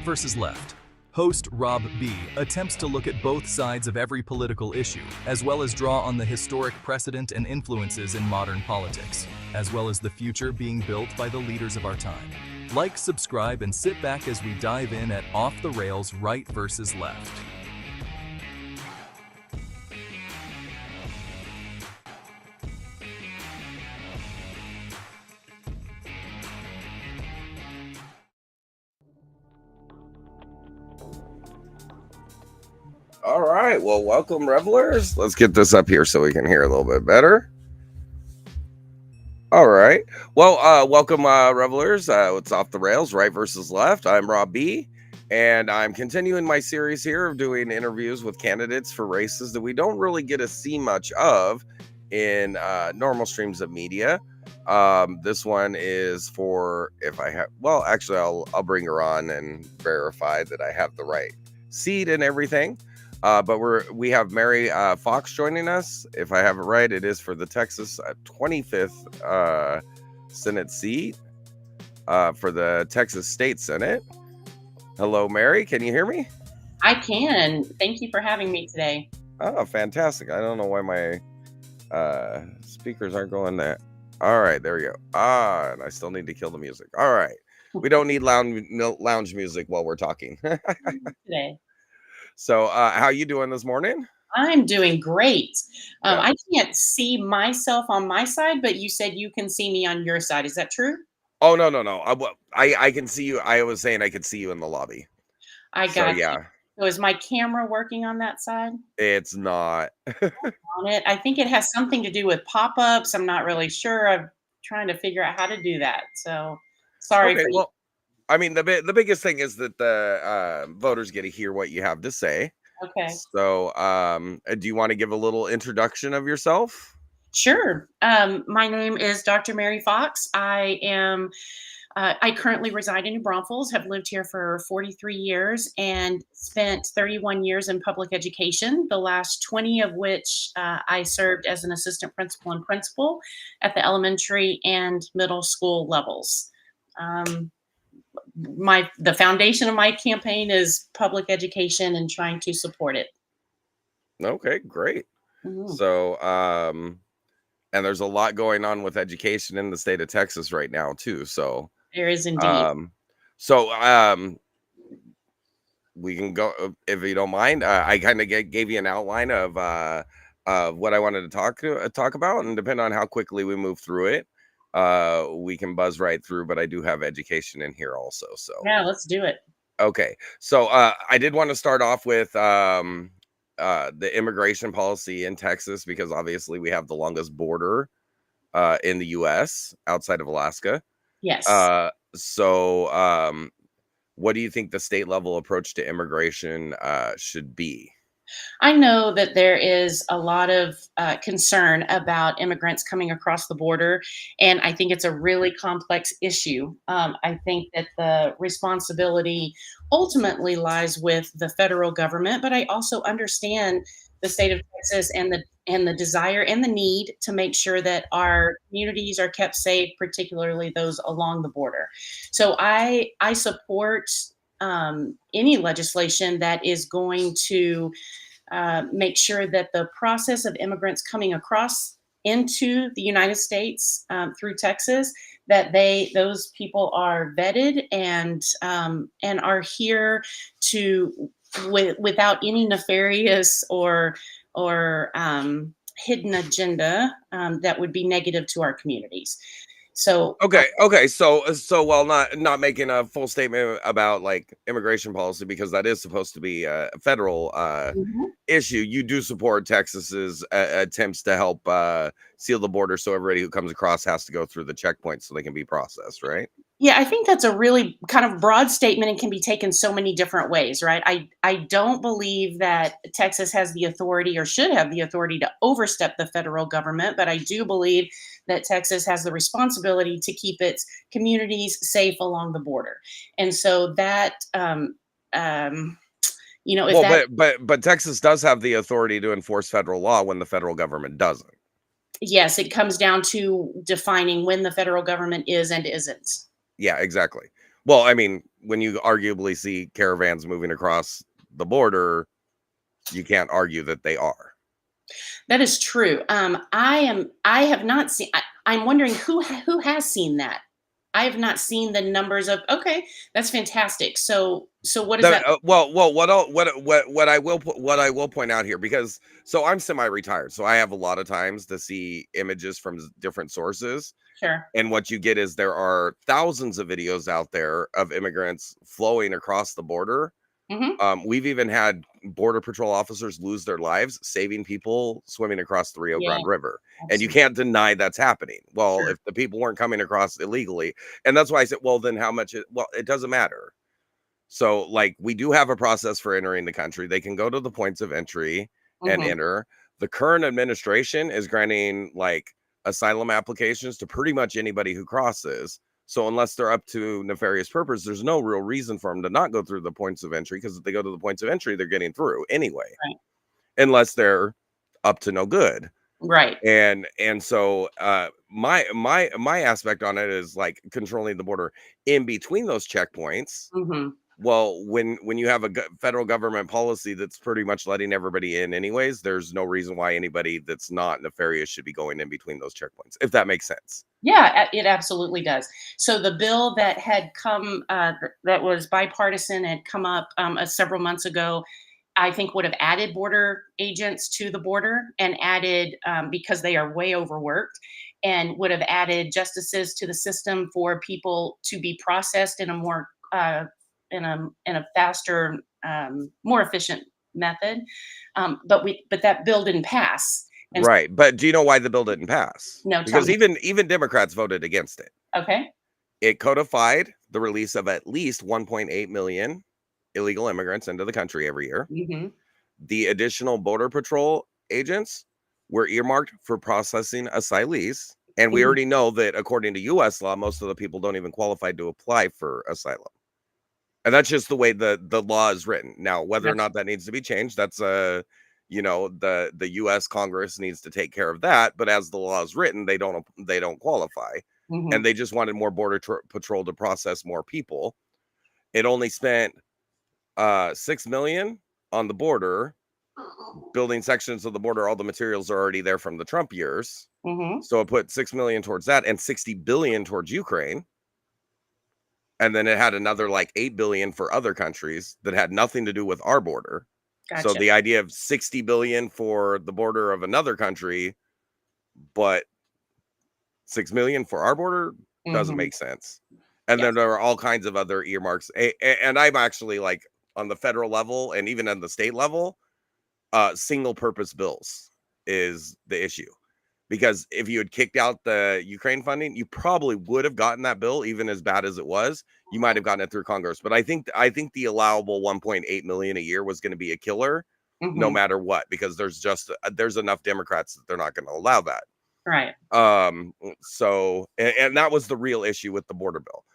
Versus Left. Host Rob B. attempts to look at both sides of every political issue, as well as draw on the historic precedent and influences in modern politics, as well as the future being built by the leaders of our time. Like, subscribe, and sit back as we dive in at Off the Rails Right versus Left. All right. Well, welcome, revelers. Let's get this up here so we can hear a little bit better. All right. Well, welcome, revelers. It's Off the Rails, Right versus Left. I'm Rob B, and I'm continuing my series here of doing interviews with candidates for races that we don't really get to see much of in normal streams of media. This one is for, if I have, well, actually, I'll bring her on and verify that I have the right seat and everything. But we have Merrie Fox joining us. If I have it right, it is for the Texas 25th Senate seat for the Texas State Senate. Hello, Merrie. Can you hear me? I can. Thank you for having me today. Oh, fantastic. I don't know why my speakers aren't going there. All right, there we go. And I still need to kill the music. All right. We don't need lounge music while we're talking. Today. So how you doing this morning? I'm doing great. Yeah. I can't see myself on my side, but you said you can see me on your side. Is that true? Oh, no. I can see you. I was saying I could see you in the lobby. I So, got you. yeah, So is my camera working on that side? it's not. On it? I think it has something to do with pop-ups. I'm not really sure. I'm trying to figure out how to do that. So sorry Okay, for you. well, I mean, the biggest thing is that the voters get to hear what you have to say. Okay. So, do you want to give a little introduction of yourself? Sure. My name is Dr. Merrie Fox. I currently reside in New Braunfels, have lived here for 43 years and spent 31 years in public education, the last 20 of which I served as an assistant principal and principal at the elementary and middle school levels. The foundation of my campaign is public education and trying to support it. Okay, great. Mhm. So, and there's a lot going on with education in the state of Texas right now too. So, There is indeed. so we can go if you don't mind. I kind of gave you an outline of what I wanted to talk about, and depending on how quickly we move through it, we can buzz right through. But I do have education in here also. So Yeah, let's do it. okay, so I did want to start off with the immigration policy in Texas because obviously we have the longest border in the U.S. outside of Alaska. Yes. So what do you think the state level approach to immigration should be? I know that there is a lot of concern about immigrants coming across the border, and I think it's a really complex issue. I think that the responsibility ultimately lies with the federal government, but I also understand the state of Texas and the desire and the need to make sure that our communities are kept safe, particularly those along the border. So I support any legislation that is going to make sure that the process of immigrants coming across into the United States through Texas, that those people are vetted and are here to without any nefarious or hidden agenda that would be negative to our communities. So Okay. So while not making a full statement about like immigration policy, because that is supposed to be a federal mhm. issue, you do support Texas's attempts to help seal the border, so everybody who comes across has to go through the checkpoints so they can be processed, right? Yeah, I think that's a really kind of broad statement and can be taken so many different ways, right? I don't believe that Texas has the authority or should have the authority to overstep the federal government, but I do believe that Texas has the responsibility to keep its communities safe along the border. And so that um, if Well, that but Texas does have the authority to enforce federal law when the federal government doesn't. yes, it comes down to defining when the federal government is and isn't. Yeah, exactly. Well, I mean, when you arguably see caravans moving across the border, you can't argue that they are. That is true. I have not seen. I'm wondering who has seen that. I have not seen the numbers of. Okay, that's fantastic. So what is that? Well, what I will point out here, because so I'm semi-retired, so I have a lot of times to see images from different sources, Sure. and what you get is there are thousands of videos out there of immigrants flowing across the border. Hmm. We've even had border patrol officers lose their lives saving people swimming across the Rio Yeah, Grande River. And you absolutely. can't deny that's happening. Well, Sure. if the people weren't coming across illegally, and that's why I said, well, then how much well, it doesn't matter. So, like, we do have a process for entering the country. They can go to the points of entry and Hmm. enter. The current administration is granting like asylum applications to pretty much anybody who crosses. So, unless they're up to nefarious purpose, there's no real reason for them to not go through the points of entry, because if they go to the points of entry, they're getting through anyway, Right. unless they're up to no good. Right. And so my aspect on it is like controlling the border in between those checkpoints. Hmm. Well, when you have a federal government policy that's pretty much letting everybody in anyways, there's no reason why anybody that's not nefarious should be going in between those checkpoints, if that makes sense. Yeah, it absolutely does. So the bill that had come that was bipartisan had come up several months ago. I think would have added border agents to the border and added because they are way overworked and would have added justices to the system for people to be processed in a more in a faster, more efficient method. But that bill didn't pass. And Right. But do you know why the bill didn't pass? no, tell Because me. even Democrats voted against it. Okay. It codified the release of at least 1.8 million illegal immigrants into the country every year. Hmm. The additional border patrol agents were earmarked for processing asylees. And we already know that according to US law, most of the people don't even qualify to apply for asylum. And that's just the way the law is written. Now, whether or That's not that needs to be changed, that's the US Congress needs to take care of that. But as the law is written, they don't qualify. mhm. And they just wanted more border patrol to process more people. It only spent 6 million on the border, building sections of the border. All the materials are already there from the Trump years. Mhm. So it put 6 million towards that and 60 billion towards Ukraine. And then it had another like 8 billion for other countries that had nothing to do with our border. So Gotcha. the idea of 60 billion for the border of another country, but 6 million for our border doesn't Mhm. make sense. And then Yes. there are all kinds of other earmarks. And I'm actually like on the federal level and even on the state level, single purpose bills is the issue. Because if you had kicked out the Ukraine funding, you probably would have gotten that bill, even as bad as it was. You might have gotten it through Congress. But I think the allowable 1.8 million a year was going to be a killer, no Mhm. matter what, because there's enough Democrats that they're not going to allow that. Right. So and that was the real issue with the border bill.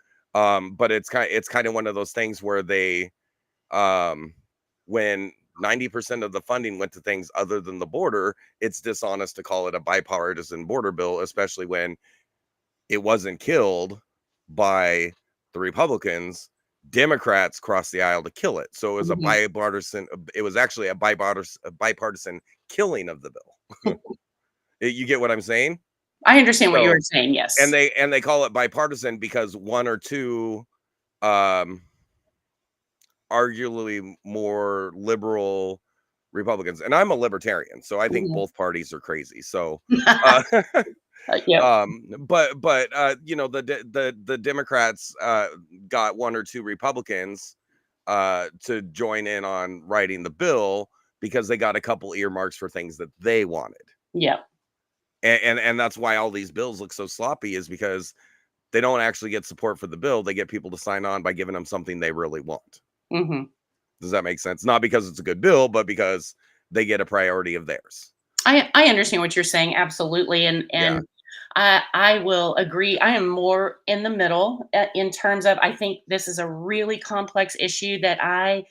But it's kind of one of those things where they when 90% of the funding went to things other than the border, it's dishonest to call it a bipartisan border bill, especially when it wasn't killed by the Republicans. Democrats crossed the aisle to kill it. So Mhm. it was actually a bipartisan killing of the bill. You get what I'm saying? I understand what you So, were saying. Yes. and they call it bipartisan because one or two um arguably more liberal Republicans, and I'm a libertarian, so I think Mhm. both parties are crazy. So, uh, Yep. but you know, the Democrats got one or two Republicans to join in on writing the bill because they got a couple earmarks for things that they wanted, Yep. and that's why all these bills look so sloppy, is because they don't actually get support for the bill. They get people to sign on by giving them something they really want. Mhm. Does that make sense? Not because it's a good bill, but because they get a priority of theirs. I understand what you're saying, absolutely, Yeah. and I will agree. I am more in the middle, in terms of I think this is a really complex issue that I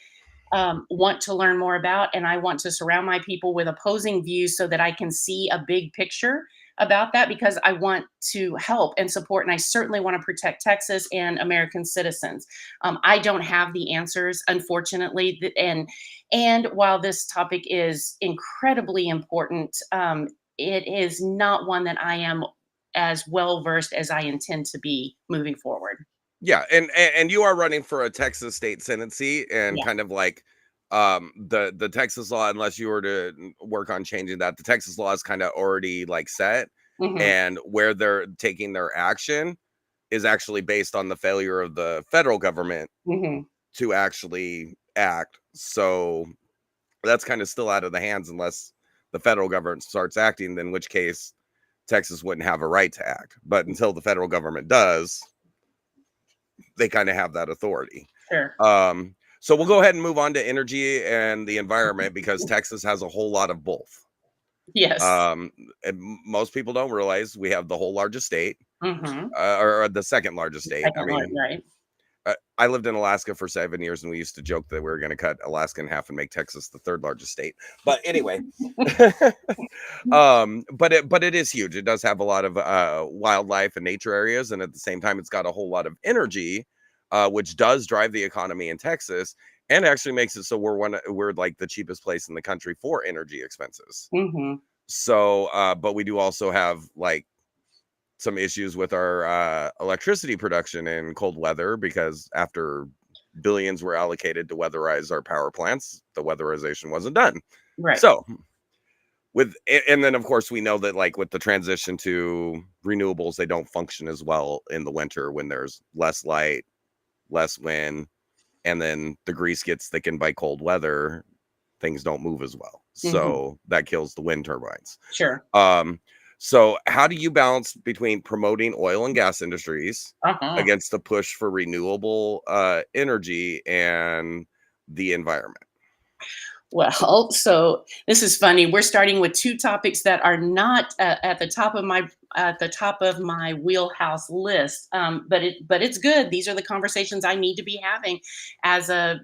want to learn more about, and I want to surround my people with opposing views so that I can see a big picture about that because I want to help and support, and I certainly want to protect Texas and American citizens. I don't have the answers, unfortunately, and while this topic is incredibly important, it is not one that I am as well versed as I intend to be moving forward. Yeah, and you are running for a Texas state senate seat, and Yeah. kind of like the Texas law, unless you were to work on changing that, the Texas law is kind of already like set, Hmm. and where they're taking their action is actually based on the failure of the federal government Hmm. to actually act. So that's kind of still out of the hands unless the federal government starts acting, in which case Texas wouldn't have a right to act. But until the federal government does, they kind of have that authority. Sure. So we'll go ahead and move on to energy and the environment because Texas has a whole lot of both. Yes. And most people don't realize we have the whole largest state, Mhm. or the second largest state. I Second one, mean, right. I lived in Alaska for 7 years, and we used to joke that we were going to cut Alaska in half and make Texas the third largest state. But anyway, but it is huge. It does have a lot of wildlife and nature areas, and at the same time, it's got a whole lot of energy, which does drive the economy in Texas, and actually makes it so we're like the cheapest place in the country for energy expenses. Mhm. So, but we do also have like some issues with our electricity production in cold weather because after billions were allocated to weatherize our power plants, the weatherization wasn't done. Right. So, and then of course we know that like with the transition to renewables, they don't function as well in the winter when there's less light, less wind, and then the grease gets thickened by cold weather, things don't move as well. Mhm. So that kills the wind turbines. Sure. Um, so how do you balance between promoting oil and gas industries Uh-huh. against the push for renewable energy and the environment? Well, so this is funny. We're starting with two topics that are not at the top of my wheelhouse list. But it's good. These are the conversations I need to be having as a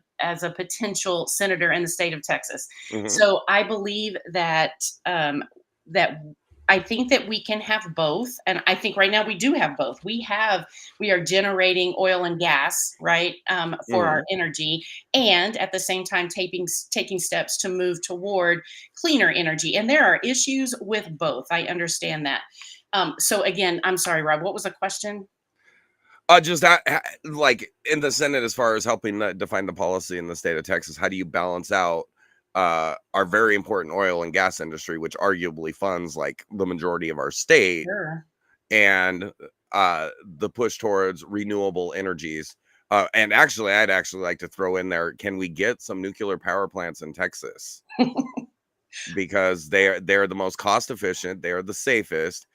potential senator in the state of Texas. Hmm. So I believe that I think that we can have both, and I think right now we do have both. We are generating oil and gas, right, for our Hmm. energy, and at the same time taking steps to move toward cleaner energy. And there are issues with both. I understand that. So again, I'm sorry, Rob. What was the question? Just that, like in the Senate, as far as helping define the policy in the state of Texas, how do you balance out our very important oil and gas industry, which arguably funds like the majority of our state, Sure. and the push towards renewable energies? And actually, I'd actually like to throw in there: can we get some nuclear power plants in Texas? Because they're the most cost efficient, they are the safest.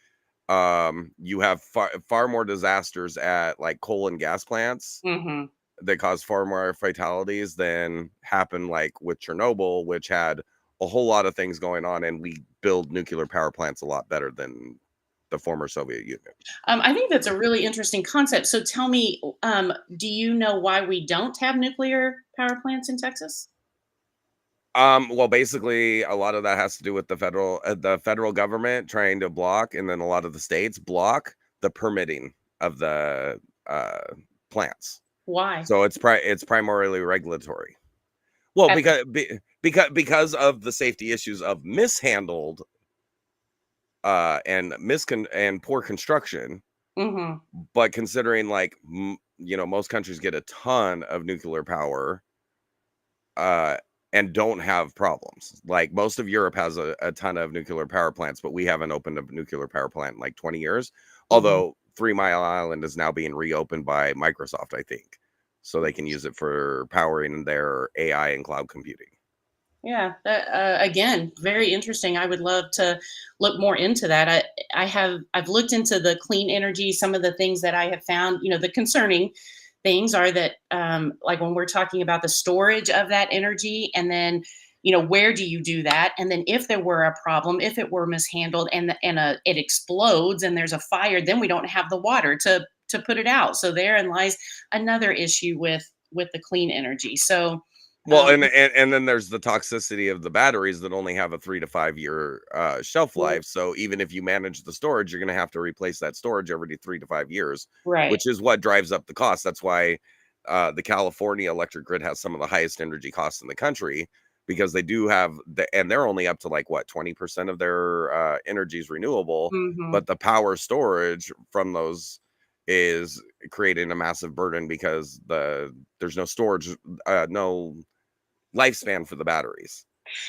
You have far more disasters at like coal and gas plants Hmm. that cause far more fatalities than happened like with Chernobyl, which had a whole lot of things going on, and we build nuclear power plants a lot better than the former Soviet Union. I think that's a really interesting concept. So tell me, do you know why we don't have nuclear power plants in Texas? Well, basically, a lot of that has to do with the federal government trying to block, and then a lot of the states block the permitting of the uh, plants. Why? So it's primarily regulatory. Well, because of the safety issues of mishandled and poor construction. Mhm. But considering like most countries get a ton of nuclear power, uh, and don't have problems. Like most of Europe has a ton of nuclear power plants, but we haven't opened a nuclear power plant in like 20 years. Mhm. Although 3 Mile Island is now being reopened by Microsoft, I think, so they can use it for powering their AI and cloud computing. Yeah, that, again, very interesting. I would love to look more into that. I've looked into the clean energy. Some of the things that I have found, the concerning things are that, like when we're talking about the storage of that energy, and then, where do you do that? And then if there were a problem, if it were mishandled, it explodes and there's a fire, then we don't have the water to put it out. So therein lies another issue with the clean energy. So. Well, Um, and then there's the toxicity of the batteries that only have a 3 to 5 year shelf life. So even if you manage the storage, you're going to have to replace that storage every 3 to 5 years, right. which is what drives up the cost. That's why the California electric grid has some of the highest energy costs in the country, because they do have and they're only up to like what 20% of their energy is renewable, Mhm. but the power storage from those is creating a massive burden because there's no storage, no lifespan for the batteries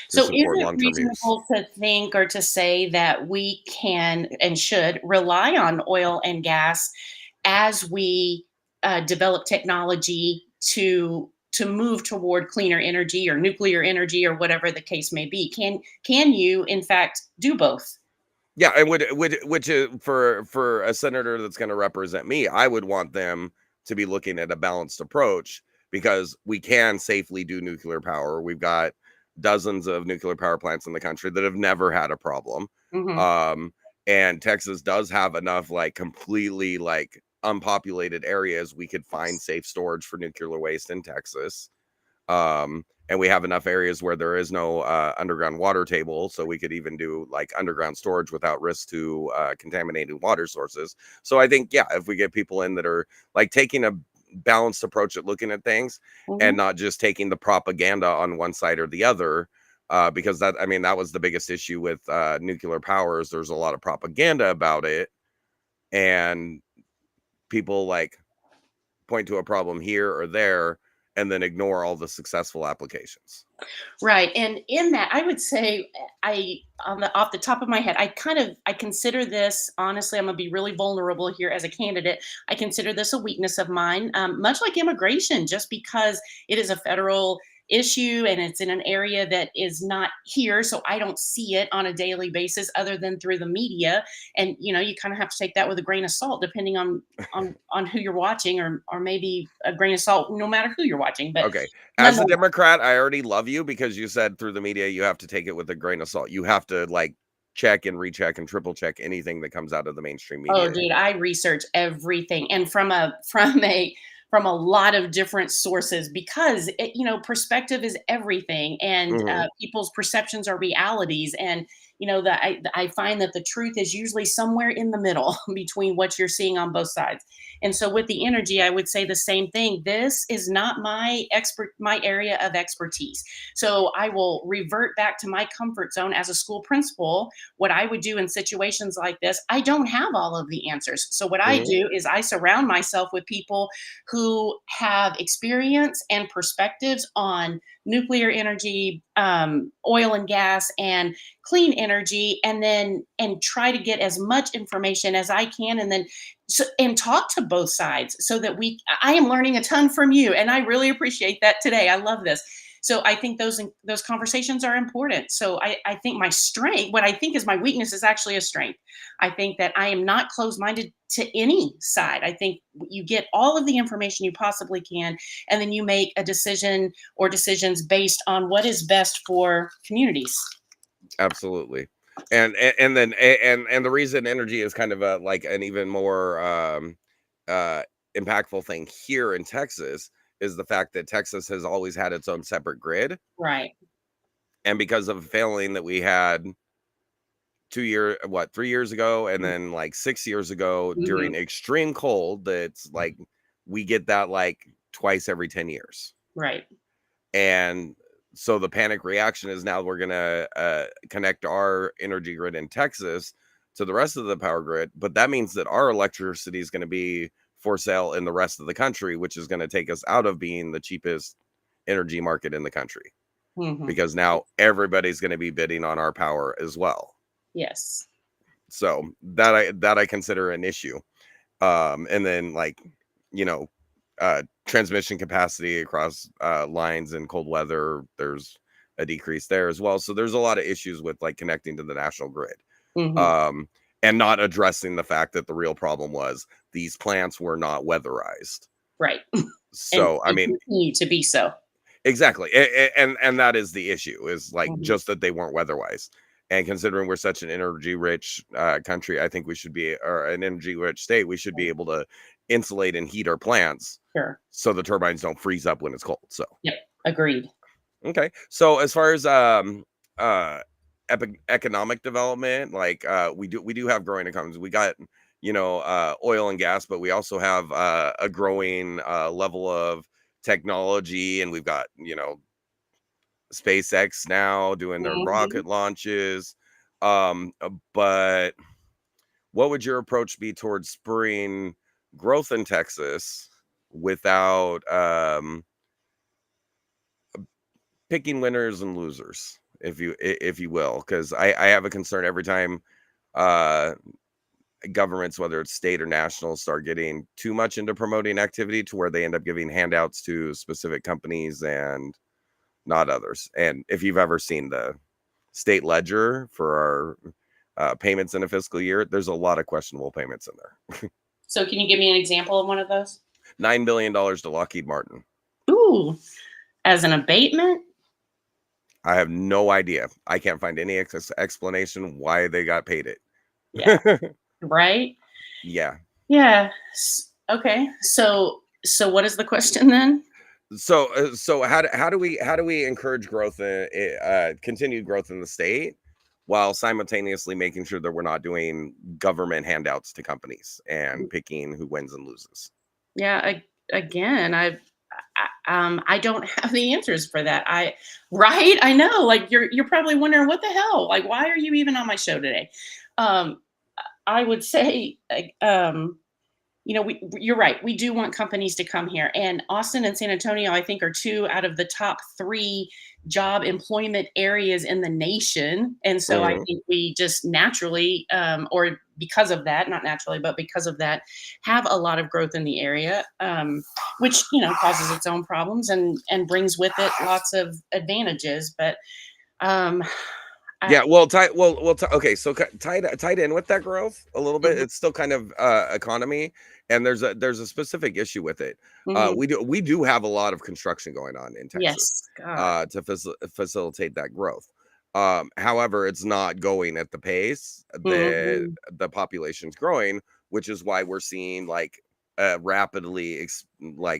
to So, is support it long-term use. reasonable to think or to say that we can and should rely on oil and gas as we develop technology to move toward cleaner energy or nuclear energy or whatever the case may be? Can you, in fact, do both? Yeah, and which is for a senator that's going to represent me, I would want them to be looking at a balanced approach, because we can safely do nuclear power. We've got dozens of nuclear power plants in the country that have never had a problem. Hmm. Um, and Texas does have enough like completely like unpopulated areas we could find safe storage for nuclear waste in Texas. And we have enough areas where there is no underground water table, so we could even do like underground storage without risk to contaminated water sources. So I think, yeah, if we get people in that are like taking a balanced approach at looking at things, Hmm. and not just taking the propaganda on one side or the other, because that was the biggest issue with nuclear powers. There's a lot of propaganda about it, and people like point to a problem here or there and then ignore all the successful applications. Right. And in that, I would say, off the top of my head, I consider this, honestly, I'm gonna be really vulnerable here as a candidate. I consider this a weakness of mine, much like immigration, just because it is a federal issue and it's in an area that is not here. So I don't see it on a daily basis other than through the media. And you kind of have to take that with a grain of salt, depending on who you're watching, or maybe a grain of salt no matter who you're watching. But Okay. As a nonetheless. Democrat, I already love you because you said through the media you have to take it with a grain of salt. You have to like check and recheck and triple check anything that comes out of the mainstream Oh, media. dude, I research everything, and from a lot of different sources, because perspective is everything, and Mhm. people's perceptions are realities, and I find that the truth is usually somewhere in the middle between what you're seeing on both sides. And so with the energy, I would say the same thing. This is not my area of expertise. So I will revert back to my comfort zone as a school principal. What I would do in situations like this, I don't have all of the answers. So what I Mhm. do is I surround myself with people who have experience and perspectives on nuclear energy, oil and gas, and clean energy, and try to get as much information as I can, and talk to both sides, so that I am learning a ton from you, and I really appreciate that today. I love this. So I think those conversations are important. So I think my strength, what I think is my weakness, is actually a strength. I think that I am not closed minded to any side. I think you get all of the information you possibly can, and then you make a decision or decisions based on what is best for communities. Absolutely. And the reason energy is kind of a like an even more uh impactful thing here in Texas is the fact that Texas has always had its own separate grid. Right. And because of a failing that we had 3 years ago, and then like 6 years ago Hmm. during extreme cold, that's like we get that like twice every 10 years. Right. And so the panic reaction is now we're gonna connect our energy grid in Texas to the rest of the power grid, but that means that our electricity is going to be for sale in the rest of the country, which is going to take us out of being the cheapest energy market in the country, because now everybody's going to be bidding on our power as well. Yes. So that I consider an issue. And then, like, you know, transmission capacity across lines in cold weather, there's a decrease there as well. So there's a lot of issues with like connecting to the national grid. And not addressing the fact that the real problem was these plants were not weatherized. Right. So, I mean, continue to be so. Exactly. And that is the issue, is like just that they weren't weather-wise. And considering we're such an energy-rich country, I think we should be, or an energy-rich state, we should be able to insulate and heat our plants. Sure. So the turbines don't freeze up when it's cold. So. Yep. Agreed. Okay. So as far as economic development, like we do have growing economies. We got, oil and gas, but we also have a growing level of technology, and we've got, SpaceX now doing their rocket launches. But what would your approach be towards spurring growth in Texas without picking winners and losers, if you will? Because I have a concern every time governments, whether it's state or national, start getting too much into promoting activity to where they end up giving handouts to specific companies and not others. And if you've ever seen the state ledger for our payments in a fiscal year, there's a lot of questionable payments in there. So can you give me an example of one of those? $9 billion to Lockheed Martin. Ooh, as an abatement? I have no idea. I can't find any explanation why they got paid it. Yeah. Right? Yeah. Yeah. Okay. So what is the question then? So how do we encourage growth, continued growth in the state, while simultaneously making sure that we're not doing government handouts to companies and picking who wins and loses? Yeah. Again, I don't have the answers for that. Right? I know. Like you're probably wondering, what the hell? Like, why are you even on my show today? I would say, you're right. We do want companies to come here, and Austin and San Antonio, I think, are 2 out of the top 3 job employment areas in the nation. And so I think we just naturally, or because of that, not naturally, but because of that, have a lot of growth in the area, which, causes its own problems and brings with it lots of advantages. But, okay. So tied in with that growth a little bit, it's still kind of economy, and there's a specific issue with it. We do have a lot of construction going on in Texas, to facilitate that growth. However, it's not going at the pace that the population's growing, which is why we're seeing like rapidly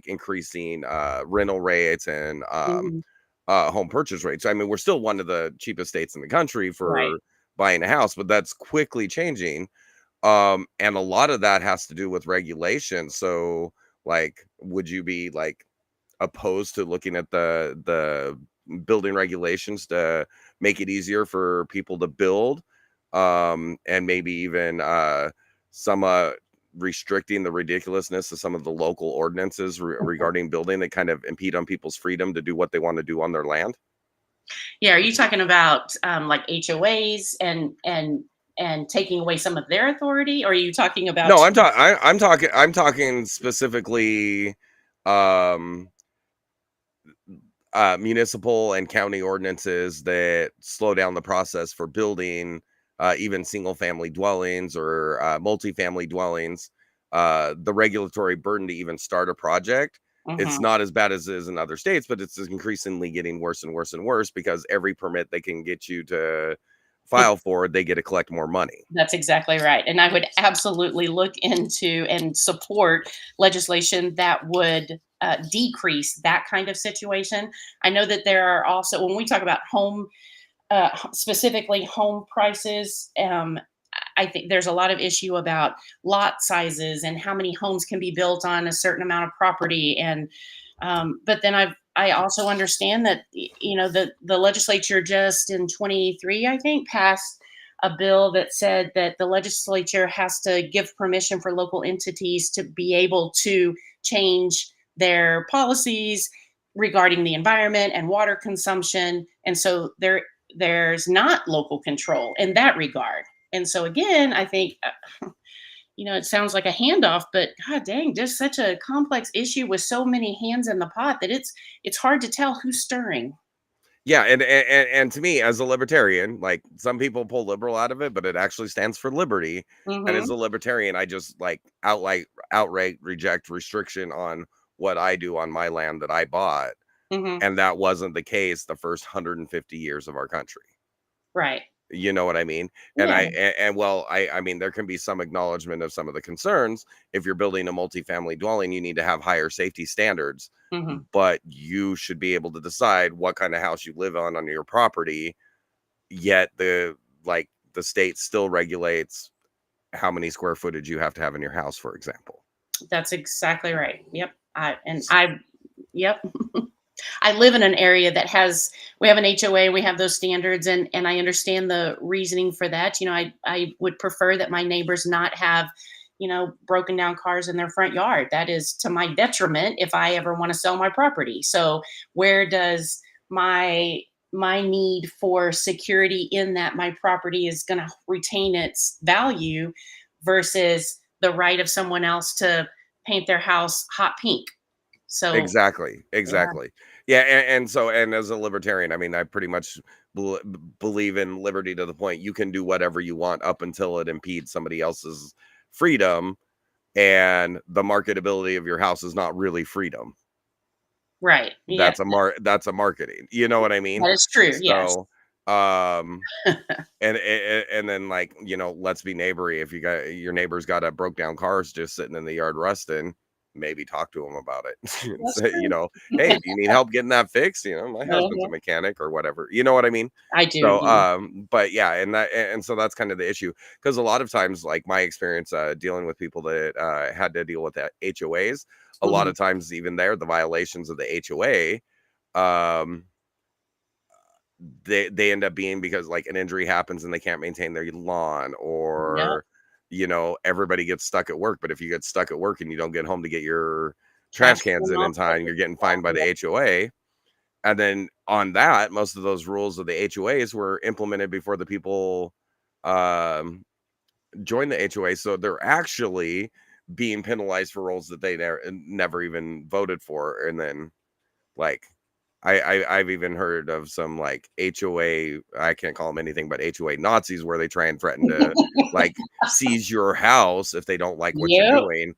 increasing rental rates and home purchase rates. I mean, we're still one of the cheapest states in the country for buying a house, but that's quickly changing. And a lot of that has to do with regulation. So like, would you be like opposed to looking at the building regulations to make it easier for people to build, and maybe even some restricting the ridiculousness of some of the local ordinances regarding building that kind of impede on people's freedom to do what they want to do on their land? Yeah. Are you talking about like HOAs and taking away some of their authority? Or are you talking about? No, I'm talking specifically municipal and county ordinances that slow down the process for building even single family dwellings or multifamily dwellings. The regulatory burden to even start a project, it's not as bad as it is in other states, but it's increasingly getting worse and worse and worse, because every permit they can get you to file for, they get to collect more money. That's exactly right. And I would absolutely look into and support legislation that would decrease that kind of situation. I know that there are also, when we talk about home, specifically home prices, I think there's a lot of issue about lot sizes and how many homes can be built on a certain amount of property. And but then I also understand that the legislature just in 23, I think, passed a bill that said that the legislature has to give permission for local entities to be able to change their policies regarding the environment and water consumption. And so there's not local control in that regard. And so again, I think it sounds like a handoff, but god dang, just such a complex issue with so many hands in the pot that it's hard to tell who's stirring. Yeah, and to me, as a libertarian, like some people pull liberal out of it, but it actually stands for liberty. And as Mhm. a libertarian, I just like outright reject restriction on what I do on my land that I bought. Mhm. And that wasn't the case the first 150 years of our country. Right. You know what I mean? And Yeah. well, I mean, there can be some acknowledgement of some of the concerns. If you're building a multifamily dwelling, you need to have higher safety standards, Mhm. but you should be able to decide what kind of house you live on your property. Yet the state still regulates how many square footage you have to have in your house, for example. That's exactly right. Yep. I yep. I live in an area that has we have an HOA, we have those standards, and I understand the reasoning for that. I would prefer that my neighbors not have, broken down cars in their front yard. That is to my detriment if I ever want to sell my property. So where does my need for security in that my property is going to retain its value versus the right of someone else to paint their house hot pink? So Exactly, yeah. exactly. Yeah, and as a libertarian, I mean, I pretty much bel believe in liberty to the point you can do whatever you want up until it impedes somebody else's freedom, and the marketability of your house is not really freedom. Right. Yeah. That's a marketing. You know what I mean? That is true. Yes. So, um, and then like, let's be neighbory. If your neighbor's got a broke down cars just sitting in the yard rusting, maybe talk to them about it. And That's say, true. hey, do you need help getting that fixed? My husband's a Uh-huh. mechanic or whatever. You know what I mean? I do. So, Yeah. but yeah, and so that's kind of the issue because a lot of times, like my experience dealing with people that had to deal with that HOAs, a lot Mhm. of times even there, the violations of the HOA, um, they end up being because like an injury happens and they can't maintain their lawn, Yep. or everybody gets stuck at work. But if you get stuck at work and you don't get home to get your trash Trash cans can in off. time, you're getting fined by the HOA. And then on that, most of those rules of the HOAs were implemented before the people um, joined the HOA. So they're actually being penalized for roles that they never even voted for. And then like I've even heard of some like HOA, I can't call them anything but HOA Nazis, where they try and threaten to like seize your house if they don't like what you're Yep. doing.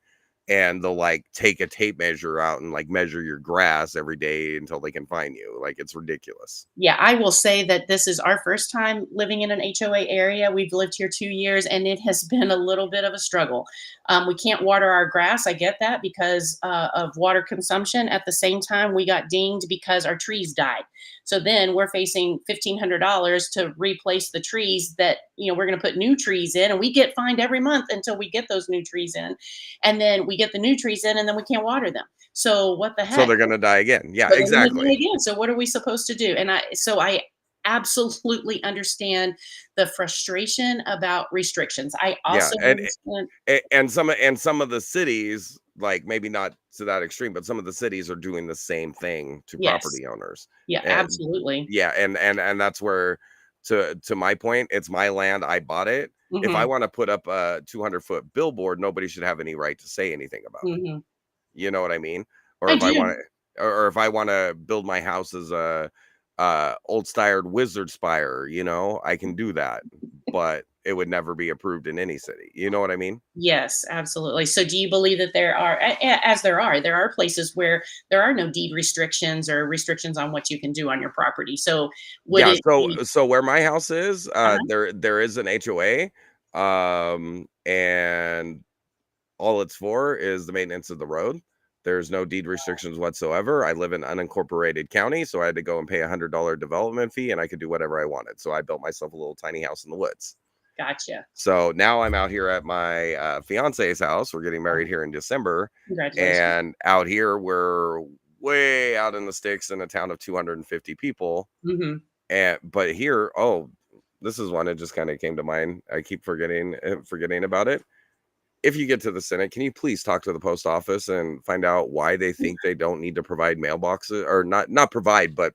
And they'll like take a tape measure out and like measure your grass every day until they can find you. Like it's ridiculous. Yeah, I will say that this is our first time living in an HOA area. We've lived here 2 years, and it has been a little bit of a struggle. We can't water our grass. I get that because of water consumption. At the same time, we got dinged because our trees died. So then we're facing $1,500 to replace the trees that we're going to put new trees in, and we get fined every month until we get those new trees in, and then we get the new trees in, and then we can't water them. So what the So heck? they're gonna die again. Yeah, But they're gonna do it exactly. again, so what are we supposed to do? I absolutely understand the frustration about restrictions. I Yeah, also understand. and some of the cities, like maybe not to that extreme, but some of the cities are doing the same thing to Yes. property owners. Yeah, And absolutely. yeah, and that's where, to my point, it's my land, I bought it. If I Mhm, want to put up a 200-foot billboard, nobody should have any right to say anything about it. mhm. You know what I mean? Or I if I want do. to, or if I want to build my house as a old styled wizard spire, I can do that, but it would never be approved in any city. You know what I mean? Yes, absolutely. So do you believe that there are places where there are no deed restrictions or restrictions on what you can do on your property? So would Yeah. it So be where my house is, Uh-huh. there is an HOA, and all it's for is the maintenance of the road. There's no deed restrictions whatsoever. I live in unincorporated county, so I had to go and pay $100 development fee, and I could do whatever I wanted. So I built myself a little tiny house in the woods. Gotcha. So now I'm out here at my fiance's house. We're getting married here in December, Congratulations. and out here we're way out in the sticks in a town of 250 people. Mhm. And but here, oh, this is one that just kind of came to mind. I keep forgetting about it. If you get to the Senate, can you please talk to the post office and find out why they think they don't need to provide mailboxes, or not provide, but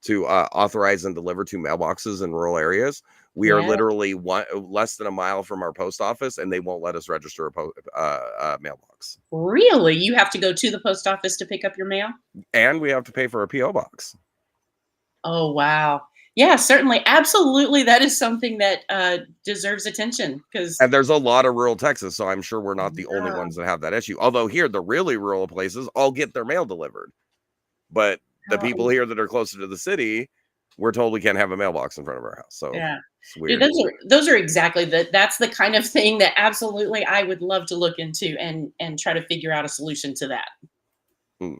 to authorize and deliver to mailboxes in rural areas? We are Yeah. literally less than a mile from our post office, and they won't let us register a mailbox. Really? You have to go to the post office to pick up your mail? And we have to pay for a PO box. Oh, wow. Yeah, certainly. Absolutely. That is something that deserves attention because, And there's a lot of rural Texas, so I'm sure we're not the only ones that have that issue. Although here, the really rural places all get their mail delivered. But the people here that are closer to the city, we're told we can't have a mailbox in front of our house. So yeah. it's Yeah, weird. those are exactly that's the kind of thing that absolutely I would love to look into and try to figure out a solution to that. Mm.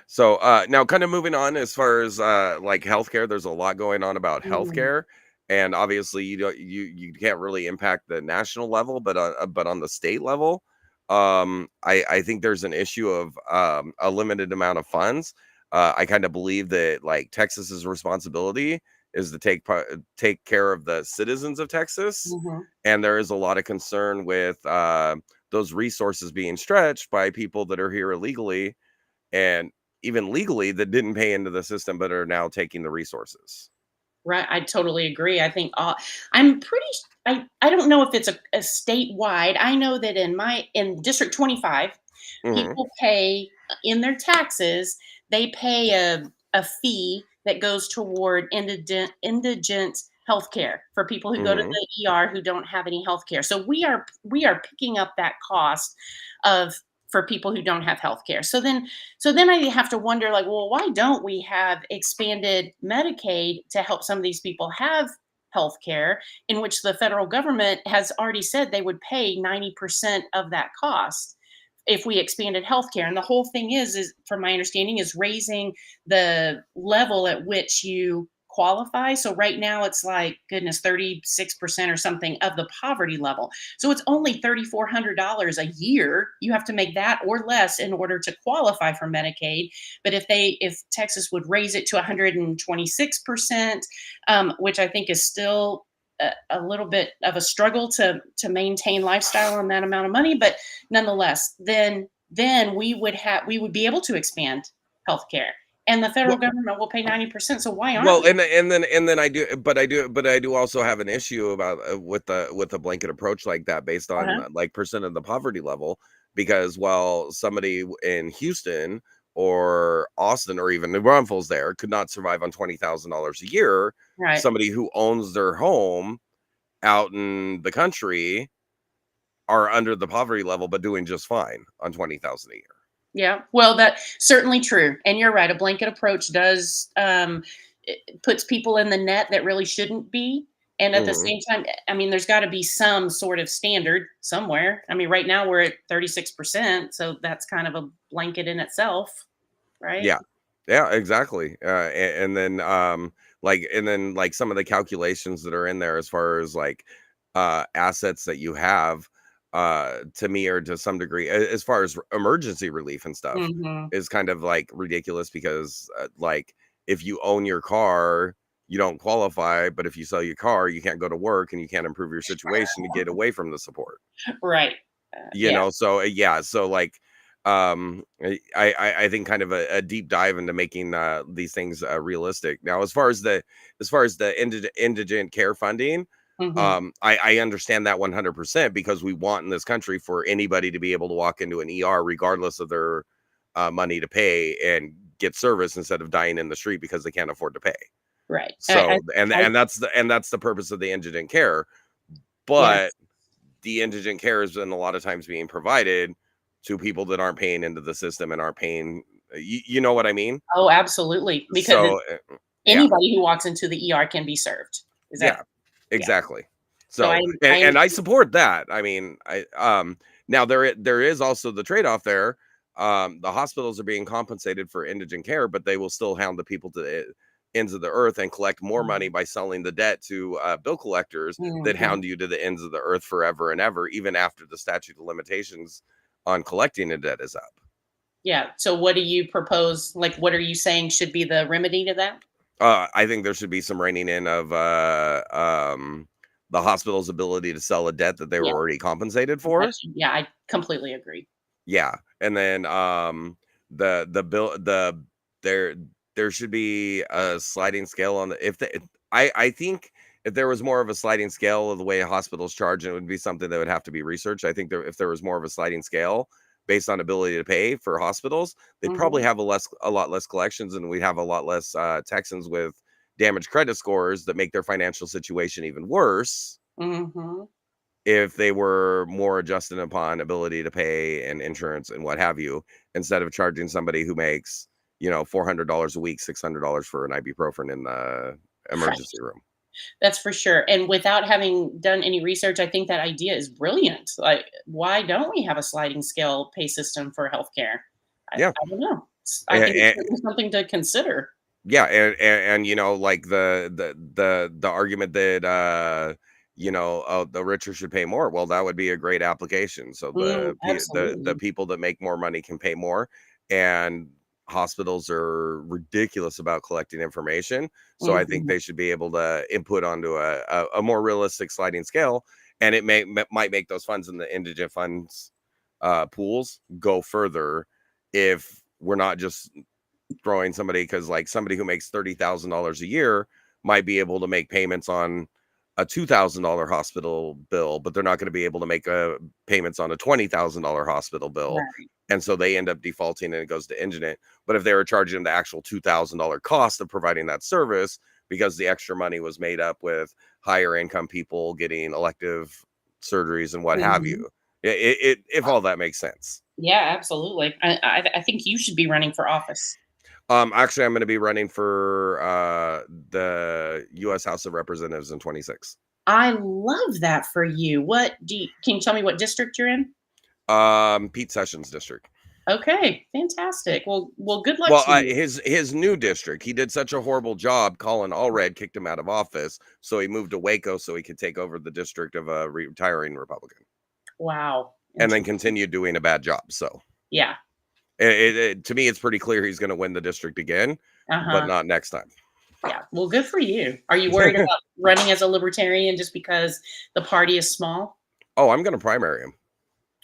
So now kind of moving on as far as like healthcare, there's a lot going on about Mm, healthcare. And obviously you can't really impact the national level, but on the state level, I think there's an issue of a limited amount of funds. I kind of believe that like Texas's responsibility is to take care of the citizens of Texas, mhm. and there is a lot of concern with those resources being stretched by people that are here illegally and even legally that didn't pay into the system but are now taking the resources. Right, I totally agree. I think I'm pretty. I don't know if it's a statewide. I know that in District 25, Hmm. people pay in their taxes. They pay a fee that goes toward indigent health care for people who go to Hmm. the ER who don't have any health care. So we are picking up that cost of for people who don't have health care. So then I have to wonder, like, well, why don't we have expanded Medicaid to help some of these people have health care, in which the federal government has already said they would pay 90% of that cost if we expanded healthcare. And the whole thing is from my understanding, is raising the level at which you qualify. So right now it's like, goodness, 36% or something of the poverty level. So it's only $3,400 a year. You have to make that or less in order to qualify for Medicaid. But if Texas would raise it to 126%, which I think is still a little bit of a struggle to maintain lifestyle on that amount of money, but nonetheless, then we would be able to expand healthcare, and the federal Well, government will pay 90%. So why aren't well, we? and then I do also have an issue about with a blanket approach like that based on Uh-huh. like percent of the poverty level, because while somebody in Houston or Austin or even New Braunfels there could not survive on $20,000 a year, Right. somebody who owns their home out in the country are under the poverty level but doing just fine on 20,000 a year. Yeah. Well, that's certainly true, and you're right. A blanket approach does it puts people in the net that really shouldn't be. And at the Mhm. same time, I mean, there's got to be some sort of standard somewhere. I mean, right now we're at 36%, so that's kind of a blanket in itself, right? Yeah. Yeah, exactly. And then some of the calculations that are in there as far as like assets that you have to me or to some degree as far as emergency relief and stuff Hmm. is kind of like ridiculous because like if you own your car, you don't qualify, but if you sell your car, you can't go to work and you can't improve your situation to get away from the support. Right. You Yeah. know, so yeah, so like I think kind of a deep dive into making these things realistic. Now as far as the indigent care funding, Hmm. I understand that 100% because we want in this country for anybody to be able to walk into an ER regardless of their money to pay and get service instead of dying in the street because they can't afford to pay. Right. So I and that's the purpose of the indigent care. But yes. the indigent care has been a lot of times being provided to people that aren't paying into the system and aren't paying. You know what I mean? Oh, absolutely. Because So yeah, anybody who walks into the ER can be served. Is that yeah, yeah. exactly. So So I and I support that. I mean, now there is also the trade off there. The hospitals are being compensated for indigent care, but they will still hound the people to the ends of the earth and collect more money by selling the debt to bill collectors that Mhm. hound you to the ends of the earth forever and ever, even after the statute of limitations on collecting a debt is up. Yeah. So what do you propose? Like, what are you saying should be the remedy to that? I think there should be some reining in of the hospital's ability to sell a debt that they were Yeah, already compensated for. yeah, I completely agree. Yeah, and then the bill there there should be a sliding scale on the if the I think if there was more of a sliding scale of the way hospitals charge, it would be something that would have to be researched. I think if there was more of a sliding scale based on ability to pay for hospitals, they'd probably Mhm, have a lot less collections, and we'd have a lot less Texans with damaged credit scores that make their financial situation even worse mhm. if they were more adjusted upon ability to pay and insurance and what have you, instead of charging somebody who makes, $400 a week, $600 for an ibuprofen in the Right, emergency room. that's for sure, and without having done any research, I think that idea is brilliant. Like, why don't we have a sliding scale pay system for healthcare? Yeah. I don't know. I think it's And, certainly something to consider. yeah, and like the argument that oh, the richer should pay more. Well, that would be a great application. So the Absolutely. people that make more money can pay more, and hospitals are ridiculous about collecting information. So I think Mhm, they should be able to input onto a more realistic sliding scale, and it might make those funds in the indigent funds pools go further if we're not just throwing somebody, because like somebody who makes $30,000 a year might be able to make payments on a $2,000 hospital bill, but they're not going to be able to make payments on a $20,000 hospital bill. right. And so they end up defaulting and it goes to indigent. But if they were charging them the actual $2,000 cost of providing that service, because the extra money was made up with higher income people getting elective surgeries and what have Mhm. you, if all that makes sense. Yeah, absolutely. I think you should be running for office. Actually, I'm going to be running for the U.S. House of Representatives in 26. I love that for you. Can you tell me what district you're in? Pete Sessions' district. Okay, fantastic. Well, good luck Well, to you. his new district. He did such a horrible job. Colin Allred kicked him out of office, so he moved to Waco so he could take over the district of a retiring Republican, Wow. and then Interesting. continued doing a bad job. So Yeah. to me, it's pretty clear he's going to win the district again, but Uh-huh. not next time. Yeah. Well, good for you. Are you worried about running as a libertarian just because the party is small? Oh, I'm going to primary him.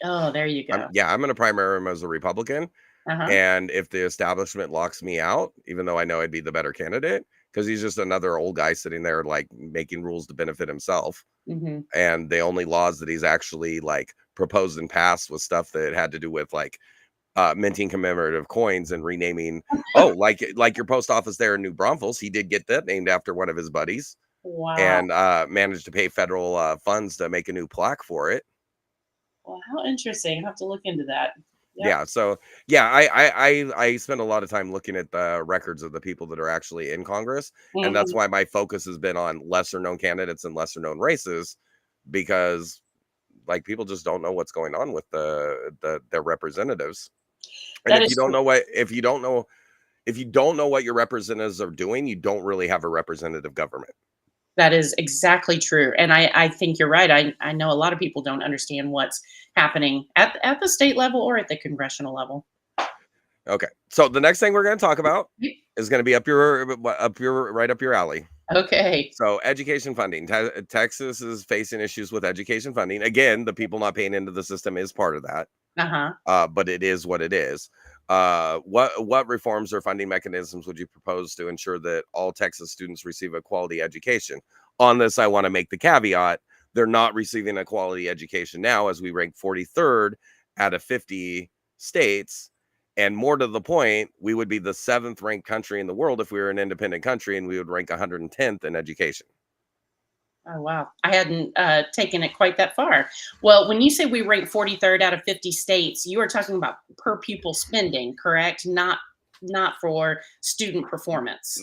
Oh, there you go. I'm going to primary him as a Republican. Uh-huh. And if the establishment locks me out, even though I know I'd be the better candidate, because he's just another old guy sitting there like making rules to benefit himself. Mhm. And the only laws that he's actually like proposed and passed was stuff that had to do with like minting commemorative coins and renaming. Oh, like your post office there in New Braunfels, he did get that named after one of his buddies, Wow. and managed to pay federal funds to make a new plaque for it. Well, how interesting. I have to look into that. Yep. Yeah, so yeah, I spend a lot of time looking at the records of the people that are actually in Congress, and that's Mhm. why my focus has been on lesser known candidates and lesser known races, because like people just don't know what's going on with their representatives. And That if you is don't true. know what if you don't know what your representatives are doing, you don't really have a representative government. That is exactly true, and I think you're right. I know a lot of people don't understand what's happening at the state level or at the congressional level. Okay. So the next thing we're going to talk about Ye is going to be right up your alley. Okay. So education funding. Texas is facing issues with education funding. Again, the people not paying into the system is part of that. Uh-huh. But it is what it is. What reforms or funding mechanisms would you propose to ensure that all Texas students receive a quality education? On this, I want to make the caveat: they're not receiving a quality education now, as we rank 43rd out of 50 states. And more to the point, we would be the 7th ranked country in the world if we were an independent country, and we would rank 110th in education. Oh, wow. I hadn't, taken it quite that far. Well, when you say we rank 43rd out of 50 states, you are talking about per pupil spending, correct? Not for student performance.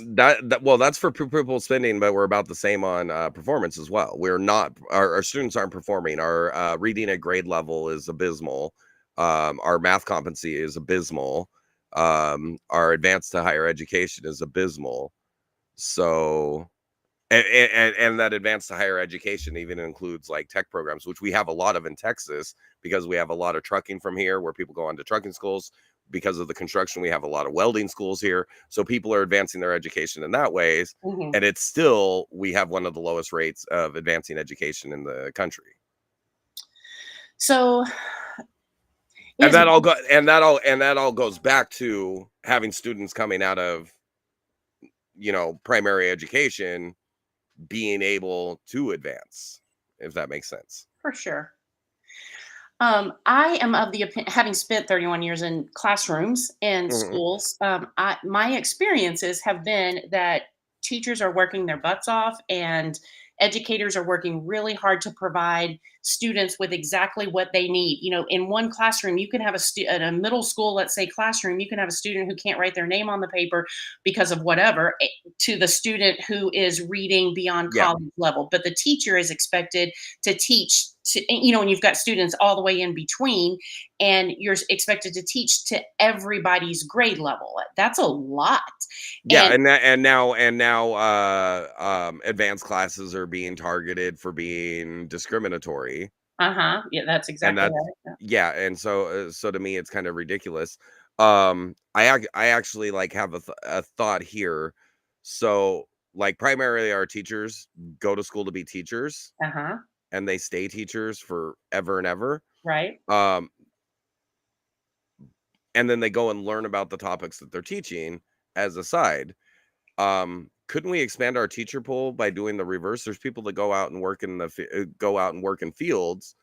Well, that's for pupil spending, but we're about the same on performance as well. We're not our students aren't performing. Our reading at grade level is abysmal. Our math competency is abysmal. Our advanced to higher education is abysmal. So and that advanced to higher education even includes like tech programs, which we have a lot of in Texas because we have a lot of trucking from here where people go on to trucking schools. because of the construction, we have a lot of welding schools here. So people are advancing their education in that ways. Mhm. And it's still, we have one of the lowest rates of advancing education in the country. So And is that all goes back to having students coming out of, primary education being able to advance, if that makes sense. for sure. I am of the opinion, having spent 31 years in classrooms and Mhm. schools, my experiences have been that teachers are working their butts off and educators are working really hard to provide students with exactly what they need. In one classroom, you can have at a middle school, let's say classroom, you can have a student who can't write their name on the paper because of whatever, to the student who is reading beyond Yeah. college level. But the teacher is expected to teach and you've got students all the way in between, and you're expected to teach to everybody's grade level. That's a lot. Yeah, And and now advanced classes are being targeted for being discriminatory. yeah, that's And exactly that's right. yeah, and so to me it's kind of ridiculous. I actually like have a thought here. So like primarily our teachers go to school to be teachers Uh-huh. and they stay teachers forever and ever. Right. Um and then they go and learn about the topics that they're teaching as a side. Couldn't we expand our teacher pool by doing the reverse? There's people that go out and work go out and work in fields,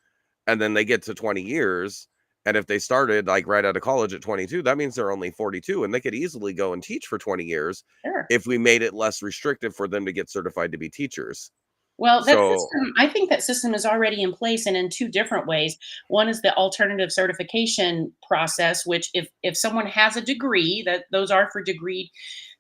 and then they get to 20 years, and if they started like right out of college at 22, that means they're only 42, and they could easily go and teach for 20 years Sure. if we made it less restrictive for them to get certified to be teachers. Well, So I think that system is already in place and in two different ways. One is the alternative certification process, which if someone has a degree, that those are for degreed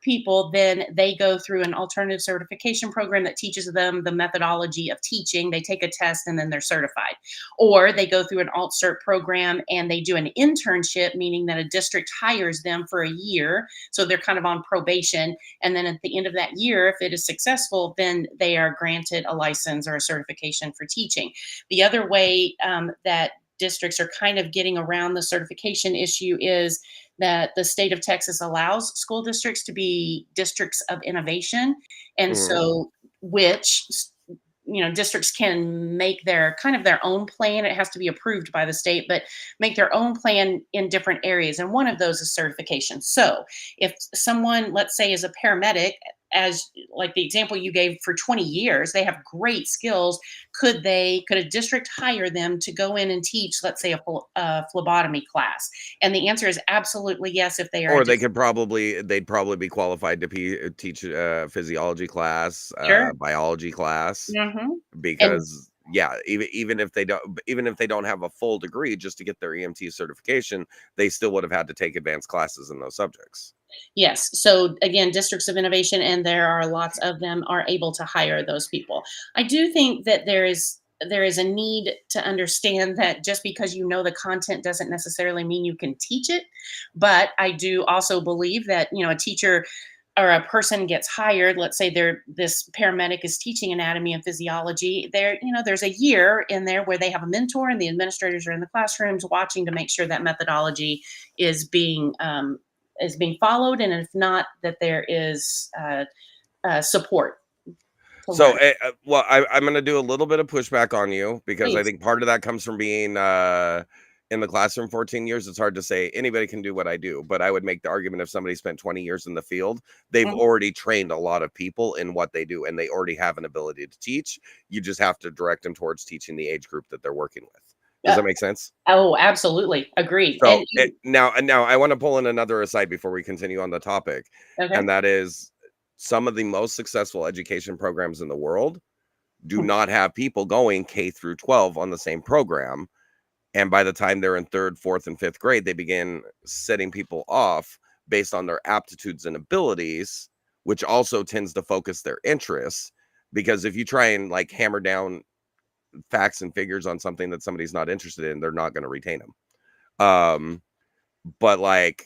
people, then they go through an alternative certification program that teaches them the methodology of teaching. They take a test and then they're certified. Or they go through an alt cert program and they do an internship, meaning that a district hires them for a year. So they're kind of on probation. And then at the end of that year, if it is successful, then they are granted a license or a certification for teaching. The other way that districts are kind of getting around the certification issue is that the state of Texas allows school districts to be districts of innovation. And mhm. so, which districts can make their kind of their own plan. It has to be approved by the state, but make their own plan in different areas, and one of those is certification. So if someone, let's say, is a paramedic, as like the example you gave, for 20 years, they have great skills. Could a district hire them to go in and teach, let's say, a phlebotomy class? And the answer is absolutely yes, if they are a Or they'd probably be qualified to teach a physiology class, sure. biology class. Hmm. And Because yeah, even if they don't have a full degree, just to get their EMT certification, they still would have had to take advanced classes in those subjects. yes. So again, districts of innovation, and there are lots of them, are able to hire those people. I do think that there is a need to understand that just because you know the content doesn't necessarily mean you can teach it. But I do also believe that a teacher or a person gets hired. Let's say this paramedic is teaching anatomy and physiology. There's a year in there where they have a mentor and the administrators are in the classrooms watching to make sure that methodology is being followed, and if not, that there is support to So, learn. I'm going to do a little bit of pushback on you because I Please. think part of that comes from being in the classroom 14 years. It's hard to say anybody can do what I do, but I would make the argument if somebody spent 20 years in the field, they've Mhm. already trained a lot of people in what they do and they already have an ability to teach. You just have to direct them towards teaching the age group that they're working with. Does Uh, that make sense? oh, absolutely, agreed. So And you, now I want to pull in another aside before we continue on the topic, okay. and that is some of the most successful education programs in the world do not have people going K through 12 on the same program. And by the time they're in third, fourth, and fifth grade, they begin setting people off based on their aptitudes and abilities, which also tends to focus their interests. Because if you try and like hammer down facts and figures on something that somebody's not interested in, they're not going to retain them. Um, but like,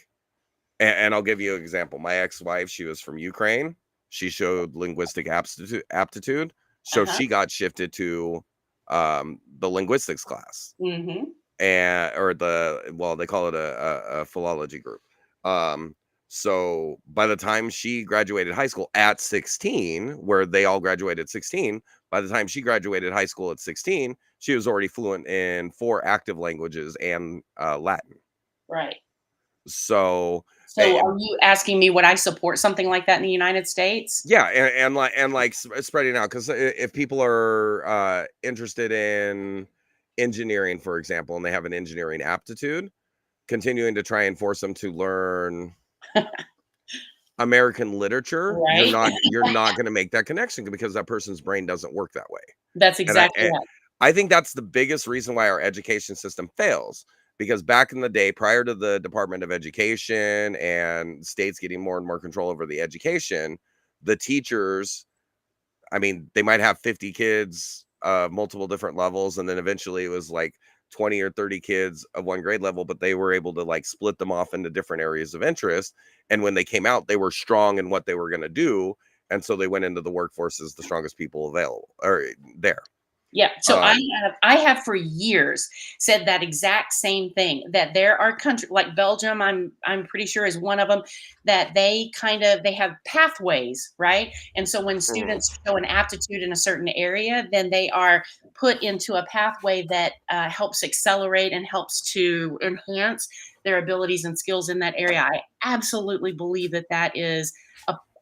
and I'll give you an example. My ex-wife, she was from Ukraine. She showed linguistic aptitude. So Uh-huh. she got shifted to the linguistics class. Mhm. or they call it a philology group. So by the time she graduated high school at 16, where they all graduated at 16, by the time she graduated high school at 16, she was already fluent in 4 active languages and Latin. Right. So So are you asking me would I support something like that in the United States? yeah, and like spreading out, because if people are interested in engineering, for example, and they have an engineering aptitude, continuing to try and force them to learn American literature, Right. you're not going to make that connection because that person's brain doesn't work that way. That's And I exactly right. I think that's the biggest reason why our education system fails, because back in the day, prior to the Department of Education and states getting more and more control over the education, the teachers, I mean, they might have 50 kids, multiple different levels, and then eventually it was like 20 or 30 kids of one grade level, but they were able to like split them off into different areas of interest. And when they came out, they were strong in what they were going to do. And so they went into the workforce as the strongest people available or there. Yeah. So Um, I have for years said that exact same thing, that there are countries like Belgium, I'm pretty sure is one of them, that they have pathways, right? And so when mhm, students show an aptitude in a certain area, then they are put into a pathway that helps accelerate and helps to enhance their abilities and skills in that area. I absolutely believe that that is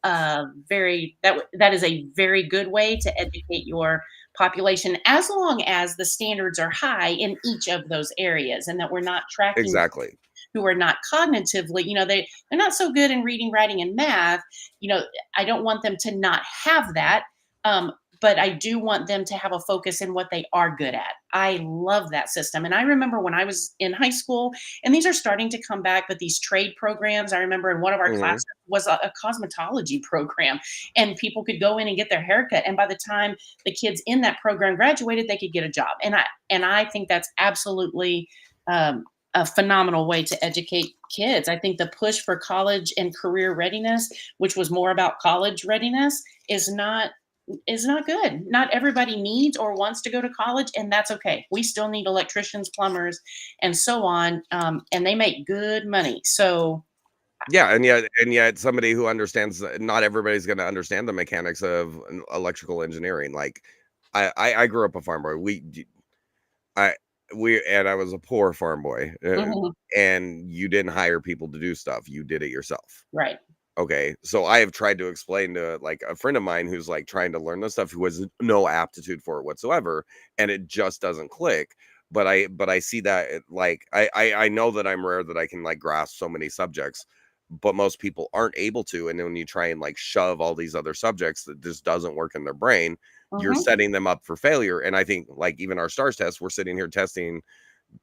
that is a very good way to educate your population, as long as the standards are high in each of those areas, and that we're not tracking exactly. who are not cognitively, they're not so good in reading, writing, and math. you know I don't want them to not have that, but I do want them to have a focus in what they are good at. I love that system. And I remember when I was in high school, and these are starting to come back, but these trade programs, I remember in one of our Mhm. classes was a cosmetology program, and people could go in and get their haircut, and by the time the kids in that program graduated, they could get a job. And I think that's absolutely a phenomenal way to educate kids. I think the push for college and career readiness, which was more about college readiness, is not good. Not everybody needs or wants to go to college, and that's okay. We still need electricians, plumbers, and so on, and they make good money. So, Yeah, and yet somebody who understands not everybody's going to understand the mechanics of electrical engineering. Like I grew up a farm boy. I and I was a poor farm boy. mhm, And you didn't hire people to do stuff. You did it yourself. right. Okay. So I have tried to explain to like a friend of mine who's like trying to learn this stuff, who has no aptitude for it whatsoever, and it just doesn't click. But I see that like I know that I'm rare, that I can like grasp so many subjects, but most people aren't able to. And then when you try and like shove all these other subjects that just doesn't work in their brain, you're Mhm, setting them up for failure. And I think like even our stars test, we're sitting here testing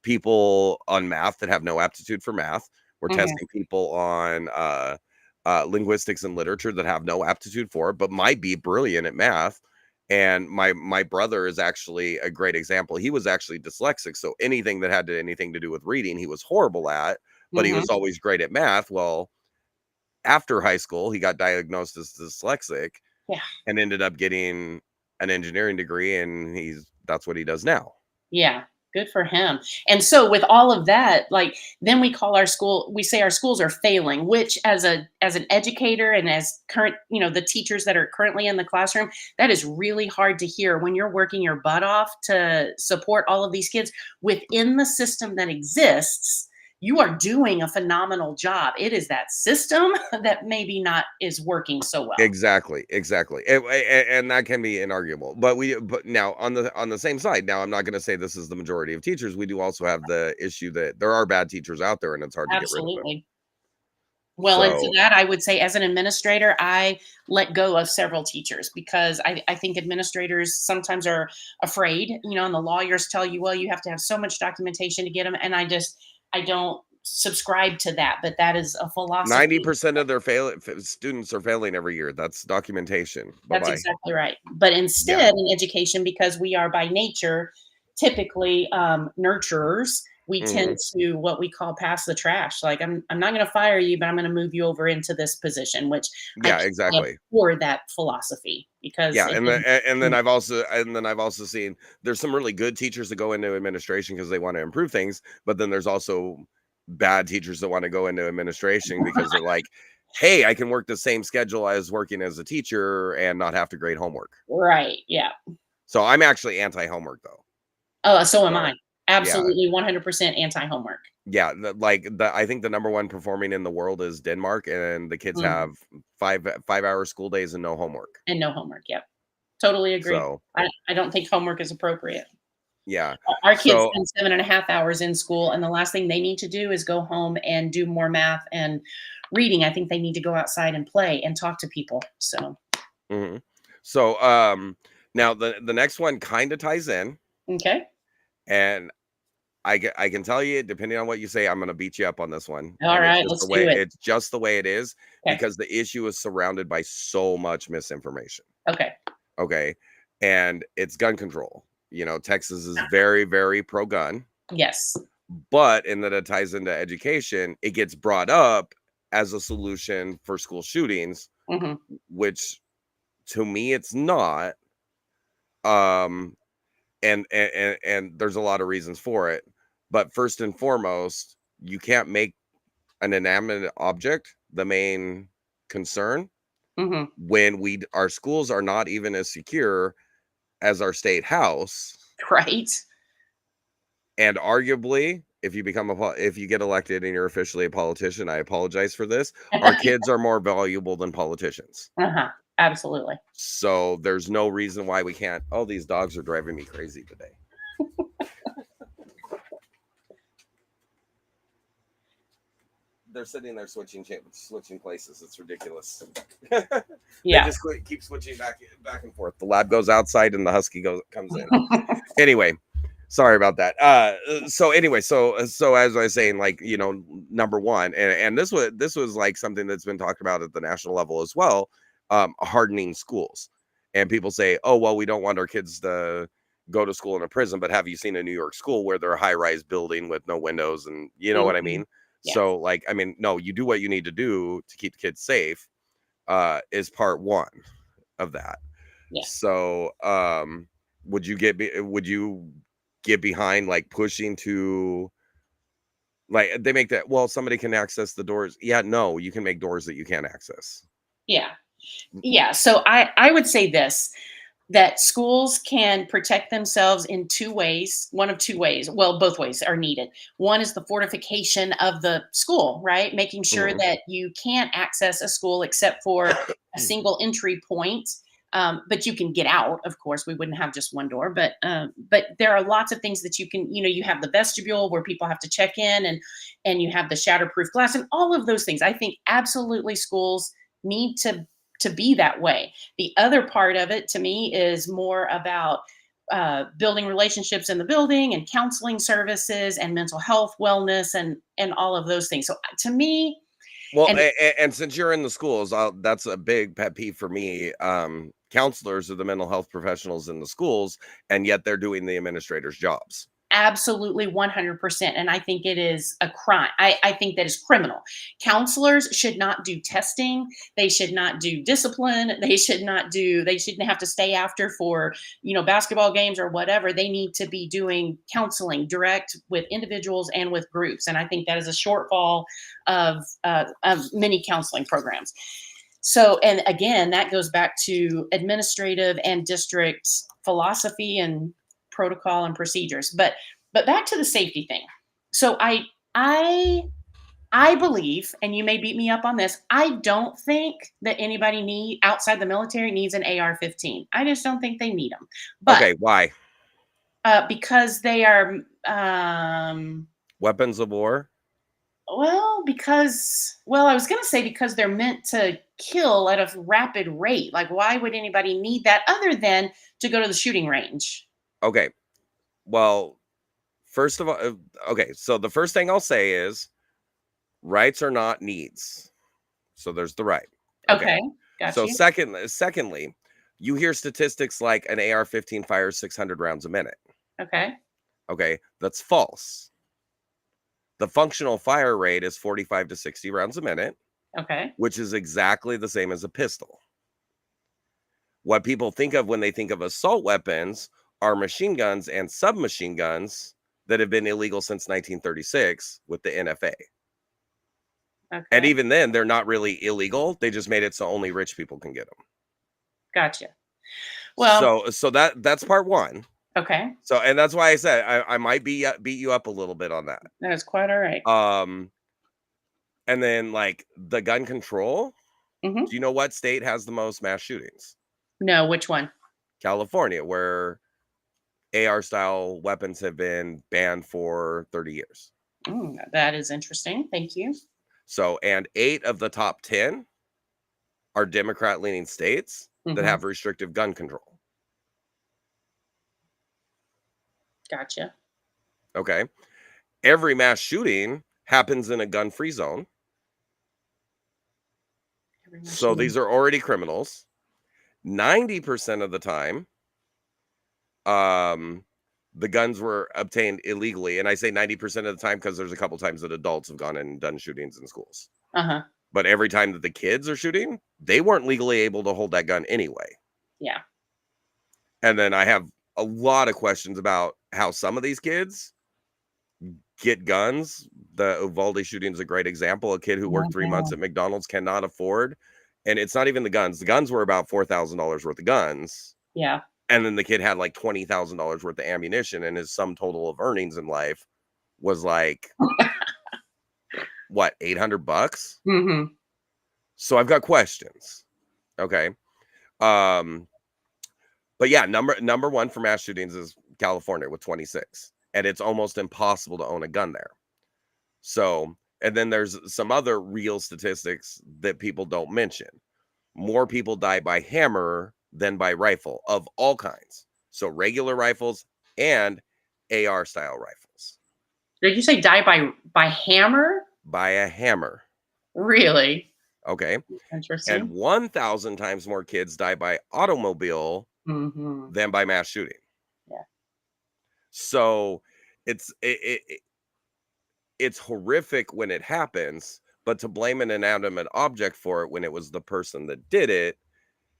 people on math that have no aptitude for math. We're mhm, testing people on linguistics and literature that have no aptitude for it, but might be brilliant at math. And my brother is actually a great example. He was actually dyslexic, so anything that had anything to do with reading, he was horrible at, but he mhm. was always great at math. Well, after high school, he got diagnosed as dyslexic Yeah. and ended up getting an engineering degree, and that's what he does now. Yeah, good for him. And so with all of that, like, then we say our schools are failing, which as an educator and as current, the teachers that are currently in the classroom, that is really hard to hear when you're working your butt off to support all of these kids within the system that exists. You are doing a phenomenal job. It is that system that maybe not is working so well. Exactly, exactly. And that can be inarguable. But now on the same side, now I'm not going to say this is the majority of teachers. We do also have the issue that there are bad teachers out there and it's hard to get rid of them. Absolutely. Well, and to So, that, I would say as an administrator, I let go of several teachers because I think administrators sometimes are afraid, and the lawyers tell you, well, you have to have so much documentation to get them. And I don't subscribe to that, but that is a philosophy. 90% of their students are failing every year. That's documentation. That's Bye-bye. exactly right. But Yeah. instead, in education, because we are by nature typically nurturers, we Mhm. tend to what we call pass the trash. Like, I'm not going to fire you, but I'm going to move you over into this position, which I Yeah, can't exactly. abhor that philosophy because Yeah, it and then doesn't. I've also seen there's some really good teachers that go into administration because they want to improve things, but then there's also bad teachers that want to go into administration because they're like, "Hey, I can work the same schedule as working as a teacher and not have to grade homework." Right. Yeah. So I'm actually anti-homework though. Oh, so am I. So yeah, Absolutely 100% anti-homework. yeah, I think the number one performing in the world is Denmark, and the kids Mhm. have 5 hour school days and no homework. And no homework, yep. Totally agree. So I don't think homework is appropriate. yeah, Our kids so spend 7.5 hours in school, and the last thing they need to do is go home and do more math and reading. I think they need to go outside and play and talk to people, so mhm. So now the next one kind of ties in, okay. and I can tell you, depending on what you say, I'm gonna beat you up on this one, and Alright, let's do it. it's just the way it is Okay, because the issue is surrounded by so much misinformation. okay. Okay, and it's gun control. You know, Texas is very, very pro gun, Yes. but and that it ties into education, it gets brought up as a solution for school shootings, Mhm. which to me it's not. Um, and there's a lot of reasons for it, but first and foremost, you can't make an inanimate object the main concern Mhm. when our schools are not even as secure as our state house. Right? And arguably, if you get elected and you're officially a politician, I apologize for this, our kids are more valuable than politicians. Uh-huh. Absolutely. So there's no reason why we can't. Oh, these dogs are driving me crazy today. They're sitting there switching places. It's ridiculous. They Yeah. just keep switching back and forth. The lab goes outside and the husky comes in. Anyway, sorry about that. So anyway, so as I was saying, like, you know, number one, and this was like something that's been talked about at the national level as well, hardening schools. And people say, oh well, we don't want our kids to go to school in a prison, but have you seen a New York school where they're a high-rise building with no windows, and you know what I Mhm. mean? Yeah. So like, I mean, no, you do what you need to do to keep the kids safe, is part one of that. Yeah. So would you get behind like pushing to, like, they make that, well, somebody can access the doors. Yeah, no, you can make doors that you can't access. Yeah. Yeah. So I would say this, that schools can protect themselves in two ways, one of two ways. Well, both ways are needed. One is the fortification of the school, right? Making sure Mhm. that you can't access a school except for a single entry point. But you can get out. Of course, we wouldn't have just one door, but there are lots of things that you can. You have the vestibule where people have to check in, and you have the shatterproof glass, and all of those things. I think absolutely schools need to be that way. The other part of it to me is more about building relationships in the building and counseling services and mental health, wellness, and all of those things. So to me, Well, and and since you're in the schools, that's a big pet peeve for me. Counselors are the mental health professionals in the schools, and yet they're doing the administrators' jobs. absolutely 100%. And I think it is a crime. I think that is criminal. Counselors should not do testing. They should not do discipline. They shouldn't have to stay after for, basketball games or whatever. They need to be doing counseling direct with individuals and with groups. And I think that is a shortfall of many counseling programs. So, and again, that goes back to administrative and district philosophy and protocol and procedures. But back to the safety thing. So I I believe, and you may beat me up on this, I don't think that anybody outside the military needs an AR-15. I just don't think they need them. But Okay, why? because they are Weapons of war? I was going to say because they're meant to kill at a rapid rate. Like, why would anybody need that other than to go to the shooting range? Okay. Well, first of all, okay, so the first thing I'll say is rights are not needs. So there's the right. Okay. Okay, got So you. secondly, you hear statistics like an AR-15 fires 600 rounds a minute. Okay, Okay, that's false. The functional fire rate is 45 to 60 rounds a minute, Okay. which is exactly the same as a pistol. What people think of when they think of assault weapons are machine guns and submachine guns that have been illegal since 1936 with the NFA. And Okay. even then, they're not really illegal. They just made it so only rich people can get them. Gotcha. Well, So that's part one. okay. So, and that's why I said I might beat you up a little bit on that. That is quite all right. And then like the gun control. Mhm. Do you know what state has the most mass shootings? No, which one? California, where AR style weapons have been banned for 30 years. That is interesting. Thank you. So, and 8 of the top 10 are Democrat leaning states that have restrictive gun control. Gotcha. Okay. Every mass shooting happens in a gun-free zone. So these are already criminals. 90% of the time, the guns were obtained illegally. And I say 90% of the time because there's a couple times that adults have gone and done shootings in schools. But every time that the kids are shooting, they weren't legally able to hold that gun anyway. Yeah. And then I have a lot of questions about how some of these kids get guns. The Uvalde shooting is a great example. A kid who worked 3 months at McDonald's cannot afford. And it's not even the guns. The guns were about $4,000 worth of guns. Yeah. And then the kid had like $20,000 worth of ammunition, and his sum total of earnings in life was like, what, $800? So I've got questions. Okay. But yeah, number one for mass shootings is California with 26. And it's almost impossible to own a gun there. So, and then there's some other real statistics that people don't mention. More people die by hammer than by rifle of all kinds. So regular rifles and AR style rifles. Did you say die by hammer? By a hammer. Really? Okay. Interesting. And 1,000 times more kids die by automobile than by mass shooting. Yeah. So it's horrific when it happens, but to blame an inanimate object for it when it was the person that did it,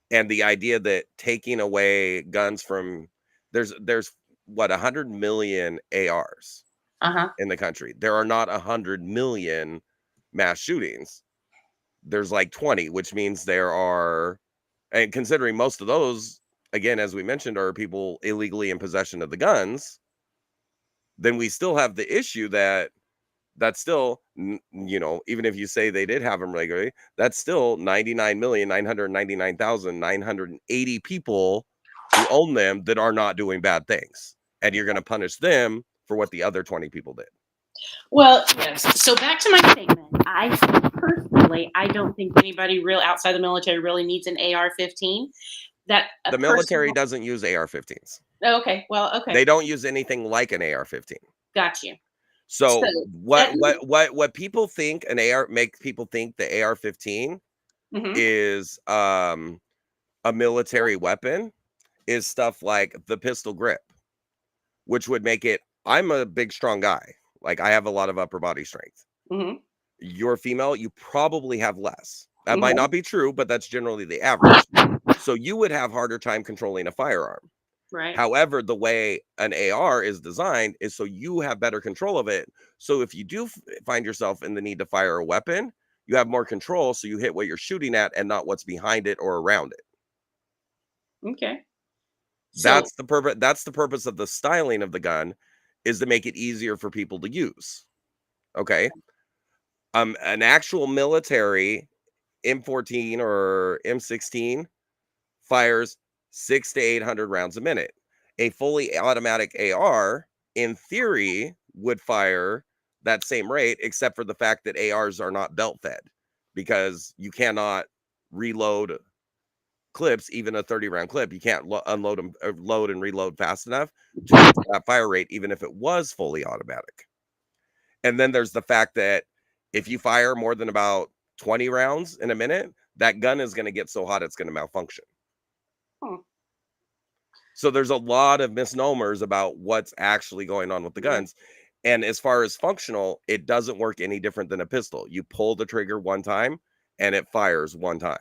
and the idea that taking away guns from there's what 100 million ARs in the country. There are not 100 million mass shootings. There's like 20, which means there are, and considering most of those, again, as we mentioned, are people illegally in possession of the guns, then we still have the issue that's still, you know, even if you say they did have them regularly, that's still 99,999,980 people who own them that are not doing bad things. And you're going to punish them for what the other 20 people did. Well, yes. So back to my statement. I personally, I don't think anybody real outside the military really needs an AR-15. That the military doesn't use AR-15s. Oh, okay. Well, okay. They don't use anything like an AR-15. Got you. So what people think make people think the AR-15 is a military weapon is stuff like the pistol grip, which would make it. I'm a big, strong guy. Like I have a lot of upper body strength. You're female, you probably have less. That might not be true, but that's generally the average. So you would have harder time controlling a firearm. Right. However, the way an AR is designed is so you have better control of it. So if you do find yourself in the need to fire a weapon, you have more control. So you hit what you're shooting at and not what's behind it or around it. Okay. That's the purpose. That's the purpose of the styling of the gun, is to make it easier for people to use. Okay. An actual military M14 or M16 fires 600 to 800 rounds a minute. A fully automatic AR, in theory, would fire that same rate, except for the fact that ARs are not belt fed, because you cannot reload clips, even a 30-round clip. You can't unload them, load and reload fast enough to get to that fire rate, even if it was fully automatic. And then there's the fact that if you fire more than about 20 rounds in a minute, that gun is going to get so hot it's going to malfunction. So there's a lot of misnomers about what's actually going on with the guns. And as far as functional, it doesn't work any different than a pistol. You pull the trigger one time and it fires one time.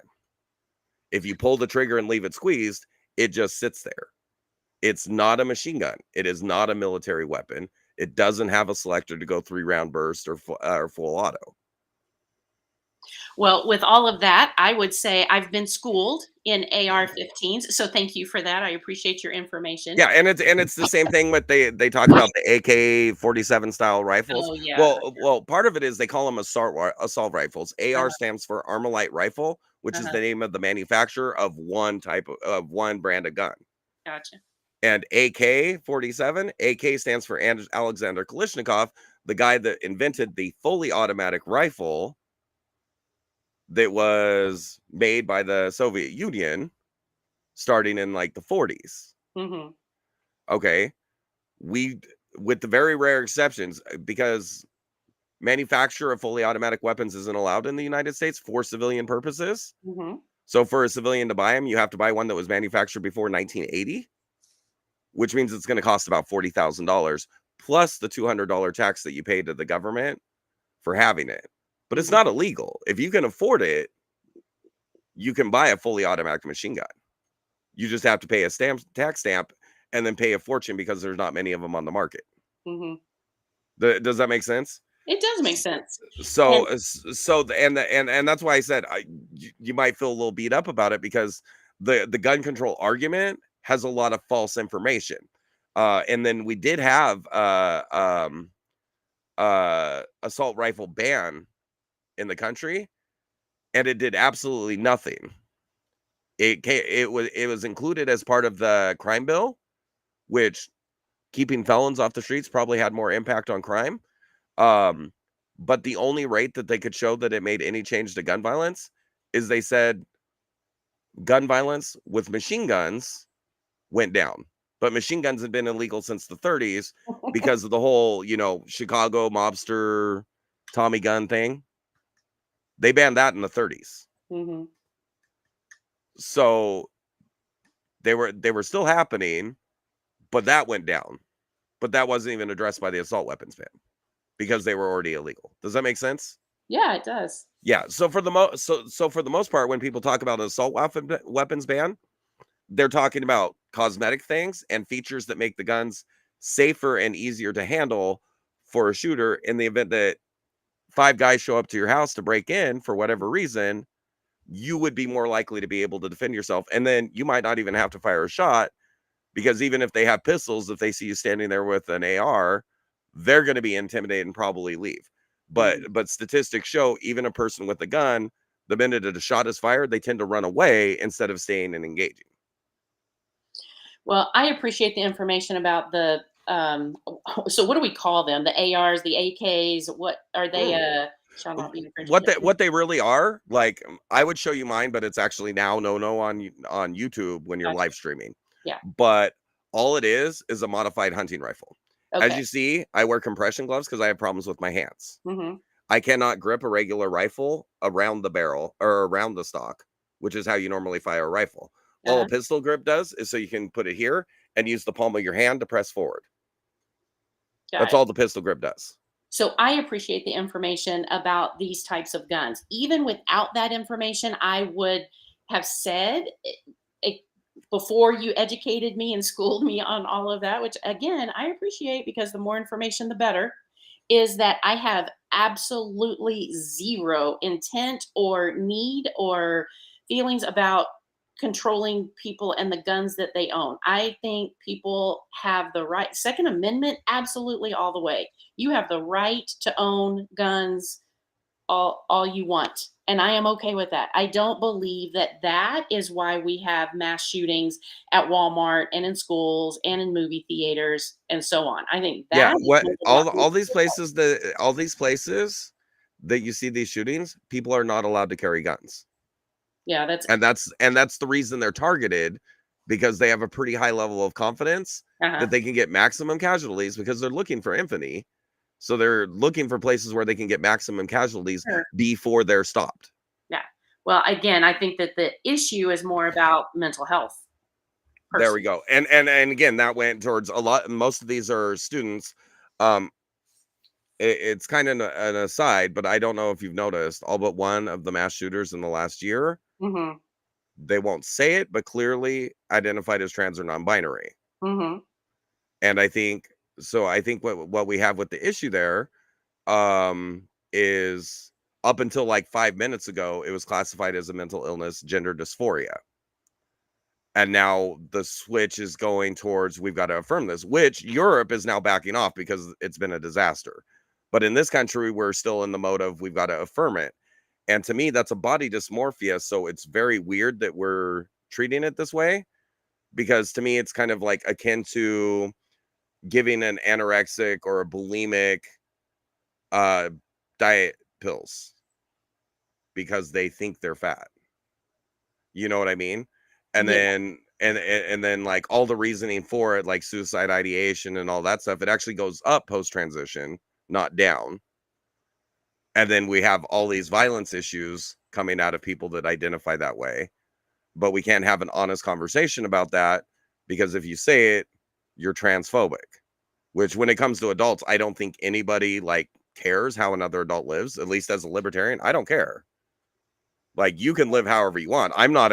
If you pull the trigger and leave it squeezed, it just sits there. It's not a machine gun. It is not a military weapon. It doesn't have a selector to go 3-round burst or full auto. Well, with all of that, I would say I've been schooled in AR-15s, so thank you for that. I appreciate your information. Yeah, and it's the same thing with they talk about the AK-47 style rifles. Oh, yeah. Well, part of it is they call them assault rifles. AR Uh, stands for Armalite Rifle, which is uh-huh. the name of the manufacturer of one one brand of gun. Gotcha. And AK-47, AK stands for Alexander Kalashnikov, the guy that invented the fully automatic rifle that was made by the Soviet Union starting in like the 40s. Mhm. Okay. With the very rare exceptions, because manufacture of fully automatic weapons isn't allowed in the United States for civilian purposes. Mhm. So for a civilian to buy them, you have to buy one that was manufactured before 1980, which means it's going to cost about $40,000 plus the $200 tax that you pay to the government for having it. But it's Mhm. not illegal. If you can afford it, you can buy a fully automatic machine gun. You just have to pay a tax stamp and then pay a fortune because there's not many of them on the market. Mhm. Does that make sense? It does make sense. So And and that's why I said you might feel a little beat up about it, because the gun control argument has a lot of false information. And then we did have assault rifle ban in the country, and it did absolutely nothing. It was included as part of the crime bill, which keeping felons off the streets probably had more impact on crime. But the only rate that they could show that it made any change to gun violence is they said gun violence with machine guns went down. But machine guns had been illegal since the 30s because of the whole, Chicago mobster Tommy gun thing. They banned that in the 30s. Mhm. So they were still happening, but that went down. But that wasn't even addressed by the assault weapons ban because they were already illegal. Does that make sense? Yeah, it does. Yeah. So for the for the most part, when people talk about an assault weapons ban, they're talking about cosmetic things and features that make the guns safer and easier to handle for a shooter in the event that 5 guys show up to your house to break in for whatever reason. You would be more likely to be able to defend yourself, and then you might not even have to fire a shot, because even if they have pistols, if they see you standing there with an AR, they're going to be intimidated and probably leave. Mhm. But statistics show even a person with a gun, the minute that a shot is fired, they tend to run away instead of staying and engaging. Well, I appreciate the information about the so what do we call them? The ARs, the AKs, what are they Mm. shall not be infringed. What they really are, like, I would show you mine, but it's actually now no on YouTube when you're Gotcha. live streaming. Yeah. But all it is a modified hunting rifle. As Okay. you see, I wear compression gloves because I have problems with my hands. Mhm. I cannot grip a regular rifle around the barrel or around the stock, which is how you normally fire a rifle. All a Uh-huh. pistol grip does is so you can put it here and use the palm of your hand to press forward. Got That's it. all the pistol grip does. So I appreciate the information about these types of guns. Even without that information, I would have said it, before you educated me and schooled me on all of that, which again, I appreciate because the more information, the better, is that I have absolutely zero intent or need or feelings about controlling people and the guns that they own. I think people have the right, Second Amendment, absolutely all the way. You have the right to own guns all you want, and I am okay with that. I don't believe that that is why we have mass shootings at Walmart and in schools and in movie theaters and so on. I think Yeah, that is what number one. all these places that you see these shootings, people are not allowed to carry guns. Yeah, that's And that's the reason they're targeted, because they have a pretty high level of confidence uh-huh. that they can get maximum casualties because they're looking for infamy. So they're looking for places where they can get maximum casualties Sure. before they're stopped. Yeah. Well, again, I think that the issue is more about mental health. There we go. And again, that went towards a lot. Most of these are students. Um, it's kind of an aside, but I don't know if you've noticed, all but one of the mass shooters in the last year, Mm-hmm. they won't say it, but clearly identified as trans or non-binary. Mm-hmm. And I think what we have with the issue there is up until like 5 minutes ago, it was classified as a mental illness, gender dysphoria. And now the switch is going towards we've got to affirm this, which Europe is now backing off because it's been a disaster. But in this country, we're still in the mode of we've got to affirm it. And to me, that's a body dysmorphia. So it's very weird that we're treating it this way, because to me, it's kind of like akin to giving an anorexic or a bulimic diet pills because they think they're fat. You know what I mean? And Yeah. then like all the reasoning for it, like suicide ideation and all that stuff, it actually goes up post transition, not down. And then we have all these violence issues coming out of people that identify that way. But we can't have an honest conversation about that, because if you say it, you're transphobic. Which when it comes to adults, I don't think anybody like cares how another adult lives. At least as a libertarian, I don't care. Like, you can live however you want. I'm not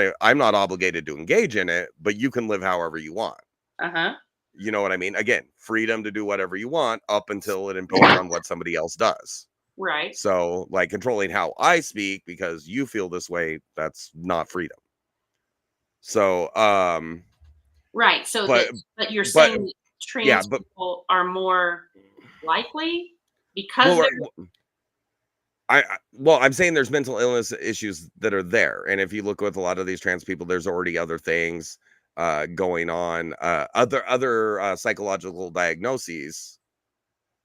obligated to engage in it, but you can live however you want. Uh-huh. You know what I mean? Again, freedom to do whatever you want up until it impedes on what somebody else does. Right. So, like, controlling how I speak because you feel this way, that's not freedom. So, right. So but but you're but saying that yeah, trans but people are more likely because well, they're I'm saying there's mental illness issues that are there, and if you look with a lot of these trans people, there's already other things going on, other psychological diagnoses,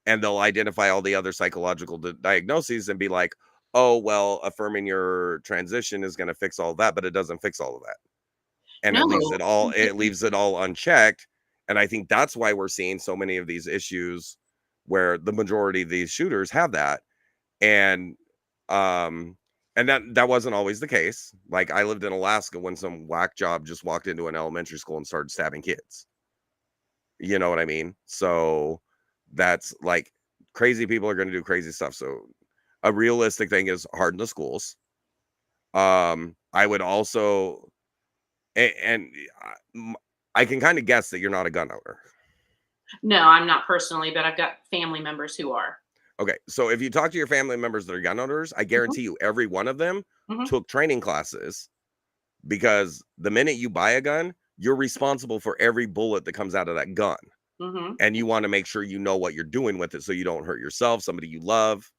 and they'll identify all the other psychological diagnoses and be like, "Oh, well, affirming your transition is going to fix all that," but it doesn't fix all of that, and no. it leaves it all unchecked, and I think that's why we're seeing so many of these issues where the majority of these shooters have that. And and that wasn't always the case. Like, I lived in Alaska when some whack job just walked into an elementary school and started stabbing kids. You know what I mean? So that's like, crazy people are going to do crazy stuff. So a realistic thing is harden the schools. I would also and I can kind of guess that you're not a gun owner. No, I'm not personally, but I've got family members who are. Okay, so if you talk to your family members that are gun owners, I guarantee you every one of them Mm-hmm. took training classes, because the minute you buy a gun, you're responsible for every bullet that comes out of that gun. Mm-hmm. And you want to make sure you know what you're doing with it so you don't hurt yourself, somebody you love.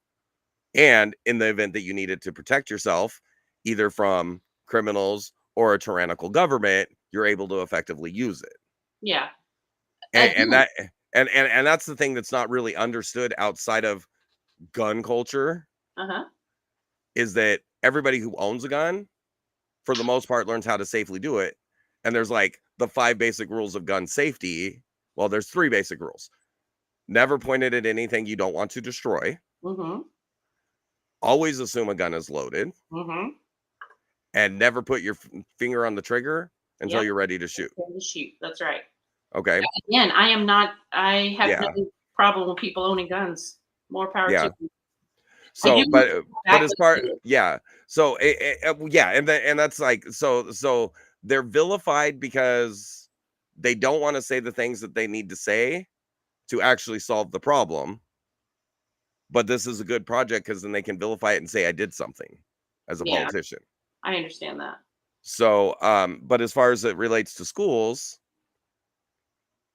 And in the event that you need it to protect yourself, either from criminals or a tyrannical government, you're able to effectively use it. Yeah. And that and that's the thing that's not really understood outside of gun culture, Uh-huh. is that everybody who owns a gun, for the most part, learns how to safely do it. And there's like the 5 basic rules of gun safety. Well, there's 3 basic rules. Never point it at anything you don't want to destroy. Mm-hmm. Always assume a gun is loaded. Mm-hmm. And never put your finger on the trigger until Yep. you're ready to shoot. To shoot. That's right. Okay. Again, I have Yeah. no problem with people owning guns. More power Yeah. to them. So, but as back part, with yeah. So, yeah, and that's like, so they're vilified because they don't want to say the things that they need to say to actually solve the problem. But this is a good project because then they can vilify it and say I did something as a Yeah. politician. I understand that. So, but as far as it relates to schools,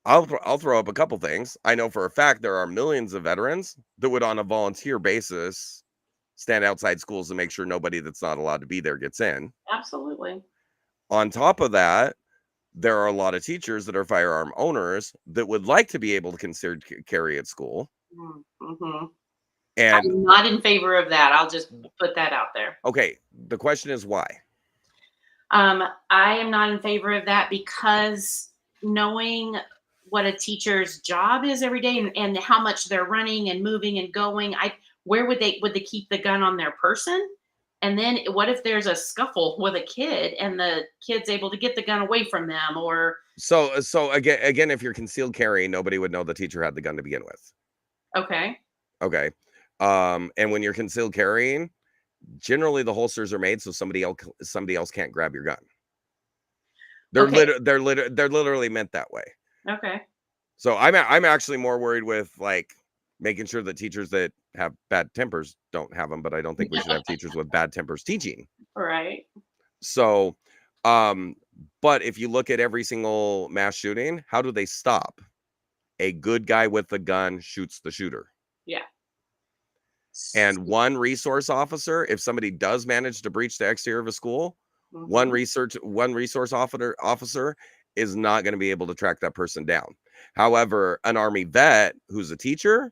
I'll throw up a couple things. I know for a fact there are millions of veterans that would, on a volunteer basis, stand outside schools and make sure nobody that's not allowed to be there gets in. Absolutely. On top of that, there are a lot of teachers that are firearm owners that would like to be able to consider carry at school. Mm-hmm. And I'm not in favor of that. I'll just put that out there. okay, the question is why? I am not in favor of that because knowing what a teacher's job is every day and how much they're running and moving and going, where would they keep the gun on their person? And then what if there's a scuffle with a kid and the kid's able to get the gun away from them? Or so again, if you're concealed carry, nobody would know the teacher had the gun to begin with. okay, Okay. And when you're concealed carrying, generally the holsters are made so somebody else can't grab your gun. They're Okay. they're literally meant that way. Okay. So I'm actually more worried with like making sure that teachers that have bad tempers don't have them, but I don't think we should have teachers with bad tempers teaching. Right. So, but if you look at every single mass shooting, how do they stop? A good guy with a gun shoots the shooter. Yeah. And one resource officer, if somebody does manage to breach the exterior of a school, one resource officer is not going to be able to track that person down. However, an Army vet who's a teacher,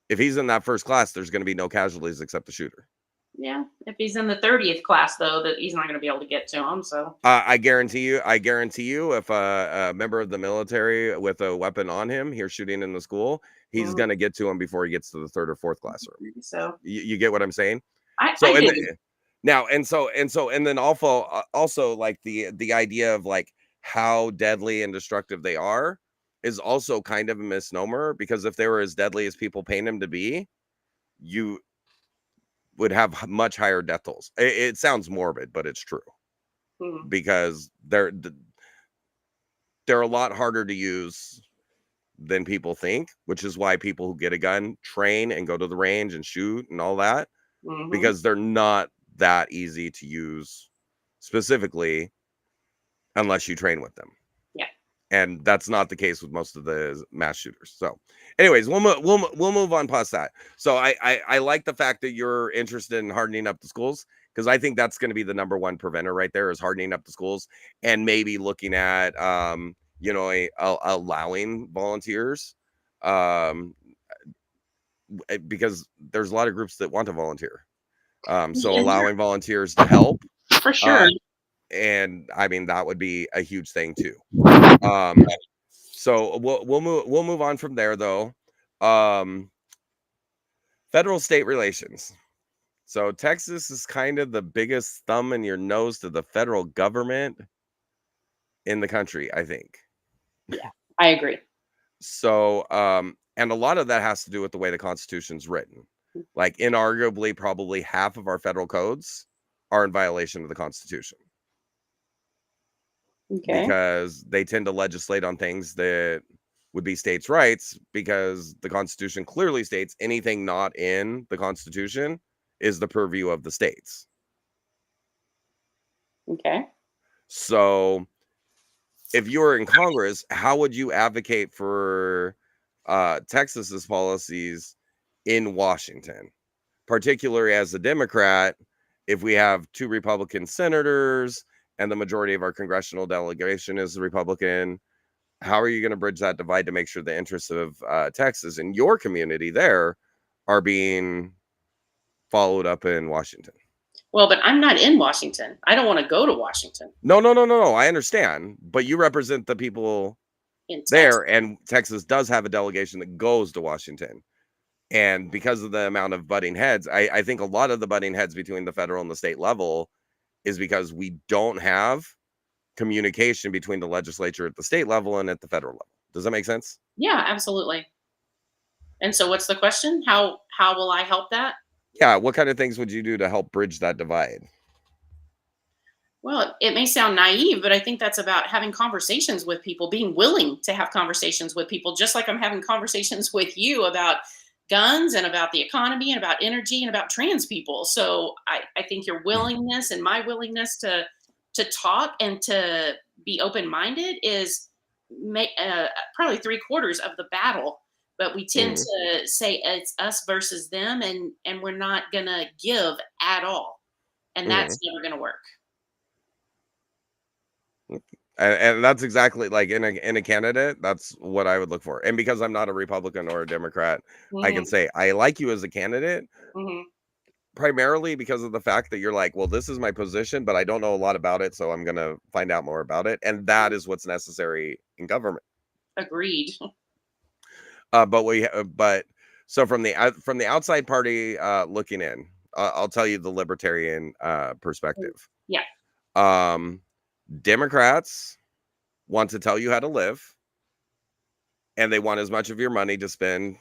if he's in that first class, there's going to be no casualties except the shooter. Yeah. If he's in the 30th class, though, that he's not going to be able to get to him. So I guarantee you, if a member of the military with a weapon on him here shooting in the school, he's going to get to him before he gets to the 3rd or 4th classroom. So You get what I'm saying? I And do. now, and then also like the idea of like how deadly and destructive they are is also kind of a misnomer, because if they were as deadly as people paint them to be, you would have much higher death tolls. It sounds morbid, but it's true, because they're a lot harder to use than people think, which is why people who get a gun train and go to the range and shoot and all that, because they're not that easy to use specifically unless you train with them. Yeah. And that's not the case with most of the mass shooters. So anyways, we'll move on past that. So I like the fact that you're interested in hardening up the schools, because I think that's going to be the number one preventer right there, is hardening up the schools, and maybe looking at allowing volunteers, because there's a lot of groups that want to volunteer. So allowing volunteers to help, for sure. And I mean, that would be a huge thing too. So we'll move on from there though. Federal state relations. So Texas is kind of the biggest thumb in your nose to the federal government in the country, I think. Yeah, I agree. So and a lot of that has to do with the way the Constitution's written. Like inarguably, probably half of our federal codes are in violation of the Constitution. Okay. Because they tend to legislate on things that would be states' rights, because the Constitution clearly states anything not in the Constitution is the purview of the states. Okay. So if you were in Congress, how would you advocate for Texas's policies in Washington? Particularly as a Democrat, if we have 2 Republican senators and the majority of our congressional delegation is Republican, how are you going to bridge that divide to make sure the interests of Texas and your community there are being followed up in Washington? Well, but I'm not in Washington. I don't want to go to Washington. No. I understand, but you represent the people In Texas. there, and Texas does have a delegation that goes to Washington. And because of the amount of butting heads, I think a lot of the butting heads between the federal and the state level is because we don't have communication between the legislature at the state level and at the federal level. Does that make sense? Yeah, absolutely. And so what's the question? How will I help that? Yeah, what kind of things would you do to help bridge that divide? Well, it may sound naive, but I think that's about having conversations with people, being willing to have conversations with people, just like I'm having conversations with you about guns and about the economy and about energy and about trans people. So I think your willingness and my willingness to talk and to be open-minded is probably 3/4 of the battle. But we tend to say it's us versus them, and we're not gonna give at all, and that's never gonna work. And that's exactly like in a candidate, that's what I would look for. And because I'm not a Republican or a Democrat, I can say I like you as a candidate, primarily because of the fact that you're like, well, this is my position, but I don't know a lot about it, so I'm gonna find out more about it, and that is what's necessary in government. Agreed. But so from the outside party looking in, I'll tell you the libertarian perspective. Yeah. Democrats want to tell you how to live, and they want as much of your money to spend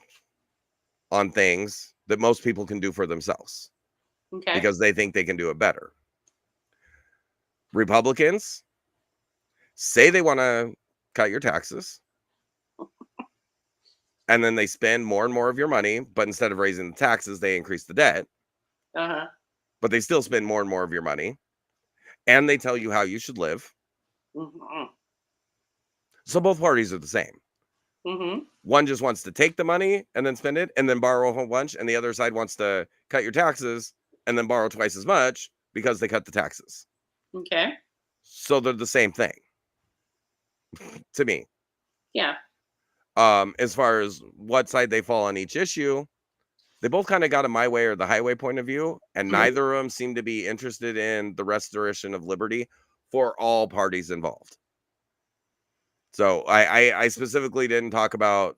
on things that most people can do for themselves Okay. because they think they can do it better. Republicans say they want to cut your taxes, and then they spend more and more of your money, but instead of raising the taxes, they increase the debt, Uh-huh. but they still spend more and more of your money, and they tell you how you should live. Mm-hmm. So both parties are the same. Mm-hmm. One just wants to take the money and then spend it and then borrow a whole bunch, and the other side wants to cut your taxes and then borrow twice as much because they cut the taxes. Okay. So they're the same thing to me. Yeah. As far as what side they fall on each issue, they both kind of got a my way or the highway point of view, and neither of them seem to be interested in the restoration of liberty for all parties involved. So I specifically didn't talk about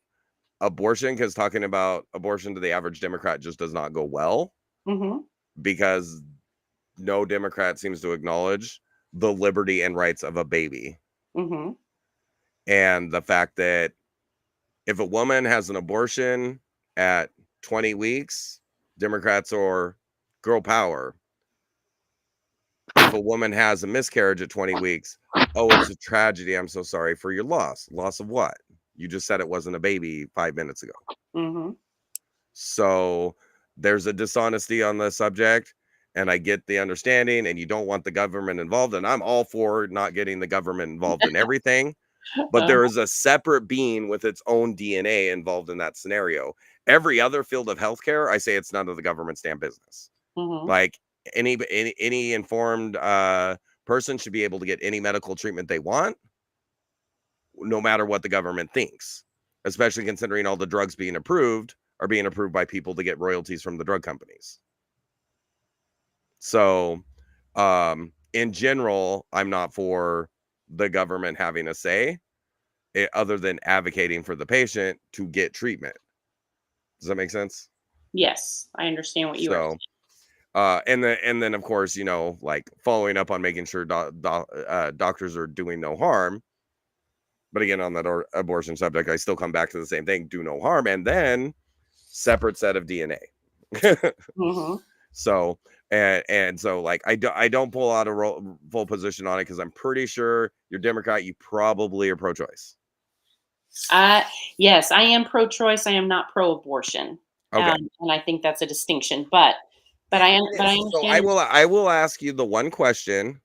abortion because talking about abortion to the average Democrat just does not go well, Mm-hmm. because no Democrat seems to acknowledge the liberty and rights of a baby. Mm-hmm. And the fact that if a woman has an abortion at 20 weeks, Democrats or girl power. If a woman has a miscarriage at 20 weeks, oh, it's a tragedy. I'm so sorry for your loss. Loss of what? You just said it wasn't a baby 5 minutes ago. Mm-hmm. So there's a dishonesty on the subject, and I get the understanding, and you don't want the government involved, and I'm all for not getting the government involved in everything, but there is a separate being with its own DNA involved in that scenario. Every other field of healthcare, I say it's none of the government's damn business. Mm-hmm. Like any informed person should be able to get any medical treatment they want, no matter what the government thinks, especially considering all the drugs being approved are being approved by people to get royalties from the drug companies. So in general, I'm not for the government having a say, other than advocating for the patient to get treatment. Does that make sense? Yes, I understand what you are saying. So and then of course, you know, like following up on making sure doctors are doing no harm. But again, on that abortion subject, I still come back to the same thing: do no harm, and then separate set of DNA. Mm-hmm. So and so, like, I don't pull out a full position on it because I'm pretty sure you're Democrat. You probably are pro-choice. Yes, I am pro-choice. I am not pro-abortion. Okay. And I think that's a distinction. But I So understand. I will ask you the one question,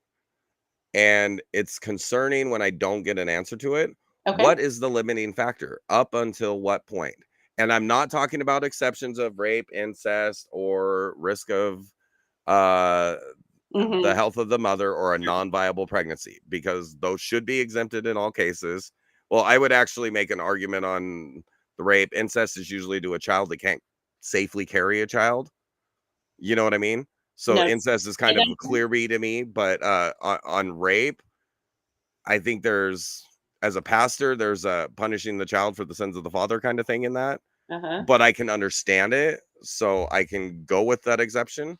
and it's concerning when I don't get an answer to it. Okay. What is the limiting factor? Up until what point? And I'm not talking about exceptions of rape, incest, or risk of Mm-hmm. the health of the mother or a non-viable pregnancy, because those should be exempted in all cases. Well, I would actually make an argument on the rape. Incest is usually to a child that can't safely carry a child. You know what I mean? So No. incest is kind of a clear B to me, but on rape, I think there's, as a pastor, there's a punishing the child for the sins of the father kind of thing in that. Uh-huh. But I can understand it, so I can go with that exception.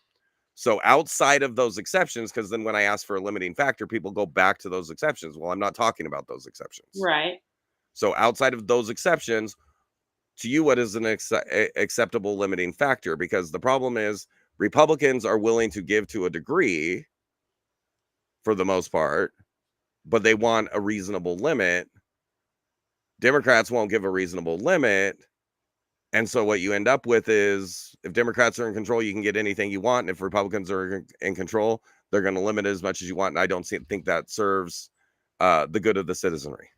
So outside of those exceptions, because then when I ask for a limiting factor, people go back to those exceptions. Well, I'm not talking about those exceptions. Right. So outside of those exceptions, to you, what is an acceptable limiting factor? Because the problem is Republicans are willing to give to a degree for the most part, but they want a reasonable limit. Democrats won't give a reasonable limit. And so what you end up with is, if Democrats are in control, you can get anything you want. And if Republicans are in control, they're going to limit it as much as you want. And I don't think that serves the good of the citizenry.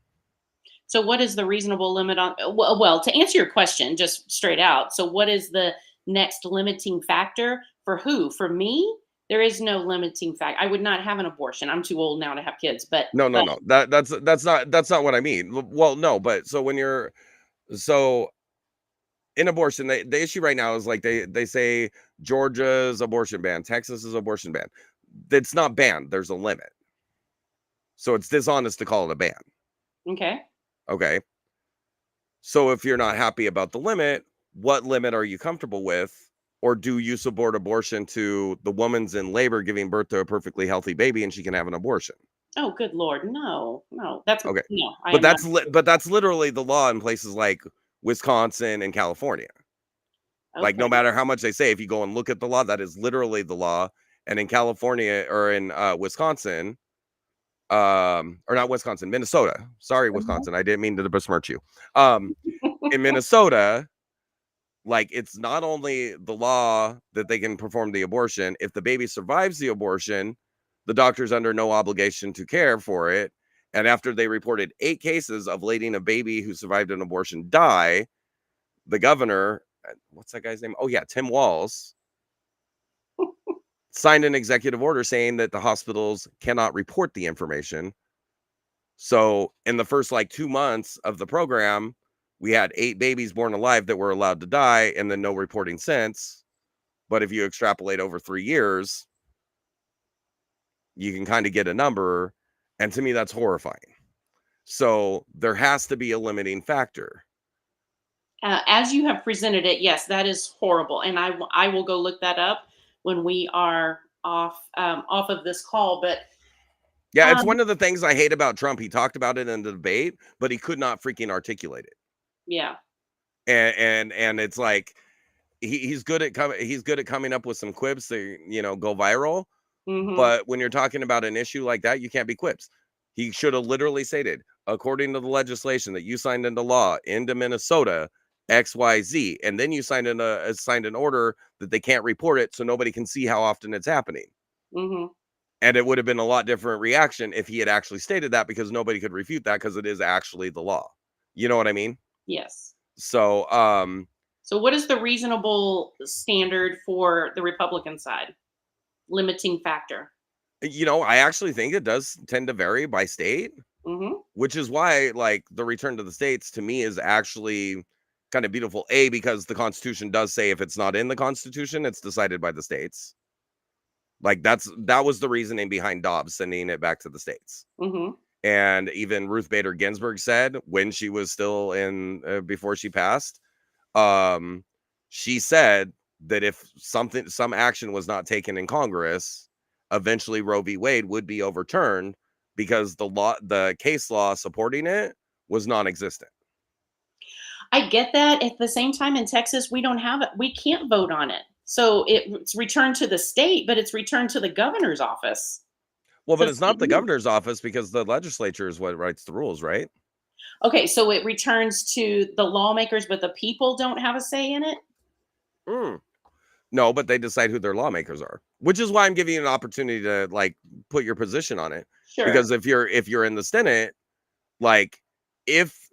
So what is the reasonable limit on, well, to answer your question, just straight out. So what is the next limiting factor for who? For me, there is no limiting factor. I would not have an abortion. I'm too old now to have kids, but No. That's not what I mean. Well, no, but so when you're, so in abortion, the issue right now is like they say Georgia's abortion ban, Texas's abortion ban. It's not banned. There's a limit. So it's dishonest to call it a ban. okay. Okay. So if you're not happy about the limit, what limit are you comfortable with? Or do you support abortion to the woman's in labor giving birth to a perfectly healthy baby and she can have an abortion? Oh, good Lord. No, that's Okay. no, I But am not. that's literally the law in places like Wisconsin and California. Like, no Okay. matter how much they say, if you go and look at the law, that is literally the law. And in California or in Wisconsin, or not Wisconsin, Minnesota. Sorry, Wisconsin. I didn't mean to besmirch you. In Minnesota, like, it's not only the law that they can perform the abortion, if the baby survives the abortion, the doctor's under no obligation to care for it. And after they reported 8 cases of letting a baby who survived an abortion die, the governor, what's that guy's name? Oh, yeah, Tim Walz, signed an executive order saying that the hospitals cannot report the information. So in the first like 2 months of the program, we had 8 babies born alive that were allowed to die and then no reporting since. But if you extrapolate over 3 years, you can kind of get a number. And to me, that's horrifying. So there has to be a limiting factor. As you have presented it, yes, that is horrible, and I will go look that up when we are off of this call. But Yeah, it's um, one of the things I hate about Trump. He talked about it in the debate, but he could not freaking articulate it. yeah, And it's like he's good at coming up with some quips that go viral. hmm But when you're talking about an issue like that, you can't be quips. He should have literally stated, according to the legislation that you signed into law into Minnesota, XYZ, and then you signed an order that they can't report it so nobody can see how often it's happening. hmm And it would have been a lot different reaction if he had actually stated that, because nobody could refute that because it is actually the law. You know what I mean? yes. So So, what is the reasonable standard for the Republican side? Limiting factor. I actually think it does tend to vary by state, hmm which is why like the return to the states to me is actually kind of beautiful. Because the Constitution does say if it's not in the Constitution, it's decided by the states. Like that was the reasoning behind Dobbs sending it back to the states. hmm And even Ruth Bader Ginsburg said when she was still in before she passed, um, she said that if some action was not taken in Congress, eventually Roe v. Wade would be overturned because the case law supporting it was non-existent. I get that. At the same time, in Texas, we don't have it. We can't vote on it. So it's returned to the state, but it's returned to the governor's office. Well, but To it's not the say, governor's office because the legislature is what writes the rules, right? okay, so it returns to the lawmakers, but the people don't have a say in it? Mm. No, but they decide who their lawmakers are, which is why I'm giving you an opportunity to like put your position on it. Sure. Because if you're in the Senate, like if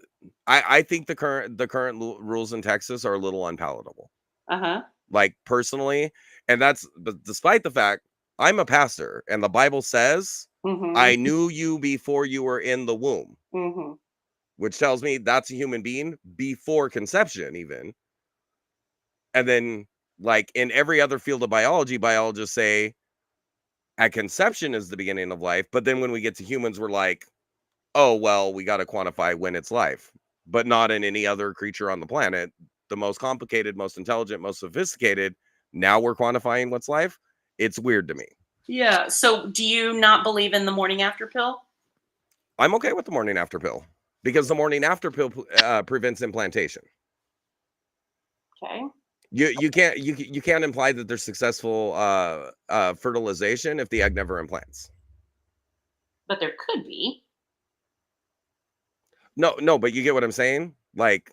I think the current rules in Texas are a little unpalatable. Uh-huh. Like personally, and but despite the fact I'm a pastor and the Bible says I Mhm. knew you before you were in the womb, Mhm. which tells me that's a human being before conception even. And then like in every other field of biology, biologists say at conception is the beginning of life, but then when we get to humans we're like, oh well, we got to quantify when it's life, but not in any other creature on the planet. The most complicated, most intelligent, most sophisticated, now we're quantifying what's life. It's weird to me. Yeah. So do you not believe in the morning after pill? I'm okay with the morning after pill because the morning after pill prevents implantation. Okay. You can't imply that there's successful fertilization if the egg never implants. But there could be. No, but you get what I'm saying. Like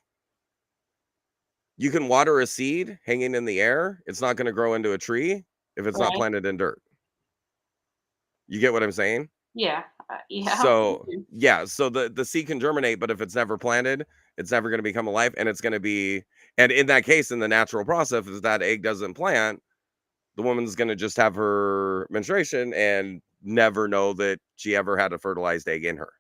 you can water a seed hanging in the air; it's not going to grow into a tree if it's not Right. planted in dirt. You get what I'm saying? Yeah. Yeah. So yeah, so the seed can germinate, but if it's never planted, it's never going to become alive, and it's going to be. And in that case, in the natural process, if that egg doesn't plant, the woman's going to just have her menstruation and never know that she ever had a fertilized egg in her.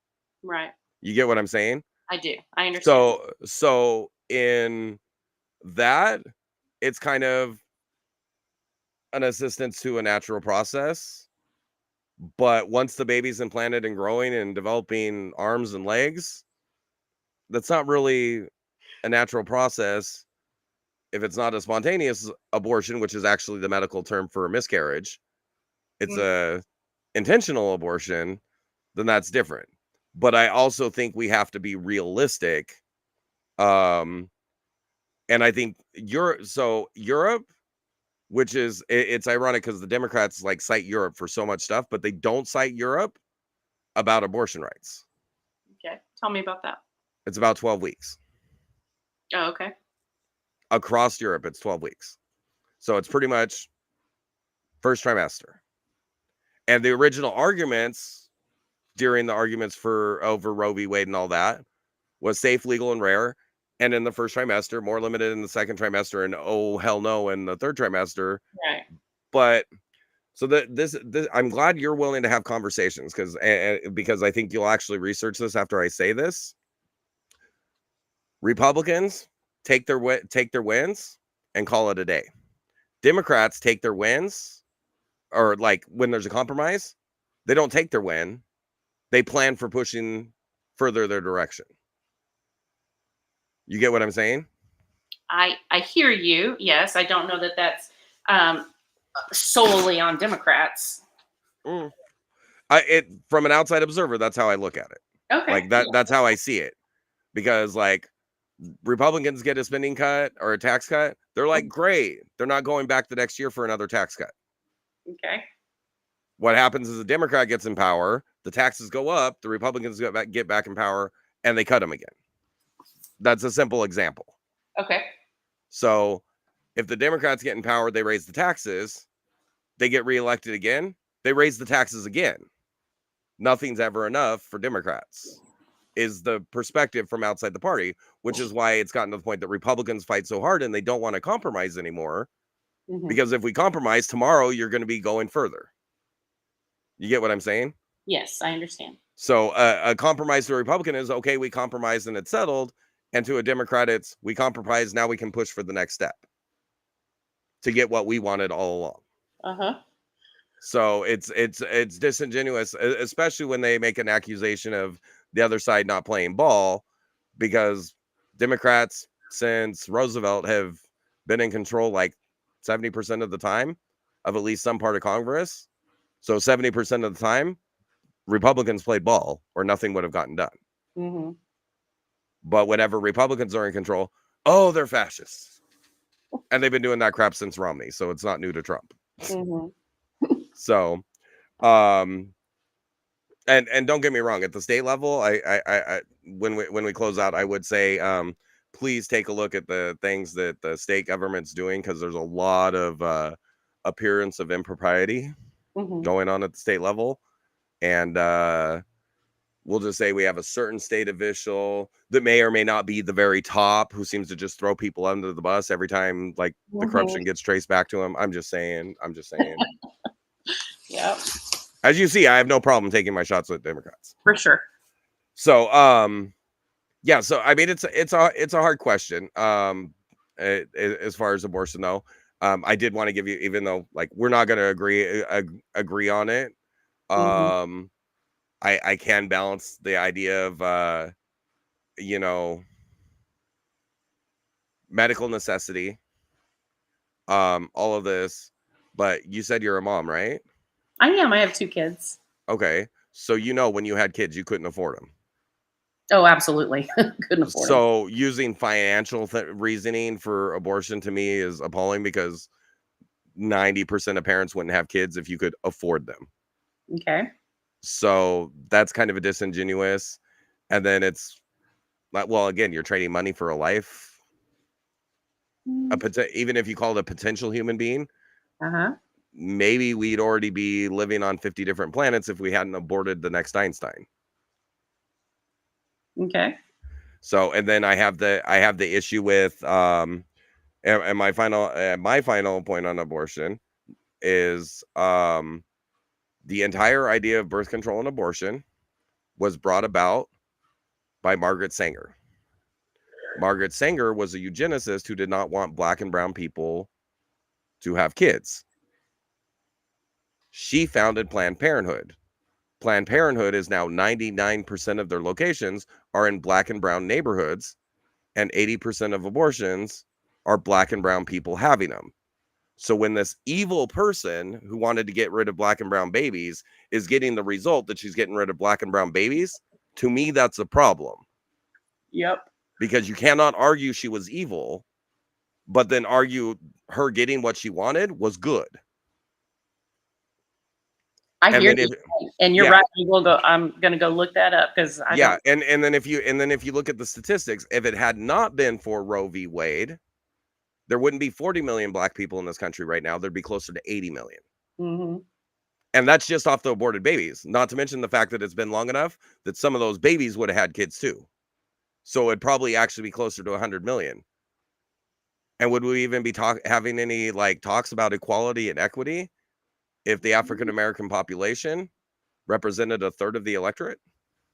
Right. You get what I'm saying? I do. I understand. So in that, it's kind of an assistance to a natural process. But once the baby's implanted and growing and developing arms and legs, that's not really a natural process. If it's not a spontaneous abortion, which is actually the medical term for a miscarriage, it's Mm. a intentional abortion, then that's different. But I also think we have to be realistic. Um, And I think Europe, which is, it's ironic because the Democrats like cite Europe for so much stuff, but they don't cite Europe about abortion rights. Okay. Tell me about that. It's about 12 weeks. Oh, okay. Across Europe, it's 12 weeks. So it's pretty much first trimester. And the original arguments during the arguments for over Roe v. Wade and all that was safe, legal, and rare. And in the first trimester, more limited in the second trimester, and oh hell no in the third trimester. Right. But so this I'm glad you're willing to have conversations because I think you'll actually research this after I say this. Republicans take their wins and call it a day. Democrats take their wins, or like when there's a compromise, they don't take their win. They plan for pushing further their direction. You get what I'm saying? I hear you. Yes, I don't know that that's solely on Democrats. From an outside observer, that's how I look at it. Okay. Like that's how I see it. Because like Republicans get a spending cut or a tax cut, they're like, great. They're not going back the next year for another tax cut. Okay. What happens is a Democrat gets in power, the taxes go up, the Republicans get back in power, and they cut them again. That's a simple example. Okay. So if the Democrats get in power, they raise the taxes, they get reelected again, they raise the taxes again. Nothing's ever enough for Democrats, is the perspective from outside the party, which is why it's gotten to the point that Republicans fight so hard and they don't want to compromise anymore. Mm-hmm. Because if we compromise tomorrow, you're going to be going further. You get what I'm saying? Yes, I understand. So a compromise to a Republican is, okay, we compromised and it's settled. And to a Democrat, it's, we compromise, now we can push for the next step to get what we wanted all along. Uh-huh. So it's disingenuous, especially when they make an accusation of the other side not playing ball, because Democrats since Roosevelt have been in control like 70% of the time of at least some part of Congress. So 70% of the time, Republicans played ball or nothing would have gotten done. Mm-hmm. But whenever Republicans are in control, oh, they're fascists. And they've been doing that crap since Romney, so it's not new to Trump. Mm-hmm. So, and don't get me wrong, at the state level, I when we close out, I would say, please take a look at the things that the state government's doing, because there's a lot of appearance of impropriety going on at the state level. And we'll just say we have a certain state official that may or may not be the very top, who seems to just throw people under the bus every time like the corruption gets traced back to him. I'm just saying. Yeah. As you see, I have no problem taking my shots at Democrats. For sure. So, yeah. So, I mean, it's a hard question. As far as abortion, though, I did want to give you, even though like we're not going to agree on it. I can balance the idea of, medical necessity, all of this. But you said you're a mom, right? I am. I have 2 kids. Okay. So, when you had kids, you couldn't afford them. Oh, absolutely. Couldn't afford them. So using financial reasoning for abortion to me is appalling, because 90% of parents wouldn't have kids if you could afford them. Okay. So that's kind of a disingenuous. And then it's like, well, again, you're trading money for a life. Even if you call it a potential human being, maybe we'd already be living on 50 different planets if we hadn't aborted the next Einstein. Okay. So, and then I have the issue with, and my final point on abortion is, the entire idea of birth control and abortion was brought about by Margaret Sanger. Margaret Sanger was a eugenicist who did not want Black and brown people to have kids. She founded Planned Parenthood. Planned Parenthood is now 99% of their locations are in Black and brown neighborhoods, and 80% of abortions are Black and brown people having them. So when this evil person who wanted to get rid of Black and brown babies is getting the result that she's getting rid of Black and brown babies, to me, that's a problem. Yep. Because you cannot argue she was evil but then argue her getting what she wanted was good. I And hear then you, and you're right. I'm going to go look that up because I don't. And then if you look at the statistics, if it had not been for Roe v. Wade, there wouldn't be 40 million black people in this country right now. There'd be closer to 80 million. Mm-hmm. And that's just off the aborted babies, not to mention the fact that it's been long enough that some of those babies would have had kids too. So it'd probably actually be closer to 100 million. And would we even be having any talks about equality and equity if the African American population represented a third of the electorate?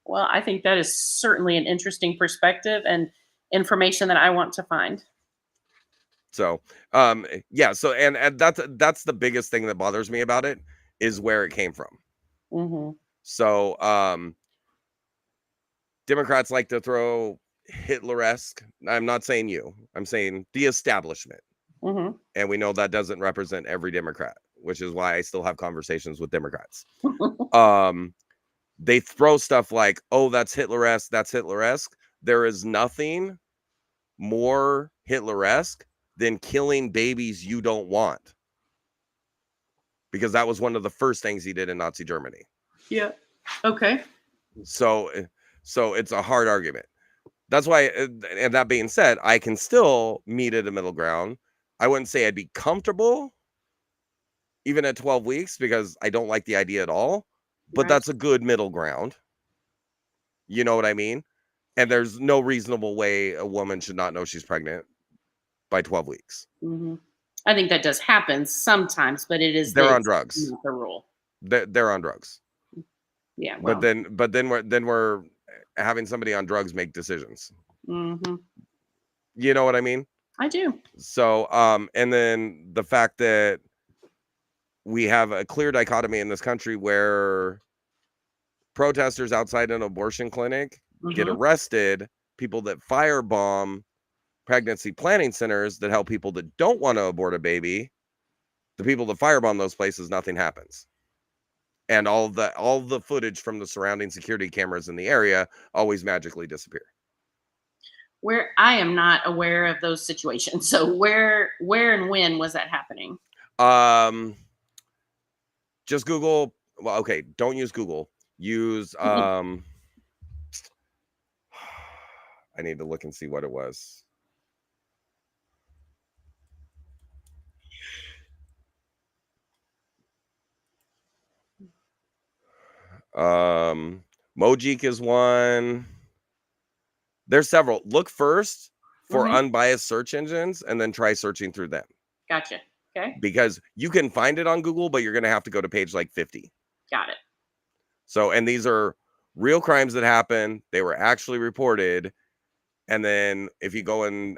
Well, I think that is certainly an interesting perspective and information that I want to find. So, yeah. So, and that's the biggest thing that bothers me about it is where it came from. Mm-hmm. So, Democrats like to throw Hitler-esque. I'm not saying you. I'm saying the establishment. Mm-hmm. And we know that doesn't represent every Democrat, which is why I still have conversations with Democrats. They throw stuff like, oh, that's Hitler-esque, that's Hitler-esque. There is nothing more Hitler-esque than killing babies you don't want. Because that was one of the first things he did in Nazi Germany. Yeah. Okay. So it's a hard argument. That's why, and that being said, I can still meet at a middle ground. I wouldn't say I'd be comfortable even at 12 weeks because I don't like the idea at all, but that's a good middle ground. You know what I mean? And there's no reasonable way a woman should not know she's pregnant by 12 weeks. Mm-hmm. I think that does happen sometimes, but they're on drugs. Not the rule. They're on drugs. Yeah. Well. But then we're having somebody on drugs make decisions. Mm-hmm. You know what I mean? I do. So, and then the fact that we have a clear dichotomy in this country where protesters outside an abortion clinic get arrested, people that firebomb pregnancy planning centers that help people that don't want to abort a baby, the people that firebomb those places, nothing happens. And all the footage from the surrounding security cameras in the area always magically disappear. Where I am not aware of those situations. So where and when was that happening? Just Google. Well, okay, don't use Google. Use I need to look and see what it was. Mojik is one. There's several. Look first for unbiased search engines and then try searching through them. Gotcha. Okay. Because you can find it on Google, but you're going to have to go to page like 50. Got it. So, and these are real crimes that happened. They were actually reported. And then if you go and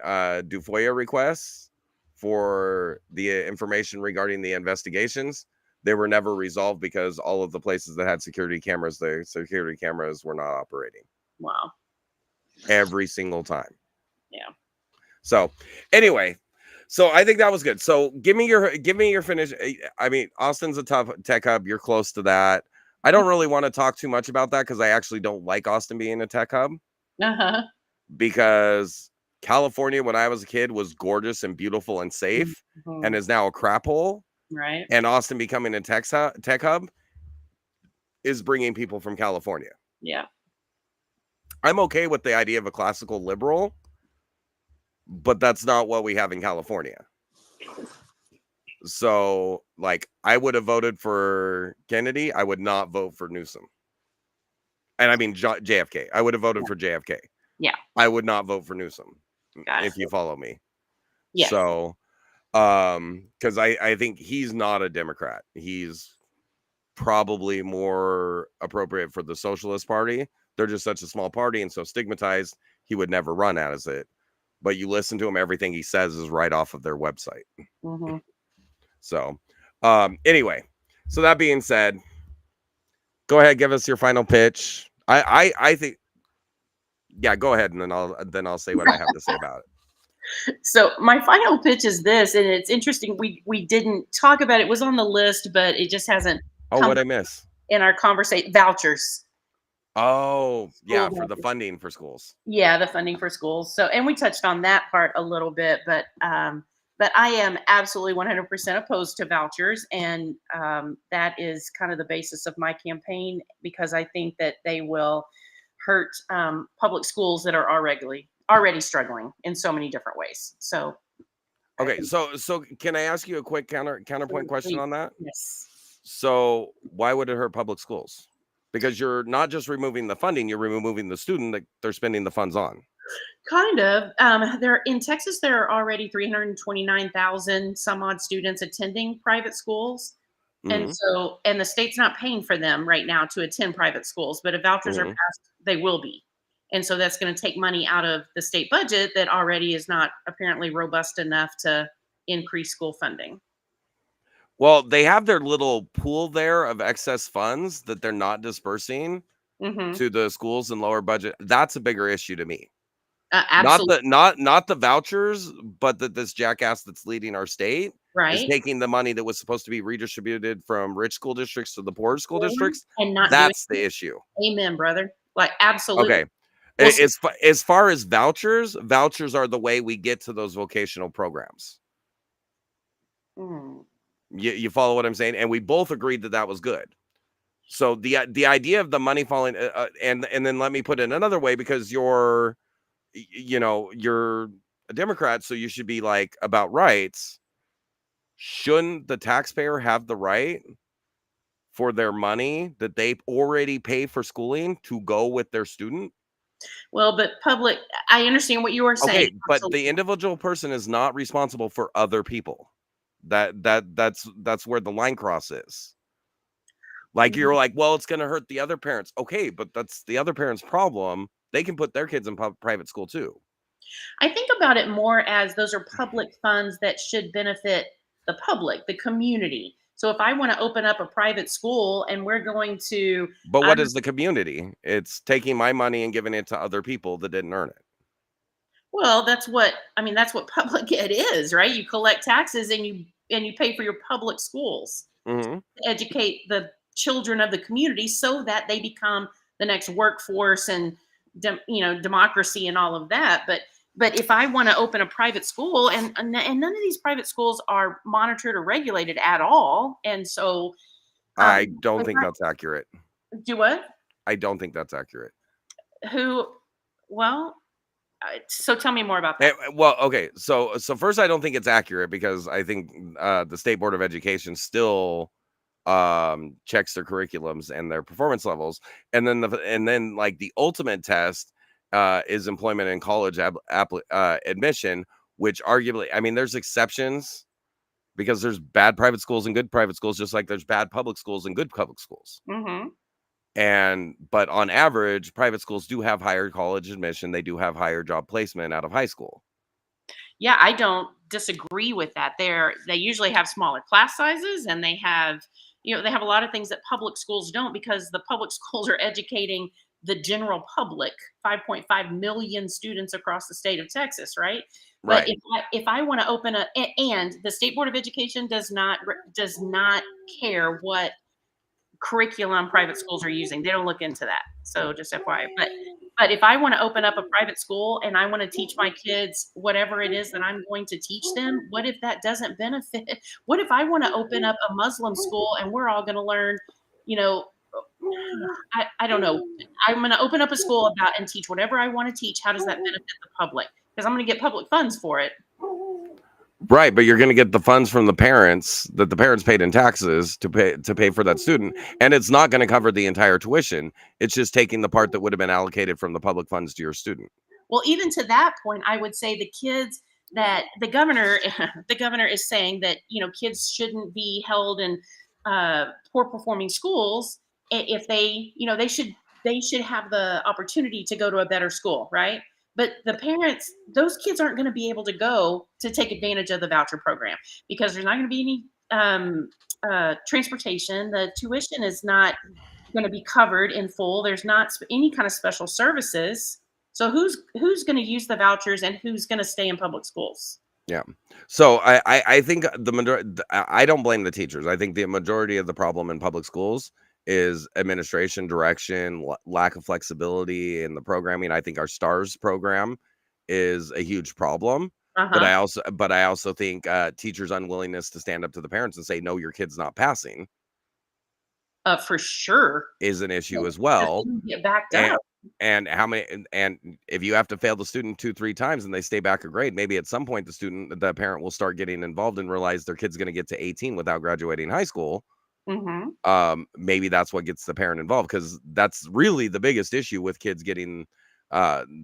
do FOIA requests for the information regarding the investigations, they were never resolved because all of the places that had security cameras, the security cameras were not operating. Wow. Every single time. Yeah. So anyway, so I think that was good. So give me your finish. I mean, Austin's a tough tech hub. You're close to that. I don't really want to talk too much about that because I actually don't like Austin being a tech hub. Uh-huh. Because California, when I was a kid, was gorgeous and beautiful and safe and is now a crap hole. Right. And Austin becoming a tech hub is bringing people from California. Yeah. I'm okay with the idea of a classical liberal, but that's not what we have in California. So, I would have voted for Kennedy. I would not vote for Newsom. And I mean JFK. I would have voted for JFK. Yeah. I would not vote for Newsom. Got if it. you follow me. Yeah. So, because I think he's not a Democrat. He's probably more appropriate for the Socialist Party. They're just such a small party and so stigmatized, he would never run as it. But you listen to him, everything he says is right off of their website. So, anyway, so that being said, go ahead, give us your final pitch. I think, yeah, go ahead, and then I'll say what I have to say about it. So my final pitch is this, and it's interesting. We didn't talk about it. It was on the list, but it just hasn't. Oh, what'd I miss? In our conversation, vouchers. Oh, yeah, School for the vouchers. funding for schools. Yeah, the funding for schools. So, and we touched on that part a little bit, but I am absolutely 100% opposed to vouchers, and that is kind of the basis of my campaign because I think that they will hurt public schools that are already struggling in so many different ways. So, I Okay, think so can I ask you a quick counterpoint question please, on that? yes. So why would it hurt public schools? Because you're not just removing the funding, you're removing the student that they're spending the funds on. Kind of. There in Texas, there are already 329,000 some odd students attending private schools. And Hmm. so, and the state's not paying for them right now to attend private schools, but if vouchers are Hmm. passed, they will be. And so that's going to take money out of the state budget that already is not apparently robust enough to increase school funding. Well, they have their little pool there of excess funds that they're not dispersing Hmm. to the schools and lower budget. That's a bigger issue to me. Not Absolutely. the not the vouchers, but that this jackass that's leading our state is Right. taking the money that was supposed to be redistributed from rich school districts to the poor school districts. And not doing That's the issue. amen, brother. Like, absolutely. Okay. Well, see, As far as vouchers, vouchers are the way we get to those vocational programs. mm, You follow what I'm saying? And we both agreed that that was good. So the idea of the money falling, and then let me put it another way, because you're a Democrat, so you should be like about rights. Shouldn't the taxpayer have the right for their money that they already pay for schooling to go with their student? well, but public, I understand what you are saying. Okay, but the Absolutely. individual person is not responsible for other people. That's where the line cross is. Like, you're like, well, it's going to hurt the other parents. Okay, but that's the other parents' problem. They can put their kids in private school too. I think about it more as those are public funds that should benefit the public, the community. So if I want to open up a private school and we're going to, But what I'm is the community? It's taking my money and giving it to other people that didn't earn it. well, that's what I mean. That's what public ed is, right? You collect taxes and you pay for your public schools Hmm. to educate the children of the community so that they become the next workforce and democracy and all of that. But if I want to open a private school and none of these private schools are monitored or regulated at all, and so I don't if think that's accurate. do what? I don't think that's accurate. Who? Well, so tell me more about that. Well, okay. So first, I don't think it's accurate because I think the State Board of Education still checks their curriculums and their performance levels, and then like the ultimate test is employment and college admission, which arguably, I mean, there's exceptions because there's bad private schools and good private schools, just like there's bad public schools and good public schools. Hmm. But on average, private schools do have higher college admission. They do have higher job placement out of high school. Yeah, I don't disagree with that. They usually have smaller class sizes and they have a lot of things that public schools don't because the public schools are educating the general public, 5.5 million students across the state of Texas, right? But Right. if I want to open and the State Board of Education does not care what curriculum private schools are using. They don't look into that. So just FYI. But if I want to open up a private school and I want to teach my kids whatever it is that I'm going to teach them, what if that doesn't benefit? What if I want to open up a Muslim school and we're all going to learn, you know, I don't know. I'm going to open up a school about and teach whatever I want to teach. How does that benefit the public? Because I'm going to get public funds for it. Right, but you're going to get the funds from the parents that the parents paid in taxes to pay for that student, and it's not going to cover the entire tuition. It's just taking the part that would have been allocated from the public funds to your student. Well, even to that point, I would say the kids that the governor the governor is saying that kids shouldn't be held in poor performing schools if they should have the opportunity to go to a better school, right? But the parents, those kids aren't going to be able to go to take advantage of the voucher program because there's not going to be any transportation. The tuition is not going to be covered in full. There's not any kind of special services. So who's going to use the vouchers and who's going to stay in public schools? Yeah. So I think the majority. I don't blame the teachers. I think the majority of the problem in public schools is administration, direction, lack of flexibility in the programming. I think our STARS program is a huge problem. But Uh-huh. I also think teachers' unwillingness to stand up to the parents and say, no, your kid's not passing For sure. is an issue as Because well. you get backed And up. and how many and if you have to fail the student 2-3 times and they stay back a grade, maybe at some point the parent will start getting involved and realize their kid's going to get to 18 without graduating high school. Mhm. Maybe that's what gets the parent involved, because that's really the biggest issue with kids getting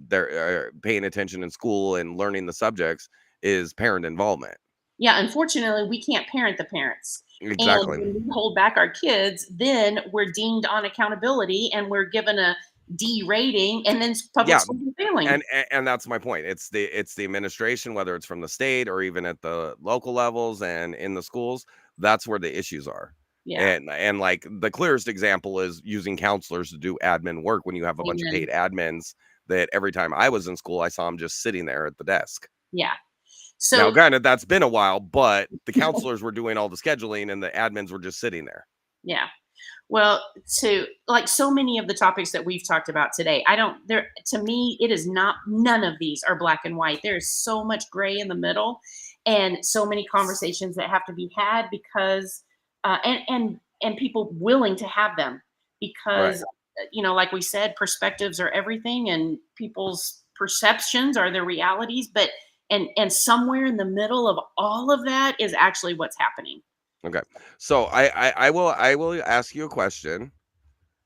they're paying attention in school and learning the subjects is parent involvement. Yeah, unfortunately, we can't parent the parents. And Exactly. when we hold back our kids, then we're deemed on accountability and we're given a D rating, and then public Yeah, schools are failing. and that's my point. It's the administration, whether it's from the state or even at the local levels and in the schools. That's where the issues are. Yeah. And like the clearest example is using counselors to do admin work when you have a bunch of Amen. paid admins that every time I was in school, I saw them just sitting there at the desk. Yeah. Now, So granted, that's been a while, but the counselors were doing all the scheduling and the admins were just sitting there. yeah. Well, to like so many of the topics that we've talked about today, I don't there to me it is not, none of these are black and white. There's so much gray in the middle, and so many conversations that have to be had because and people willing to have them Right. because like we said, perspectives are everything and people's perceptions are their realities, but and somewhere in the middle of all of that is actually what's happening. Okay. So I will ask you a question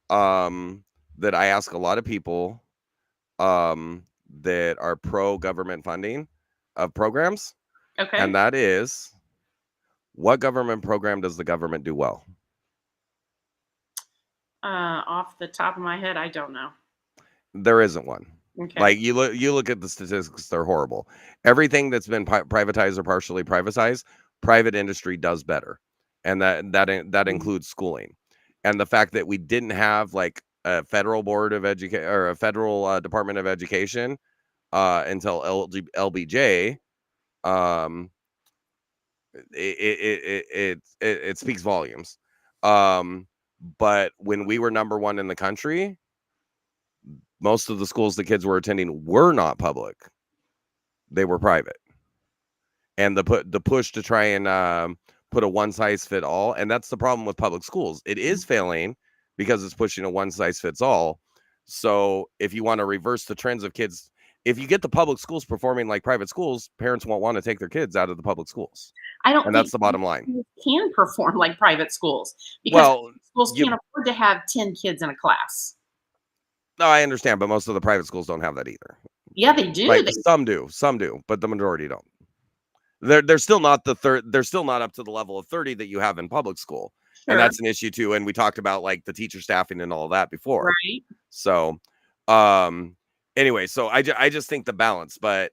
um that I ask a lot of people that are pro government funding of programs, and Okay. that is, what government program does the government do well? Off the top of my head, I don't know. There isn't one. Okay. Like you look at the statistics, they're horrible. Everything that's been privatized or partially privatized, private industry does better. And that Mm. includes schooling. And the fact that we didn't have like a federal board of education or a federal Department of Education until LBJ, um it speaks volumes. Um but when we were number 1 in the country, most of the schools the kids were attending were not public. They were private. And the push to try and put a one size fit all, and that's the problem with public schools. It is failing because it's pushing a one size fits all. So if you want to reverse the trends of kids, if you get the public schools performing like private schools, parents won't want to take their kids out of the public schools. I don't And that's think the public bottom line. schools can perform like private schools because Well, public schools you can't afford to have 10 kids in a class. no, I understand, but most of the private schools don't have that either. Yeah, they do. Like some do, but the majority don't. They're still not they're still not up to the level of 30 that you have in public school. And Sure, that's an issue too. And we talked about like the teacher staffing and all of that before. right? So um anyway, so I just think the balance, but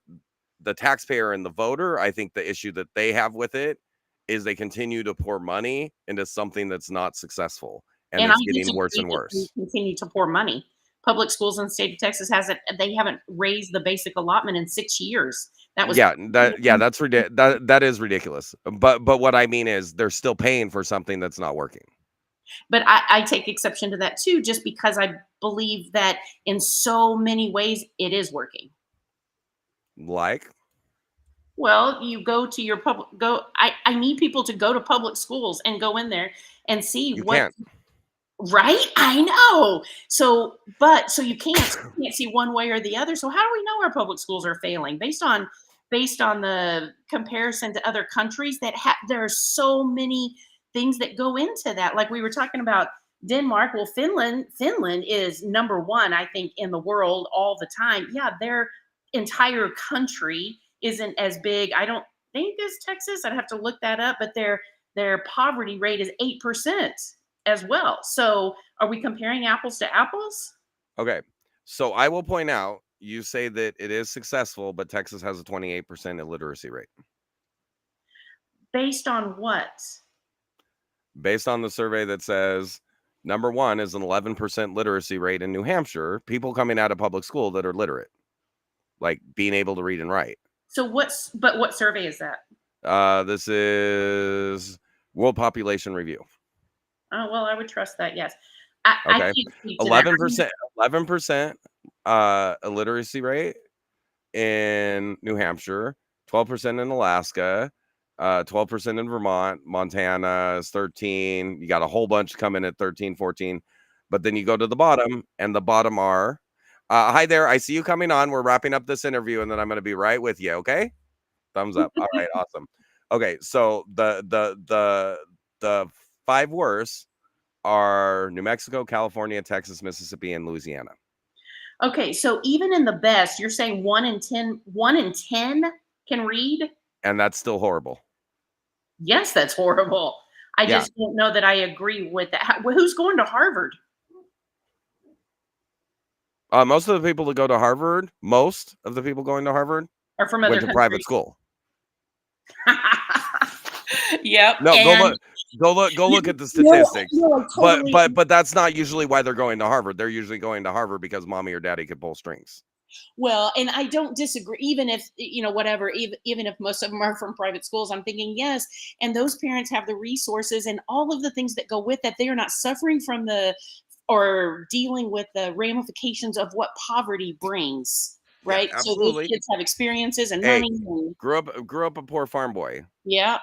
the taxpayer and the voter, I think the issue that they have with it is they continue to pour money into something that's not successful, and And I it's getting worse disagree and that they worse. continue to pour money. Public schools in the state of Texas hasn't they haven't raised the basic allotment in 6 years. That was That is ridiculous. But what I mean is they're still paying for something that's not working. but I take exception to that too, just because I believe that in so many ways it is working. Like, Well, you go to your public go I need people to go to public schools and go in there and see you what can't. right? I know. So you can't see one way or the other. So how do we know our public schools are failing based on the comparison to other countries there are so many things that go into that. Like we were talking about Denmark, well Finland is number 1 I think in the world all the time. Yeah, their entire country isn't as big. I don't think as Texas. I'd have to look that up, but their poverty rate is 8% as well. So are we comparing apples to apples? Okay. So I will point out, you say that it is successful, but Texas has a 28% illiteracy rate. Based on what? Based on the survey that says number 1 is an 11% literacy rate in New Hampshire, people coming out of public school that are literate, like being able to read and write. So what survey is that? This is World Population Review. Oh, well, I would trust that, yes. I Okay. can't speak to that. 11%, 11% illiteracy rate in New Hampshire, 12% in Alaska, 12% in Vermont, Montana is 13. You got a whole bunch coming at 13, 14. But then you go to the bottom, and the bottom are hi there. I see you coming on. We're wrapping up this interview, and then I'm going to be right with you. Okay. Thumbs up. All right, awesome. Okay, so the five worst are New Mexico, California, Texas, Mississippi, and Louisiana. Okay, so even in the best, you're saying 1 in 10 can read? And that's still horrible. Yes, that's horrible. I Yeah. just don't know that I agree with that. Who's going to Harvard? Most of the people that go to Harvard, most of the people going to Harvard Or from other went to countries? private school. Yep. No, And go look at the no, statistics. no, totally. But that's not usually why they're going to Harvard. They're usually going to Harvard because mommy or daddy could pull strings. Well, and I don't disagree. Even if whatever, even if most of them are from private schools, I'm thinking yes. And those parents have the resources and all of the things that go with that. They are not suffering from the or dealing with the ramifications of what poverty brings. Yeah, Right. So these absolutely. kids have experiences and Hey, money. And, grew up a poor farm boy. yeah,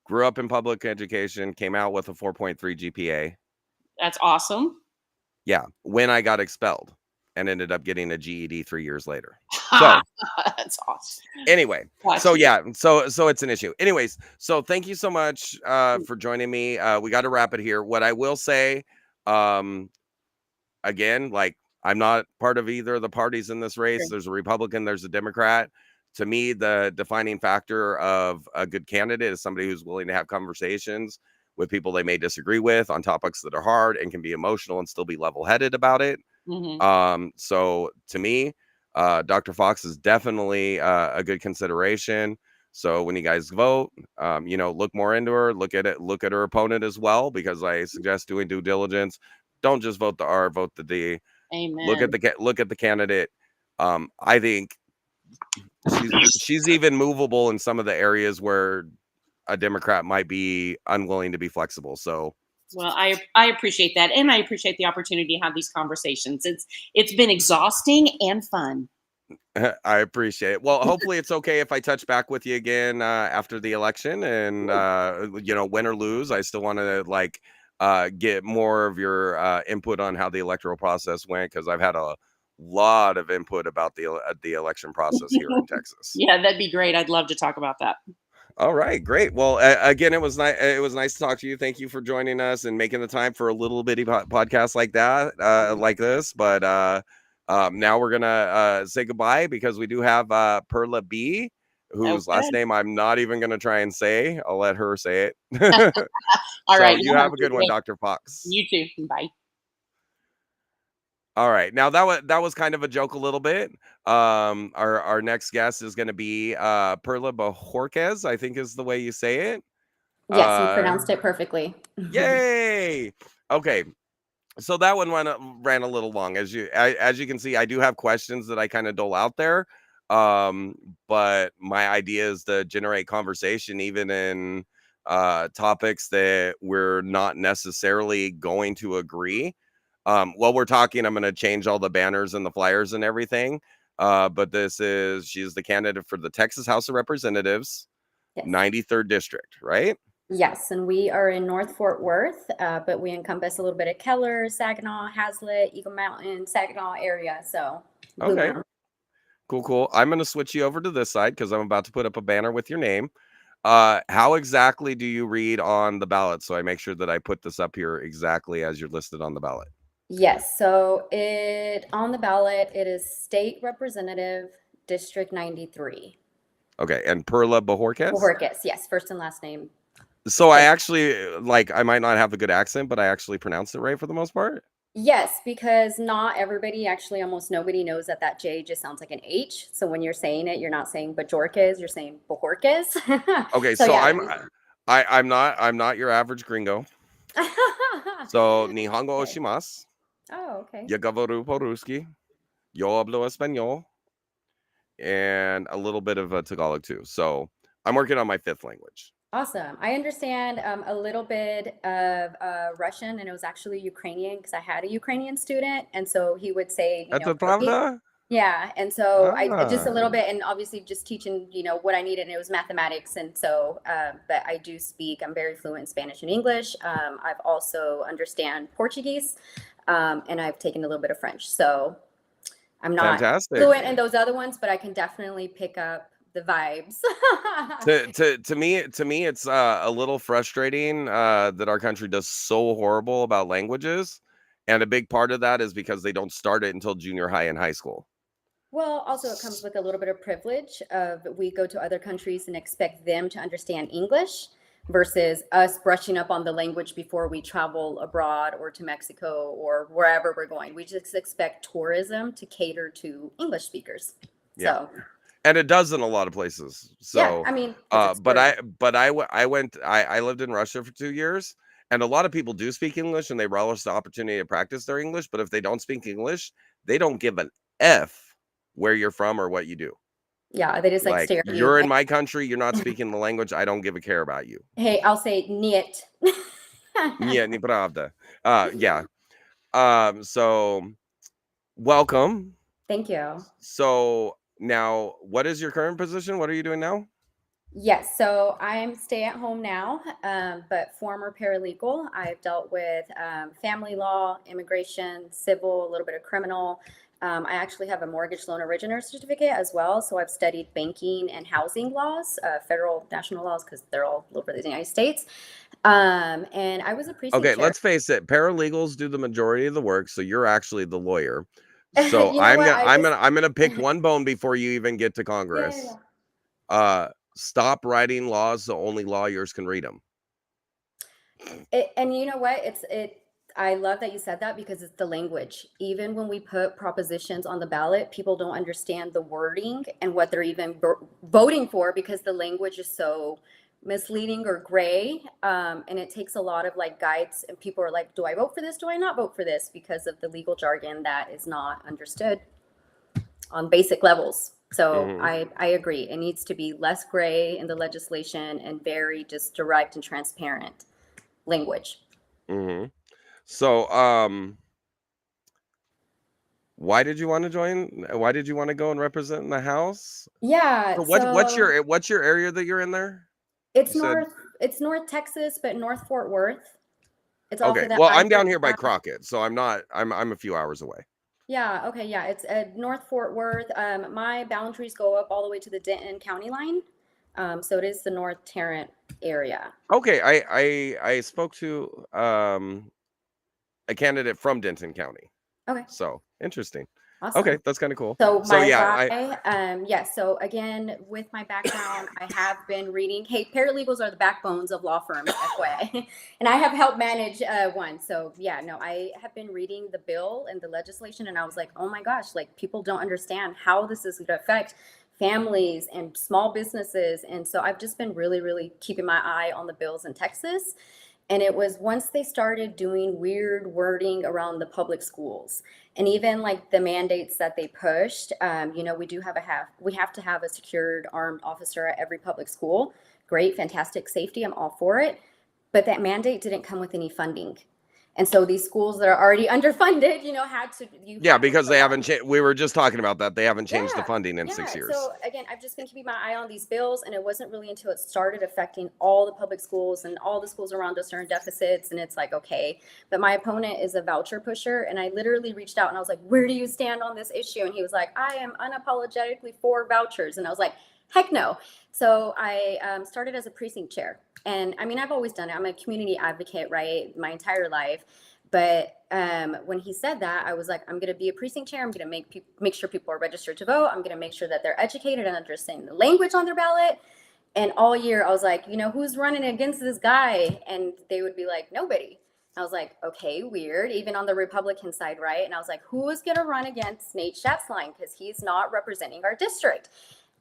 Grew up in public education, came out with a 4.3 GPA. that's awesome. Yeah, when I got expelled and ended up getting a GED 3 years later. So That's awesome. anyway, Gotcha. so yeah, so it's an issue. Anyways, so thank you so much for joining me. We got to wrap it here. What I will say, again, like I'm not part of either of the parties in this race. Sure. There's a Republican, there's a Democrat. To me, the defining factor of a good candidate is somebody who's willing to have conversations with people they may disagree with on topics that are hard and can be emotional and still be level-headed about it. So to me, Dr. Fox is definitely a good consideration. So when you guys vote, look more into her, look at her opponent as well, because I suggest doing due diligence. Don't just vote the R, vote the D. Amen. Look at the candidate. I think she's even movable in some of the areas where a Democrat might be unwilling to be flexible. So well, I appreciate that, and I appreciate the opportunity to have these conversations. It's been exhausting and fun. I appreciate it. Well, hopefully it's okay if I touch back with you again after the election, and win or lose, I still want to get more of your input on how the electoral process went, because I've had a lot of input about the election process here in Texas. Yeah, that'd be great. I'd love to talk about that. All right, great. Well, again, it was nice. It was nice to talk to you. Thank you for joining us and making the time for a little bitty podcast like that, like this. But now we're gonna say goodbye, because we do have Perla B, whose last name I'm not even gonna try and say. I'll let her say it. All right. You have a good one, Dr. Fox. You too. Bye. All right. Now that was kind of a joke a little bit. Our next guest is going to be Perla Bojorques, I think is the way you say it. Yes, you pronounced it perfectly. Yay! Okay. So that one ran a little long. As you can see, I do have questions that I kind of dole out there. But my idea is to generate conversation even in topics that we're not necessarily going to agree. While we're talking, I'm going to change all the banners and the flyers and everything. But she's the candidate for the Texas House of Representatives, yes. 93rd District, right? Yes, and we are in North Fort Worth, but we encompass a little bit of Keller, Saginaw, Hazlitt, Eagle Mountain, Saginaw area. So, okay. Cool. I'm going to switch you over to this side because I'm about to put up a banner with your name. How exactly do you read on the ballot? So I make sure that I put this up here exactly as you're listed on the ballot. Yes, so on the ballot, it is State Representative District 93. Okay, and Perla Bojorques? Bojorques, yes, first and last name. So I actually, I might not have a good accent, but I actually pronounced it right for the most part? Yes, because not everybody, actually almost nobody knows that J just sounds like an H. So when you're saying it, you're not saying Bojorques, you're saying Bojorques. Okay, so yeah. I'm not your average gringo. So Nihongo oshimasu. Oh, okay. Yo govoru po-ruski. Yo hablo español. And a little bit of Tagalog too. So I'm working on my 5th language. Awesome. I understand a little bit of Russian, and it was actually Ukrainian because I had a Ukrainian student, and so he would say, Это "Cookie." правда? Yeah, and so I just a Ah, little bit, and obviously just teaching, what I needed, and it was mathematics, and so, but I do speak. I'm very fluent in Spanish and English. I've also understand Portuguese, and I've taken a little bit of French. So I'm not fantastic. fluent in those other ones, but I can definitely pick up the vibes. To me, it's a little frustrating that our country does so horrible about languages, and a big part of that is because they don't start it until junior high and high school. Well, also it comes with a little bit of privilege of we go to other countries and expect them to understand English versus us brushing up on the language before we travel abroad or to Mexico or wherever we're going. We just expect tourism to cater to English speakers. Yeah. So, And it does in a lot of places. yeah, So, I mean, 'cause it's but for, I lived in Russia for 2 years, and a lot of people do speak English and they relish the opportunity to practice their English. But if they don't speak English, they don't give an F where you're from or what you do. yeah, they just like Like, stare at you. you're in my country, you're not speaking the language, I don't give a care about you. Hey, I'll say niet. Yeah, неправда. Yeah. So welcome. Thank you. So now, what is your current position? What are you doing now? Yes, so I'm stay at home now, but former paralegal. I've dealt with family law, immigration, civil, a little bit of criminal. I actually have a mortgage loan originator certificate as well. So I've studied banking and housing laws, federal, national laws, because they're all over the United States. And I was a precinct Okay, chair. let's face it, paralegals do the majority of the work, so you're actually the lawyer. So You know what? I'm gonna pick one bone before you even get to Yeah, Congress. yeah. Stop writing laws so only lawyers can read them. And you know what? I love that you said that because it's the language. Even when we put propositions on the ballot, people don't understand the wording and what they're even voting for because the language is so misleading or gray. And it takes a lot of like guides, and people are like, do I vote for this? Do I not vote for this? Because of the legal jargon that is not understood on basic levels. So Mhm. I agree. It needs to be less gray in the legislation and very just direct and transparent language. Mhm. So, why did you want to join? Why did you want to go and represent in the House? Yeah, So so what's your area that you're in there? You it's said North Texas, but North Fort Worth. It's off okay. of the Well, I'm down here by I-35. Crockett, so I'm not. I'm a few hours away. Yeah, okay, yeah, it's North Fort Worth. My boundaries go up all the way to the Denton County line. So it is the North Tarrant area. Okay, I spoke to a candidate from Denton County. Okay, So interesting. Okay, awesome. that's kind of cool. So So my yeah, why, yes. So again, with my background, I have been reading. Hey, paralegals are the backbones of law firms, FYI, and I have helped manage one. So yeah, no, I have been reading the bill and the legislation, and I was like, oh my gosh, like people don't understand how this is going to affect families and small businesses, and so I've just been really, really keeping my eye on the bills in Texas. And it was once they started doing weird wording around the public schools and even like the mandates that they pushed. We have to have a secured armed officer at every public school. Great, fantastic safety. I'm all for it. But that mandate didn't come with any funding. And so these schools that are already underfunded, yeah, had to because they provide. haven't changed. We were just talking about that. They haven't changed the Yeah, funding in yeah. 6 years. So again, I've just been keeping my eye on these bills, and it wasn't really until it started affecting all the public schools and all the schools around us are in deficits, and it's like, okay. But my opponent is a voucher pusher, and I literally reached out and I was like, where do you stand on this issue? And he was like, I am unapologetically for vouchers, and I was like, heck no. So I started as a precinct chair, and I mean, I've always done it. I'm a community advocate, right, my entire life. But when he said that, I was like, I'm going to be a precinct chair. I'm going to make sure people are registered to vote. I'm going to make sure that they're educated and understand the language on their ballot. And all year, I was like, who's running against this guy? And they would be like, nobody. I was like, okay, weird. Even on the Republican side, right? And I was like, who is going to run against Nate Schatzline? Because he's not representing our district.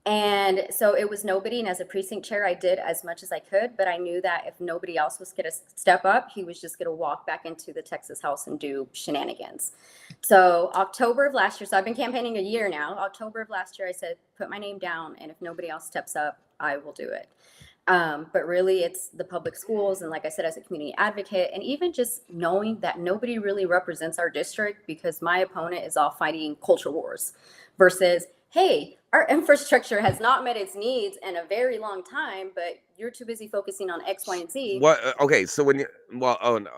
And so it was nobody. And as a precinct chair, I did as much as I could. But I knew that if nobody else was going to step up, he was just going to walk back into the Texas House and do shenanigans. So October of last year, so I've been campaigning a year now. October of last year, I said, put my name down. And if nobody else steps up, I will do it. But really, it's the public schools. And like I said, as a community advocate, and even just knowing that nobody really represents our district, because my opponent is all fighting culture wars versus, hey, our infrastructure has not met its needs in a very long time, but you're too busy focusing on X, Y, and Z. What? Okay, so when you oh no,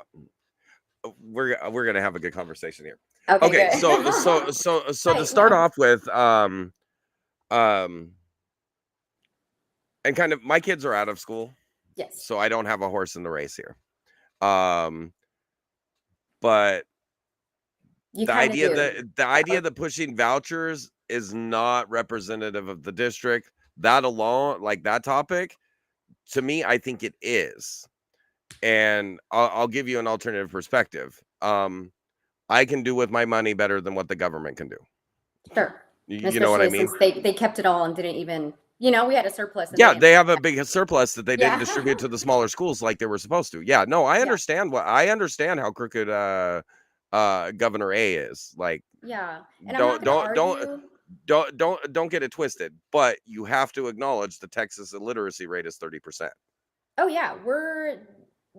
we're gonna have a good conversation here. Okay, Good. so to Right, start yeah. off with, and kind of my kids are out of school, Yes. so I don't have a horse in the race here. But You the kind of idea do. that pushing vouchers is not representative of the district, that alone, like that topic, to me, I think it is. And I'll give you an alternative perspective. I can do with my money better than what the government can do. Sure. You know what I Especially mean? since they kept it all and didn't even, we had a surplus. And Yeah, didn't they have a big surplus that they didn't Yeah. distribute to the smaller schools like they were supposed to. Yeah, no, I understand I understand how crooked Governor A is. Like, Yeah. And I'm not going to argue. don't get it twisted, but you have to acknowledge the Texas illiteracy rate is 30%. Oh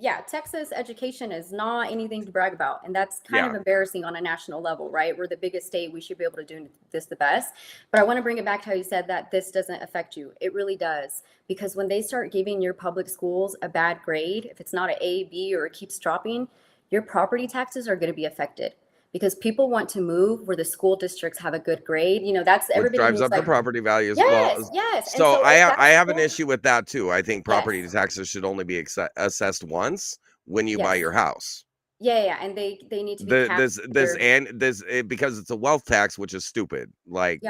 yeah, Texas education is not anything to brag about. And that's kind of embarrassing on a national level, right? We're the biggest state. We should be able to do this the best. But I want to bring it back to how you said that this doesn't affect you. It really does. Because when they start giving your public schools a bad grade, if it's not an A, B, or it keeps dropping, your property taxes are going to be affected. Because people want to move where the school districts have a good grade. That's Which everybody drives moves up the property values. Yes. And So I if have that's an issue with that too. I think property Yes. taxes should only be assessed once when you buy Yes. your house. Yeah, and they need to be capped Because it's a wealth tax, which is stupid. Like, Yeah.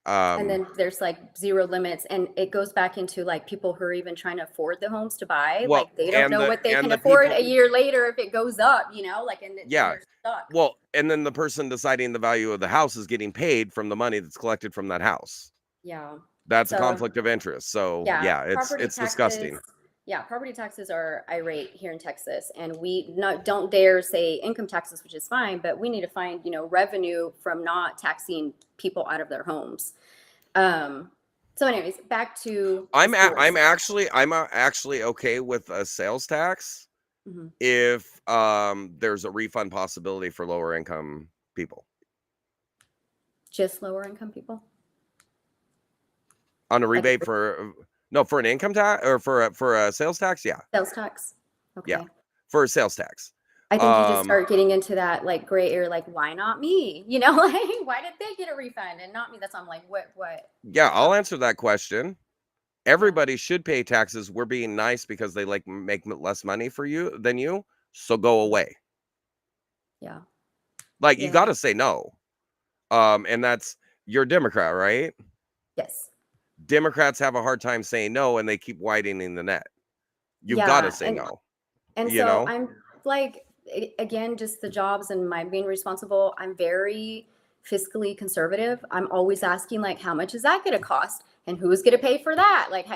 And then there's like zero limits, and it goes back into like people who are even trying to afford the homes to buy. Well, Like they don't and know the- what they and can the afford people- a year later if it goes up, and Yeah. they're stuck. well, and then the person deciding the value of the house is getting paid from the money that's collected from that house. Yeah. That's a So, conflict of interest. So yeah, property it's disgusting. taxes- Yeah, property taxes are irate here in Texas, and we don't dare say income taxes, which is fine, but we need to find revenue from not taxing people out of their homes. So anyways, back to I'm schools. actually okay with a sales tax Mhm. if there's a refund possibility for lower income people Just lower income people. on a rebate for an income tax or for a sales tax. Yeah, Sales tax. Okay. Yeah. for a sales tax. I think you just start getting into that like gray area, like why not me? Like why did they get a refund and not me? That's why I'm like, what? Yeah, I'll answer that question. Everybody should pay taxes. We're being nice because they like make less money for you than you. So go away. Yeah. Like you Yeah. got to say no. And you're a Democrat, right? Yes. Democrats have a hard time saying no, and they keep widening the net. You've got to say no. And you so know? I'm like, again, just the jobs and my being responsible. I'm very fiscally conservative. I'm always asking like, how much is that going to cost? And who's going to pay for that? Like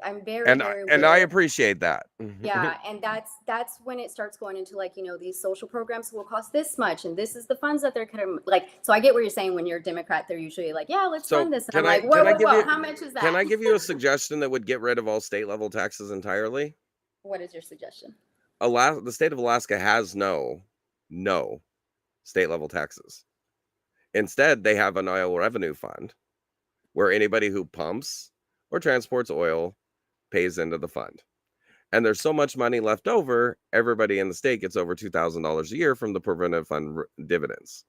I'm very, And very and I aware. appreciate that. Yeah, and that's when it starts going into like these social programs will cost this much, and this is the funds that they're kind of like. So I get what you're saying. When you're a Democrat, they're usually like, yeah, let's fund this, and I'm like, whoa, how much is that? Can I give you a suggestion that would get rid of all state level taxes entirely? What is your suggestion? The state of Alaska has no state level taxes. Instead, they have an oil revenue fund where anybody who pumps or transports oil pays into the fund. And there's so much money left over, everybody in the state gets over $2,000 a year from the preventive fund dividends.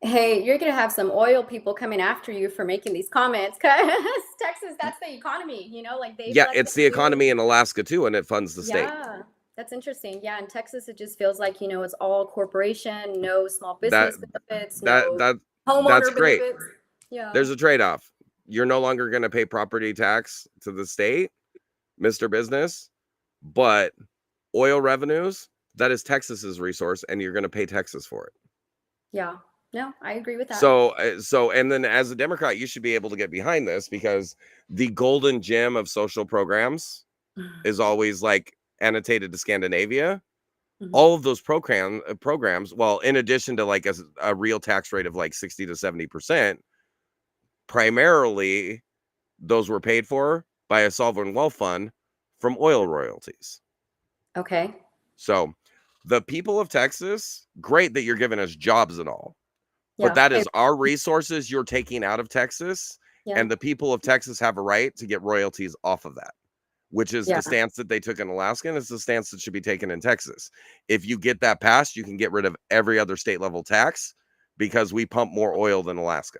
Hey, you're going to have some oil people coming after you for making these comments, because Texas, that's the economy, like they. Yeah, it's the economy in Alaska too, and it funds the state. Yeah, that's interesting. Yeah, in Texas, it just feels like, it's all corporation, no small business benefits, no homeowner that's great. benefits. Yeah. There's a trade-off. You're no longer going to pay property tax to the state, Mr. Business, but oil revenues, that is Texas's resource, and you're going to pay Texas for it. Yeah. No, I agree with that. So, and then as a Democrat, you should be able to get behind this because the golden gem of social programs is always like annotated to Scandinavia. Mm-hmm. All of those programs, well, in addition to like a real tax rate of like 60 to 70%, primarily those were paid for by a sovereign wealth fund from oil royalties. Okay. So the people of Texas, great that you're giving us jobs and all, Yeah. but that is our resources you're taking out of Texas. Yeah. And the people of Texas have a right to get royalties off of that, which is Yeah. the stance that they took in Alaska, and it's the stance that should be taken in Texas. If you get that passed, you can get rid of every other state level tax because we pump more oil than Alaska.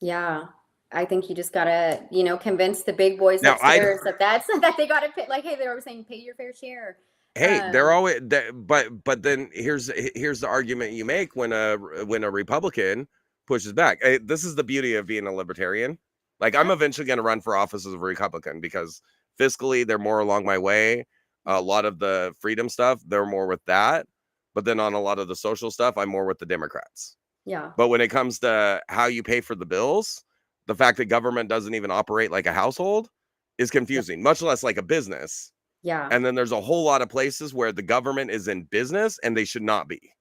Yeah. I think you just gotta, convince the big boys Now, upstairs that they gotta pay. Like, hey, they were saying, pay your fair share. Hey, they're always, but then here's the argument you make when a Republican pushes back. This is the beauty of being a libertarian. Like, I'm eventually going to run for office as a Republican because fiscally they're more along my way. A lot of the freedom stuff, they're more with that. But then on a lot of the social stuff, I'm more with the Democrats. Yeah. But when it comes to how you pay for the bills, the fact that government doesn't even operate like a household is confusing, much less like a business. Yeah. And then there's a whole lot of places where the government is in business and they should not be.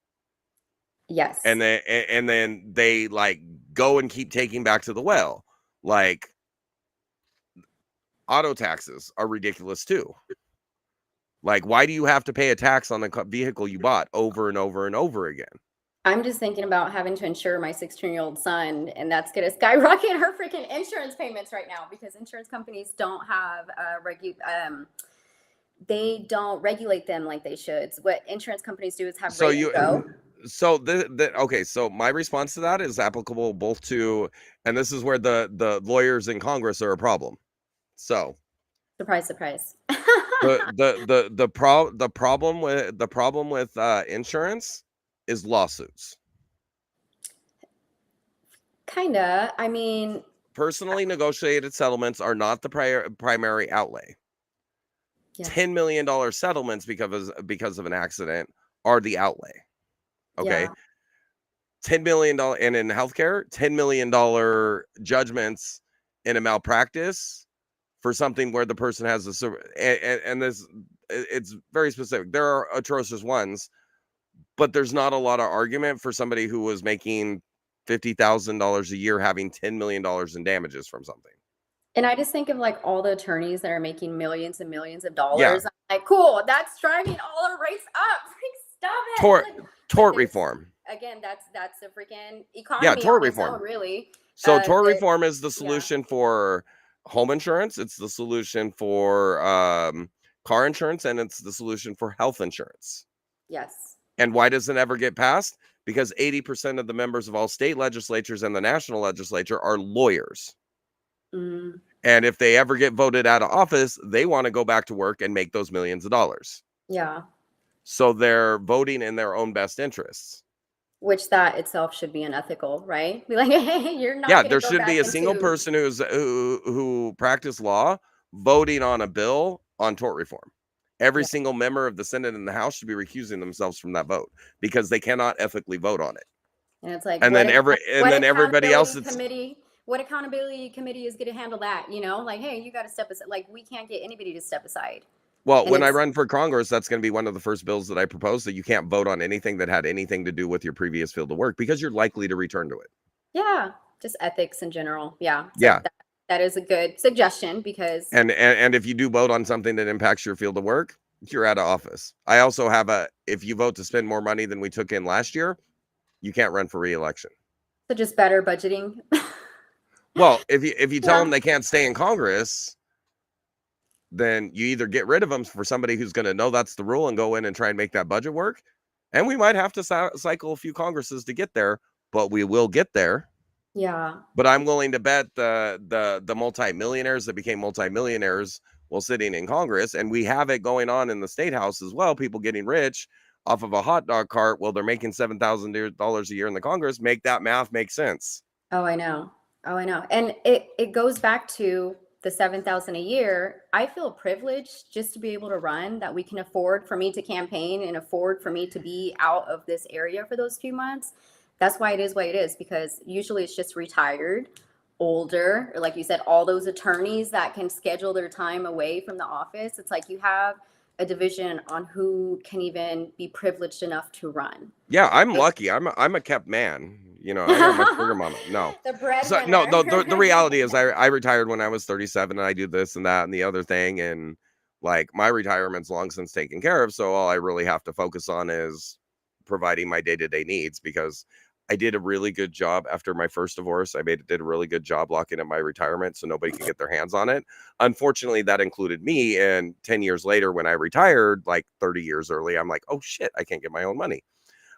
Yes. And then they like go and keep taking back to the well. Like, auto taxes are ridiculous too. Like, why do you have to pay a tax on the vehicle you bought over and over and over again? I'm just thinking about having to insure my 16-year-old son, and that's going to skyrocket her freaking insurance payments right now because insurance companies don't have they don't regulate them like they should. So what insurance companies do is have rates go. So okay, so my response to that is applicable both to, and this is where the lawyers in Congress are a problem. So surprise. the problem with insurance is lawsuits. Kinda. I mean, personally negotiated settlements are not the primary outlay. Yeah. $10 million settlements because of an accident are the outlay. Okay. Yeah. $10 million, and in healthcare, $10 million judgments in a malpractice for something where the person has and this, it's very specific. There are atrocious ones, but there's not a lot of argument for somebody who was making $50,000 a year having $10 million in damages from something. And I just think of like all the attorneys that are making millions and millions of dollars. Yeah. I'm like, cool, that's driving all our rates up. Like, stop it. Tort reform. Again, that's a freaking economy. Yeah, tort reform. Own, really. So tort reform is the solution for home insurance. It's the solution for car insurance, and it's the solution for health insurance. Yes. And why does it ever get passed? Because 80% of the members of all state legislatures and the national legislature are lawyers. Mm. And if they ever get voted out of office, they want to go back to work and make those millions of dollars. Yeah. So they're voting in their own best interests. Which that itself should be unethical, right? Be like, hey, you're not. Yeah, there should be a single person who practiced law voting on a bill on tort reform. Every single member of the Senate and the House should be recusing themselves from that vote because they cannot ethically vote on it. And it's like, everybody else. What accountability committee is going to handle that? Like, hey, you got to step aside. Like, we can't get anybody to step aside. Well, when I run for Congress, that's going to be one of the first bills that I propose, that you can't vote on anything that had anything to do with your previous field of work because you're likely to return to it. Yeah, just ethics in general. Yeah. So yeah. That is a good suggestion because. And if you do vote on something that impacts your field of work, you're out of office. I also have if you vote to spend more money than we took in last year, you can't run for re-election. So just better budgeting. Well, if you tell them they can't stay in Congress, then you either get rid of them for somebody who's going to know that's the rule and go in and try and make that budget work. And we might have to cycle a few Congresses to get there, but we will get there. Yeah. But I'm willing to bet the multimillionaires that became multimillionaires while sitting in Congress, and we have it going on in the State House as well, people getting rich off of a hot dog cart while they're making $7,000 a year in the Congress. Make that math make sense. Oh, I know. And it goes back to the $7,000 a year. I feel privileged just to be able to run, that we can afford for me to campaign and afford for me to be out of this area for those few months. That's why it is what it is, because usually it's just retired, older, or like you said, all those attorneys that can schedule their time away from the office. It's like you have a division on who can even be privileged enough to run. Yeah, I'm lucky. I'm a kept man. I got my sugar mama. No. The reality is I retired when I was 37, and I do this and that and the other thing. And Like my retirement's long since taken care of, so all I really have to focus on is providing my day-to-day needs, because I did a really good job after my first divorce. Did a really good job locking up my retirement so nobody could get their hands on it. Unfortunately, that included me. And 10 years later, when I retired, like 30 years early, I'm like, oh shit, I can't get my own money.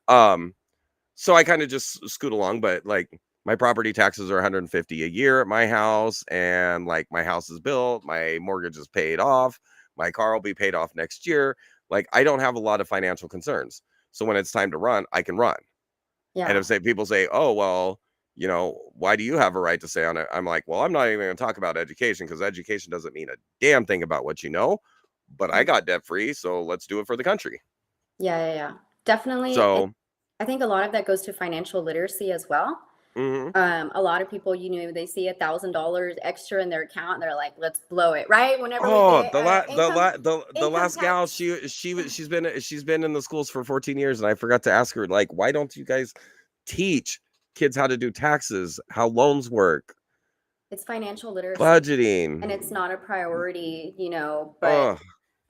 So I kind of just scoot along, but like my property taxes are 150 a year at my house, and like my house is built, my mortgage is paid off, my car will be paid off next year. Like I don't have a lot of financial concerns. So when it's time to run, I can run. And Yeah. if people say, oh, well, why do you have a right to say on it? I'm like, well, I'm not even going to talk about education, because education doesn't mean a damn thing about what you know, but I got debt free. So let's do it for the country. Yeah. Definitely. And So, I think a lot of that goes to financial literacy as well. mhm. A lot of people, they see $1,000 extra in their account and they're like, let's blow it, right? Whenever we Oh, get the income last gal, tax. she's been in the schools for 14 years, and I forgot to ask her, like, why don't you guys teach kids how to do taxes, how loans work, It's financial literacy, budgeting? and it's not a priority, but Oh,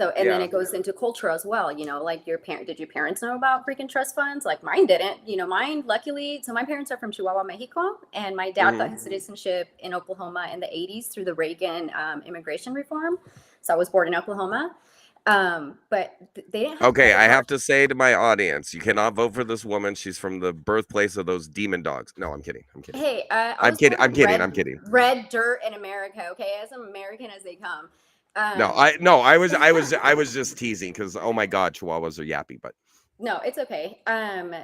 so, and then yeah. it goes into culture as well, like did your parents know about freaking trust funds? Like mine didn't, mine luckily, so my parents are from Chihuahua, Mexico, and my dad got Mhm. his citizenship in Oklahoma in the 80s through the Reagan immigration reform. So I was born in Oklahoma. But they didn't have Okay, credit I cards. have to say to my audience, you cannot vote for this woman. She's from the birthplace of those demon dogs. No, I'm kidding. I'm kidding. Hey, I I'm was kidding. born I'm in kidding. I'm kidding. red dirt in America, okay? As American as they come. No, Um, I was just teasing, because oh my God, Chihuahuas are yappy, but no, it's okay.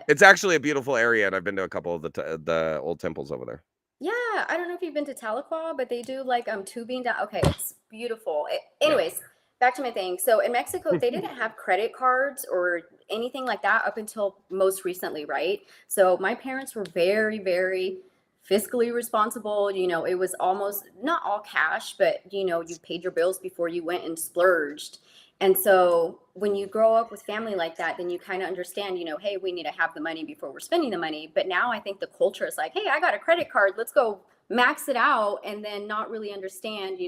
it's actually a beautiful area, and I've been to a couple of the old temples over there. Yeah, I don't know if you've been to Tahlequah, but they do like tubing down. Okay, it's beautiful. Yeah. Anyways, back to my thing. So in Mexico, they didn't have credit cards or anything like that up until most recently, right? So my parents were very, very fiscally responsible. It was almost not all cash, but you paid your bills before you went and splurged. And so when you grow up with family like that, then you kind of understand, hey, we need to have the money before we're spending the money. But now I think the culture is like, hey, I got a credit card, let's go max it out, and then not really understand,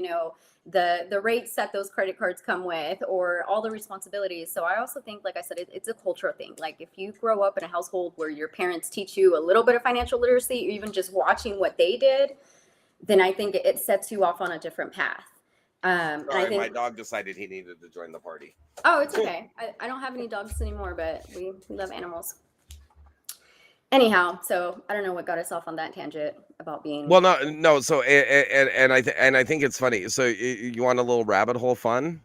the rates that those credit cards come with or all the responsibilities. So I also think, like I said, it's a cultural thing. Like if you grow up in a household where your parents teach you a little bit of financial literacy, or even just watching what they did, then I think it sets you off on a different path. And I Sorry, my think, dog decided he needed to join the party. oh, it's okay. I don't have any dogs anymore, but we love animals. Anyhow, so I don't know what got us off on that tangent about being. Well, no. So, and I think it's funny. So, you want a little rabbit hole fun?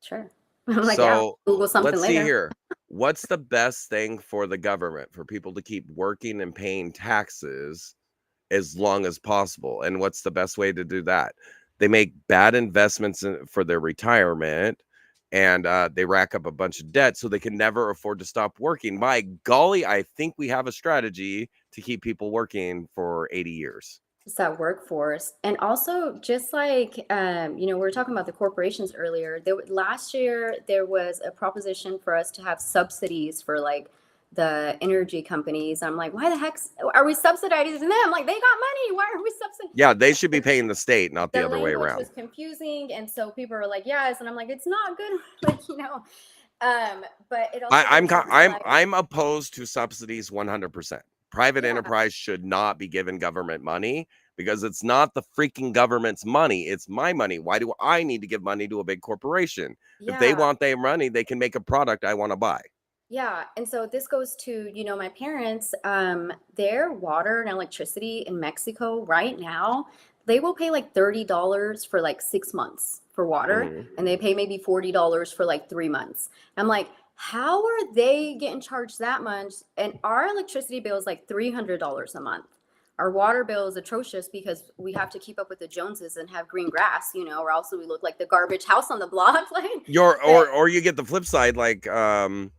Sure. I'm like, yeah, So, Google something let's see later. here. What's the best thing for the government, for people to keep working and paying taxes as long as possible? And what's the best way to do that? They make bad investments for their retirement, and they rack up a bunch of debt so they can never afford to stop working. My golly, I think we have a strategy to keep people working for 80 years. It's that workforce. And also just like, we were talking about the corporations earlier. Last year, there was a proposition for us to have subsidies for like the energy companies. I'm like, why the heck are we subsidizing them? Like they got money. Why are we subsidizing? Yeah, they should be paying the state, not the other way language around. was confusing. And so people were like, yes. And I'm like, it's not good. Like, but it also I'm opposed to subsidies 100%. Private Yeah. enterprise should not be given government money, because it's not the freaking government's money. It's my money. Why do I need to give money to a big corporation? If they want their money, they can make a product I want to buy. Yeah. And so this goes to, my parents, their water and electricity in Mexico right now, they will pay like $30 for like 6 months for water, Mhm. and they pay maybe $40 for like 3 months. I'm like, how are they getting charged that much? And our electricity bill is like $300 a month. Our water bill is atrocious because we have to keep up with the Joneses and have green grass, or else we look like the garbage house on the block. Like, Or you get the flip side, like the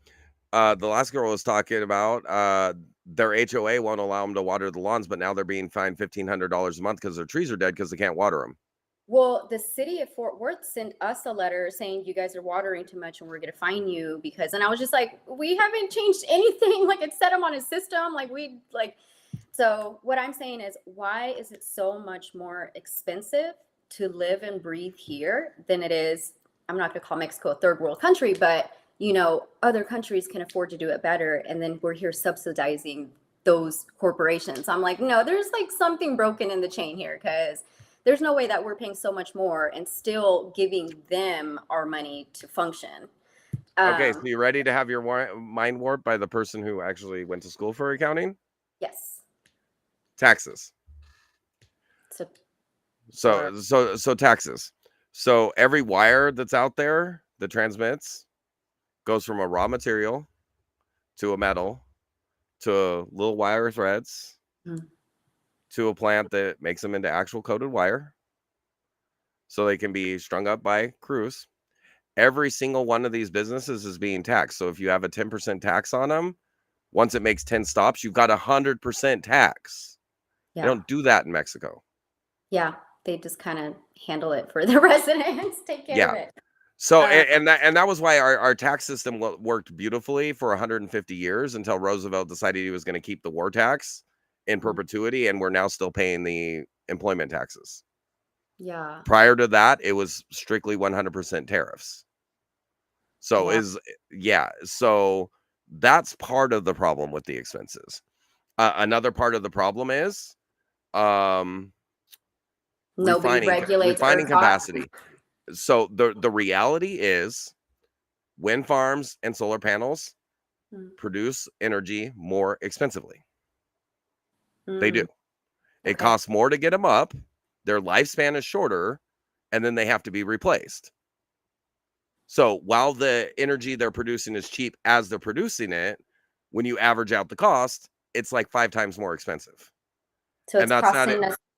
last girl was talking about, their HOA won't allow them to water the lawns, but now they're being fined $1,500 a month because their trees are dead because they can't water them. Well, the city of Fort Worth sent us a letter saying you guys are watering too much and we're going to fine you because, and I was just like, we haven't changed anything. Like it set them on a system. So what I'm saying is, why is it so much more expensive to live and breathe here than it is I'm not going to call Mexico a third world country, but you know, other countries can afford to do it better. And then we're here subsidizing those corporations. I'm like, no, there's like something broken in the chain here, because there's no way that we're paying so much more and still giving them our money to function. Okay, so you ready to have your mind warped by the person who actually went to school for accounting? Yes. Taxes. So taxes. So every wire that's out there that transmits goes from a raw material to a metal to little wire threads to a plant that makes them into actual coated wire so they can be strung up by crews. Every single one of these businesses is being taxed. So if you have a 10% tax on them, once it makes 10 stops, you've got 100% tax. Yeah. They don't do that in Mexico. Yeah, they just kind of handle it for the residents, take care of it. So and that was why our tax system worked beautifully for 150 years until Roosevelt decided he was going to keep the war tax in perpetuity, and we're now still paying the employment taxes. Yeah. Prior to that, it was strictly 100% tariffs. So so that's part of the problem with the expenses. Another part of the problem is nobody regulates refining capacity. So the reality is wind farms and solar panels produce energy more expensively. They do. It costs more to get them up. Their lifespan is shorter, and then they have to be replaced. So while the energy they're producing is cheap as they're producing it, when you average out the cost, it's like 5 times more expensive. So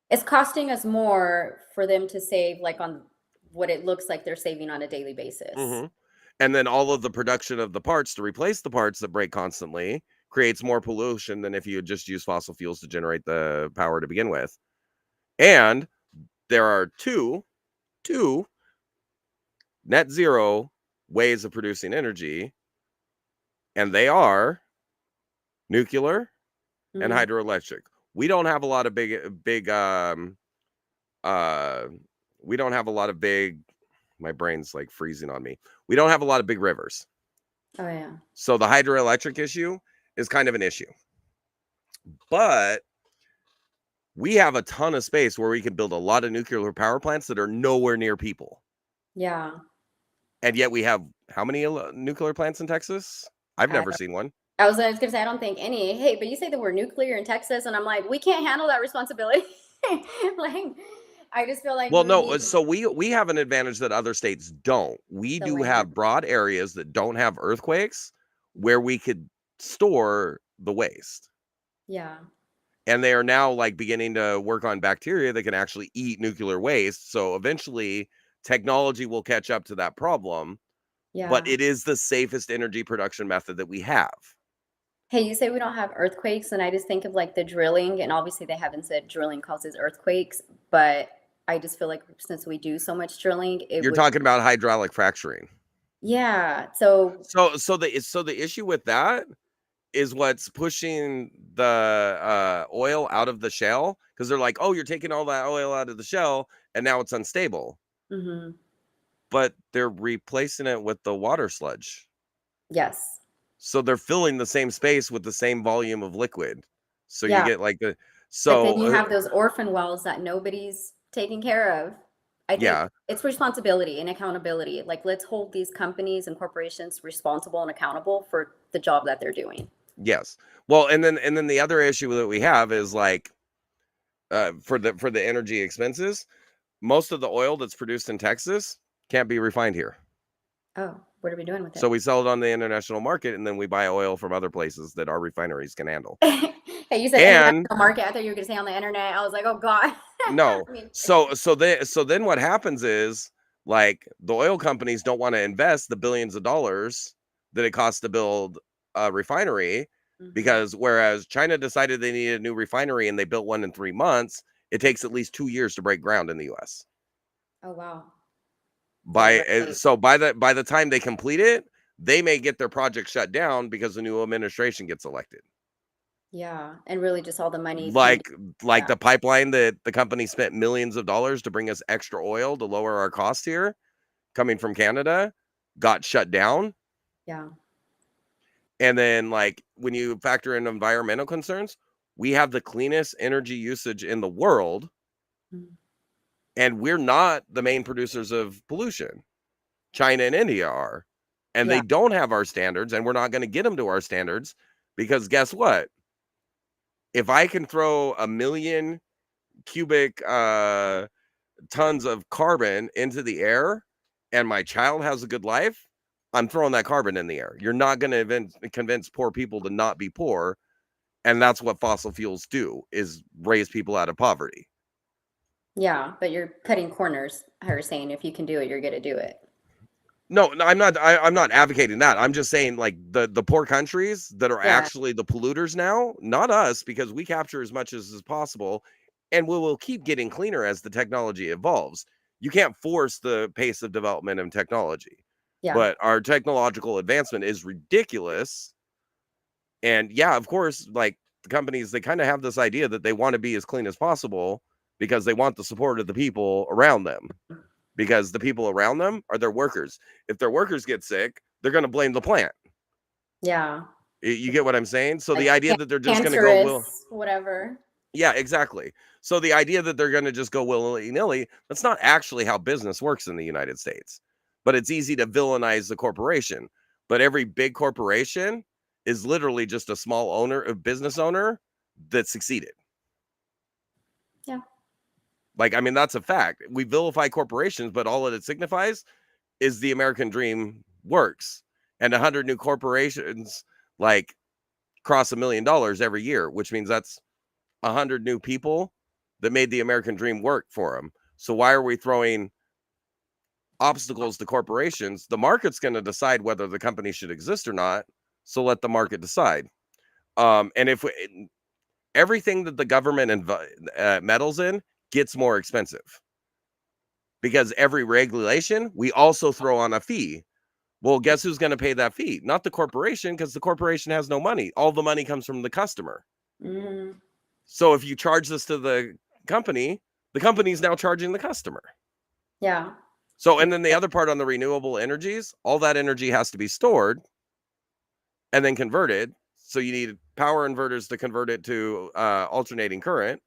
it's costing us more for them to save, like on what it looks like they're saving on a daily basis. And then all of the production of the parts to replace the parts that break constantly creates more pollution than if you had just used fossil fuels to generate the power to begin with. And there are two net zero ways of producing energy, and they are nuclear and hydroelectric. We don't have a lot of we don't have a lot of big, my brain's like freezing on me. We don't have a lot of big rivers. Oh yeah. So the hydroelectric issue is kind of an issue. But we have a ton of space where we can build a lot of nuclear power plants that are nowhere near people. Yeah. And yet we have how many nuclear plants in Texas? I've never seen one. I was going to say, I don't think any. Hey, but you say that we're nuclear in Texas, and I'm like, we can't handle that responsibility. Like, I just feel like. Well, no. So we have an advantage that other states don't. We do have broad areas that don't have earthquakes where we could store the waste. Yeah. And they are now like beginning to work on bacteria that can actually eat nuclear waste. So eventually technology will catch up to that problem. Yeah. But it is the safest energy production method that we have. Hey, you say we don't have earthquakes, and I just think of like the drilling, and obviously they haven't said drilling causes earthquakes, but I just feel like since we do so much drilling, you're talking about hydraulic fracturing. Yeah. So the issue with that is what's pushing the oil out of the shell, because they're like, oh, you're taking all that oil out of the shell and now it's unstable. But they're replacing it with the water sludge. Yes. So they're filling the same space with the same volume of liquid. So you get like the But then you have those orphan wells that nobody's taking care of. I think it's responsibility and accountability. Like, let's hold these companies and corporations responsible and accountable for the job that they're doing. Yes. Well, and then the other issue that we have is like for the energy expenses, most of the oil that's produced in Texas can't be refined here. Oh, what are we doing with it? So we sell it on the international market, and then we buy oil from other places that our refineries can handle. Hey, you said international market. I thought you were going to say on the internet. I was like, oh God. No. So then what happens is, like, the oil companies don't want to invest the billions of dollars that it costs to build a refinery, because whereas China decided they needed a new refinery and they built one in 3 months, it takes at least 2 years to break ground in the US. Oh wow. By the time they complete it, they may get their project shut down because the new administration gets elected. Yeah, and really just all the money. Like the pipeline that the company spent millions of dollars to bring us extra oil to lower our cost here coming from Canada got shut down. Yeah. And then, like, when you factor in environmental concerns, we have the cleanest energy usage in the world, and we're not the main producers of pollution. China and India are, and they don't have our standards, and we're not going to get them to our standards, because guess what? If I can throw 1 million cubic tons of carbon into the air and my child has a good life, I'm throwing that carbon in the air. You're not going to convince poor people to not be poor. And that's what fossil fuels do, is raise people out of poverty. Yeah, but you're cutting corners. How you're saying if you can do it, you're going to do it. No, I'm not. I'm not advocating that. I'm just saying, like, the poor countries that are actually the polluters now, not us, because we capture as much as is possible, and we will keep getting cleaner as the technology evolves. You can't force the pace of development of technology. Yeah. But our technological advancement is ridiculous. And yeah, of course, like, the companies, they kind of have this idea that they want to be as clean as possible because they want the support of the people around them, because the people around them are their workers. If their workers get sick, they're going to blame the plant. Yeah. You get what I'm saying? So Like the idea that they're just going to go, whatever. yeah, exactly. So the idea that they're going to just go willy-nilly, that's not actually how business works in the United States. But it's easy to villainize the corporation. But every big corporation is literally just a small business owner that succeeded. Yeah. Like, I mean, that's a fact. We vilify corporations, but all that it signifies is the American dream works. And 100 new corporations, like, cross $1 million every year, which means that's 100 new people that made the American dream work for them. So why are we throwing obstacles to corporations? The market's going to decide whether the company should exist or not. So let the market decide. And if everything that the government meddles in gets more expensive, because every regulation we also throw on a fee. Well, guess who's going to pay that fee? Not the corporation, because the corporation has no money. All the money comes from the customer. Mm. So if you charge this to the company's now charging the customer. Yeah. So, and then the other part on the renewable energies, all that energy has to be stored and then converted. So you need power inverters to convert it to alternating current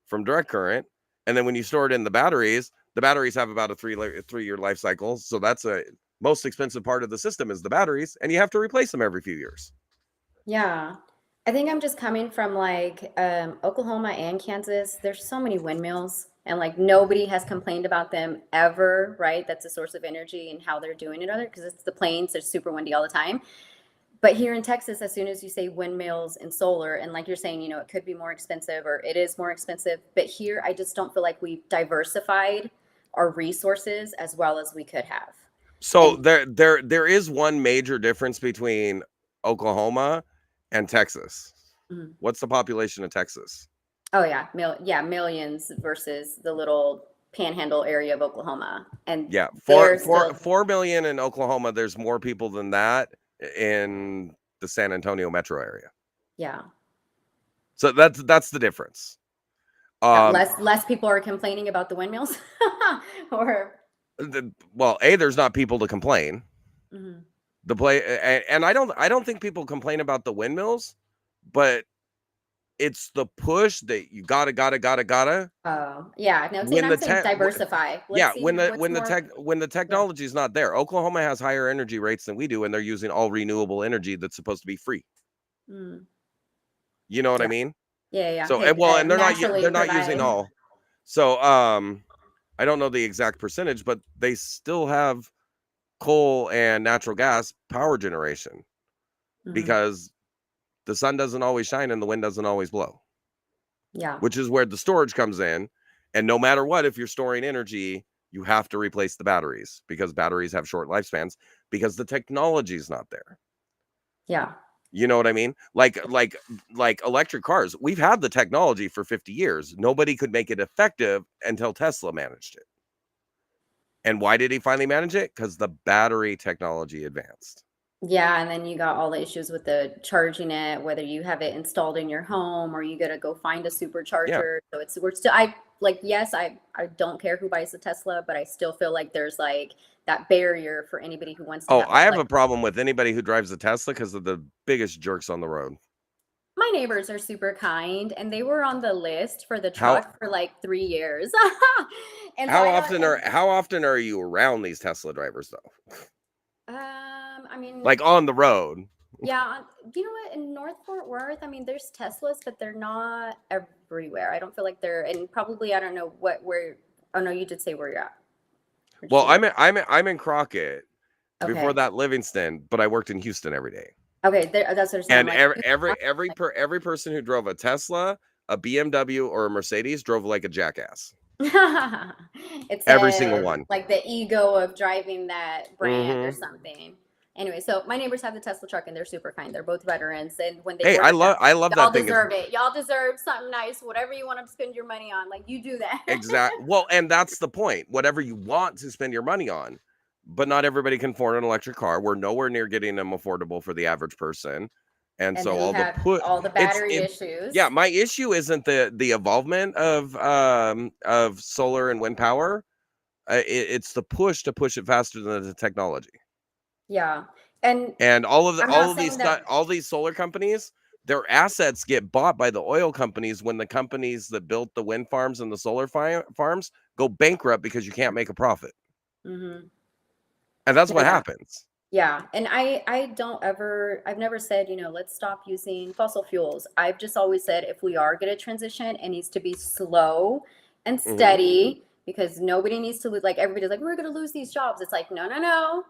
from direct current. And then when you store it in the batteries have about a 3-year life cycle. So that's a most expensive part of the system is the batteries, and you have to replace them every few years. Yeah. I think I'm just coming from like Oklahoma and Kansas. There's so many windmills, and like nobody has complained about them ever, right? That's a source of energy and how they're doing it other, because it's the plains, it's super windy all the time. But here in Texas, as soon as you say windmills and solar, and like you're saying, you know, it could be more expensive or it is more expensive. But here, I just don't feel like we've diversified our resources as well as we could have. So there is one major difference between Oklahoma and Texas. Mhm. What's the population of Texas? Oh yeah, millions versus the little panhandle area of Oklahoma. And Yeah, they're 4 million in Oklahoma. There's more people than that in the San Antonio metro area. Yeah. So that's the difference. Less people are complaining about the windmills, or well, there's not people to complain. mm-hmm. And I don't think people complain about the windmills, but it's the push that you gotta. Oh yeah, no, I'm saying diversify. When the technology is not there. Oklahoma has higher energy rates than we do, and they're using all renewable energy that's supposed to be free. Mm. You know what I mean? Yeah. So and they're not using all. So I don't know the exact percentage, but they still have coal and natural gas power generation, because the sun doesn't always shine and the wind doesn't always blow. Yeah. Which is where the storage comes in. And no matter what, if you're storing energy, you have to replace the batteries, because batteries have short lifespans because the technology is not there. Yeah. You know what I mean? Like electric cars. We've had the technology for 50 years. Nobody could make it effective until Tesla managed it. And why did he finally manage it? Because the battery technology advanced. Yeah, and then you got all the issues with the charging it, whether you have it installed in your home or you gotta go find a supercharger. So like, yes, I don't care who buys a Tesla, but I still feel like there's like that barrier for anybody who wants to Oh, have I have like, a problem with anybody who drives a Tesla because of the biggest jerks on the road. my neighbors are super kind and they were on the list for the How truck for like 3 years. And so how I often don't, are you around these Tesla drivers though? I mean, Like on the road. yeah, you know what? In North Fort Worth, I mean, there's Teslas, but they're not everywhere. I don't feel like they're, and probably I don't know where. Oh no, you did say where you're at. Where'd you Well, say I'm in Crockett you're at? before Okay. that Livingston, but I worked in Houston every day. Okay, that's what I'm saying. I'm And like, every person who drove a Tesla, a BMW, or a Mercedes drove like a jackass. it Every single said one. like the ego of driving that brand or Hmm. something. Anyway, so my neighbors have the Tesla truck and they're super kind. They're both veterans, and when they Hey, order them, I love y'all that thing. deserve it. Y'all deserve something nice, whatever you want to spend your money on. Like, you do that. Exactly. Well, and that's the point. Whatever you want to spend your money on, but not everybody can afford an electric car. We're nowhere near getting them affordable for the average person, and And so then you all the have put all the battery issues. yeah. My issue isn't the involvement of solar and wind power. It's the push to push it faster than the technology. Yeah. And And I'm not saying that. all these solar companies, their assets get bought by the oil companies when the companies that built the wind farms and the solar farms go bankrupt because you can't make a profit. Mhm. And that's No, what yeah. happens. Yeah, and I've never said, let's stop using fossil fuels. I've just always said if we are going to transition, it needs to be slow and Mhm. steady, because nobody needs to lose, like, everybody's like, we're going to lose these jobs. It's like, no, no, no.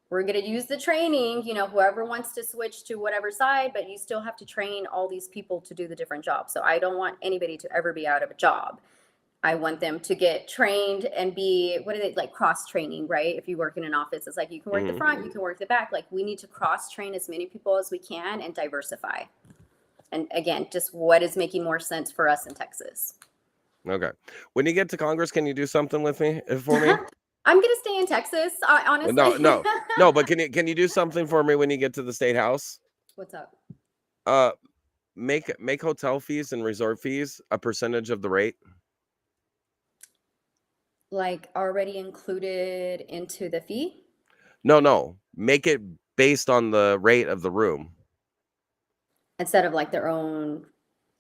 We're going to use the training, whoever wants to switch to whatever side, but you still have to train all these people to do the different jobs. So I don't want anybody to ever be out of a job. I want them to get trained and be, what are they, like, cross training, right? If you work in an office, it's like you can work the Mhm. front, you can work the back. Like, we need to cross train as many people as we can and diversify. And again, just what is making more sense for us in Texas. Okay. When you get to Congress, can you do something with me for me? I'm gonna stay in Texas, honestly. No, but can you do something for me when you get to the state house? What's up? Uh make hotel fees and resort fees a percentage of the rate. Like, already included into the fee? No. Make it based on the rate of the room. Instead of like their own.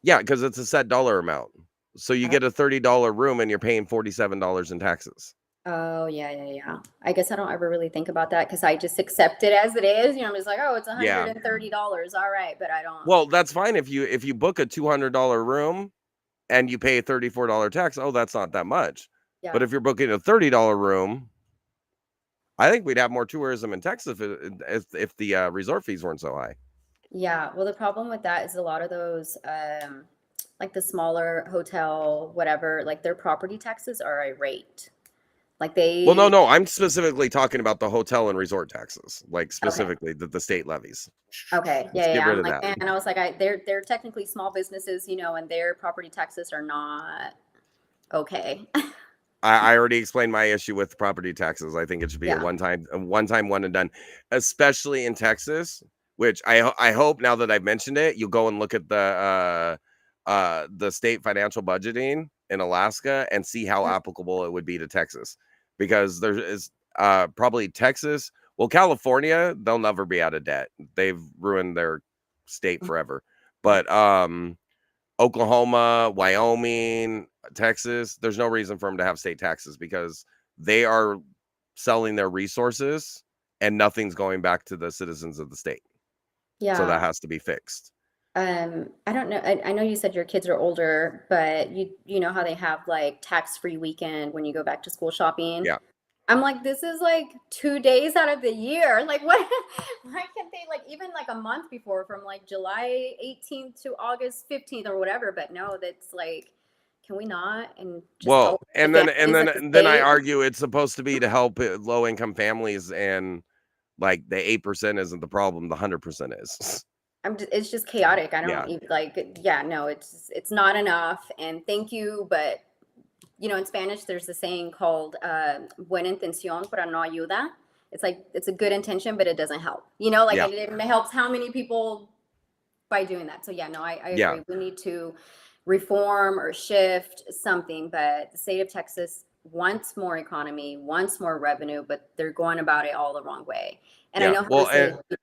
Yeah, because it's a set dollar amount. So you get a $30 room and you're paying $47 in taxes. Oh, yeah. I guess I don't ever really think about that because I just accept it as it is. I'm just like, oh, it's Yeah. $130. All right, but I don't. Well, that's fine if you book a $200 room and you pay a $34 tax. Oh, that's not that much. Yeah. But if you're booking a $30 room, I think we'd have more tourism in Texas if the resort fees weren't so high. Yeah. Well, the problem with that is a lot of those, like the smaller hotel, whatever, like their property taxes are irate. Like they. Well, no. I'm specifically talking about the hotel and resort taxes, like specifically the state levies. Okay. Let's get rid I'm of like, that. man, I was like, they're technically small businesses, and their property taxes are not okay. I already explained my issue with property taxes. I think it should be a one time one and done, especially in Texas, which I hope now that I've mentioned it, you'll go and look at the state financial budgeting in Alaska and see how applicable it would be to Texas, because there is probably Texas. Well, California, they'll never be out of debt. They've ruined their state forever. But Oklahoma, Wyoming, Texas, there's no reason for them to have state taxes because they are selling their resources and nothing's going back to the citizens of the state. Yeah. So that has to be fixed. I don't know. I know you said your kids are older, but you know how they have like tax-free weekend when you go back to school shopping? Yeah. I'm like, this is like 2 days out of the year. Like, why can't they, like, even like a month before, from like July 18th to August 15th or whatever? But no, that's like, can we not? And just well, and then I state? argue it's supposed to be to help low income families, and like the 8% isn't the problem, the 100% is. It's just chaotic. I don't Yeah. even like, yeah, no, it's not enough. And thank you, but in Spanish, there's a saying called buena intención pero no ayuda. It's like, it's a good intention, but it doesn't help. It helps how many people by doing that. So yeah, no, I agree. We need to reform or shift something. But the state of Texas wants more economy, wants more revenue, but they're going about it all the wrong way. And I Yeah. know how Well, to say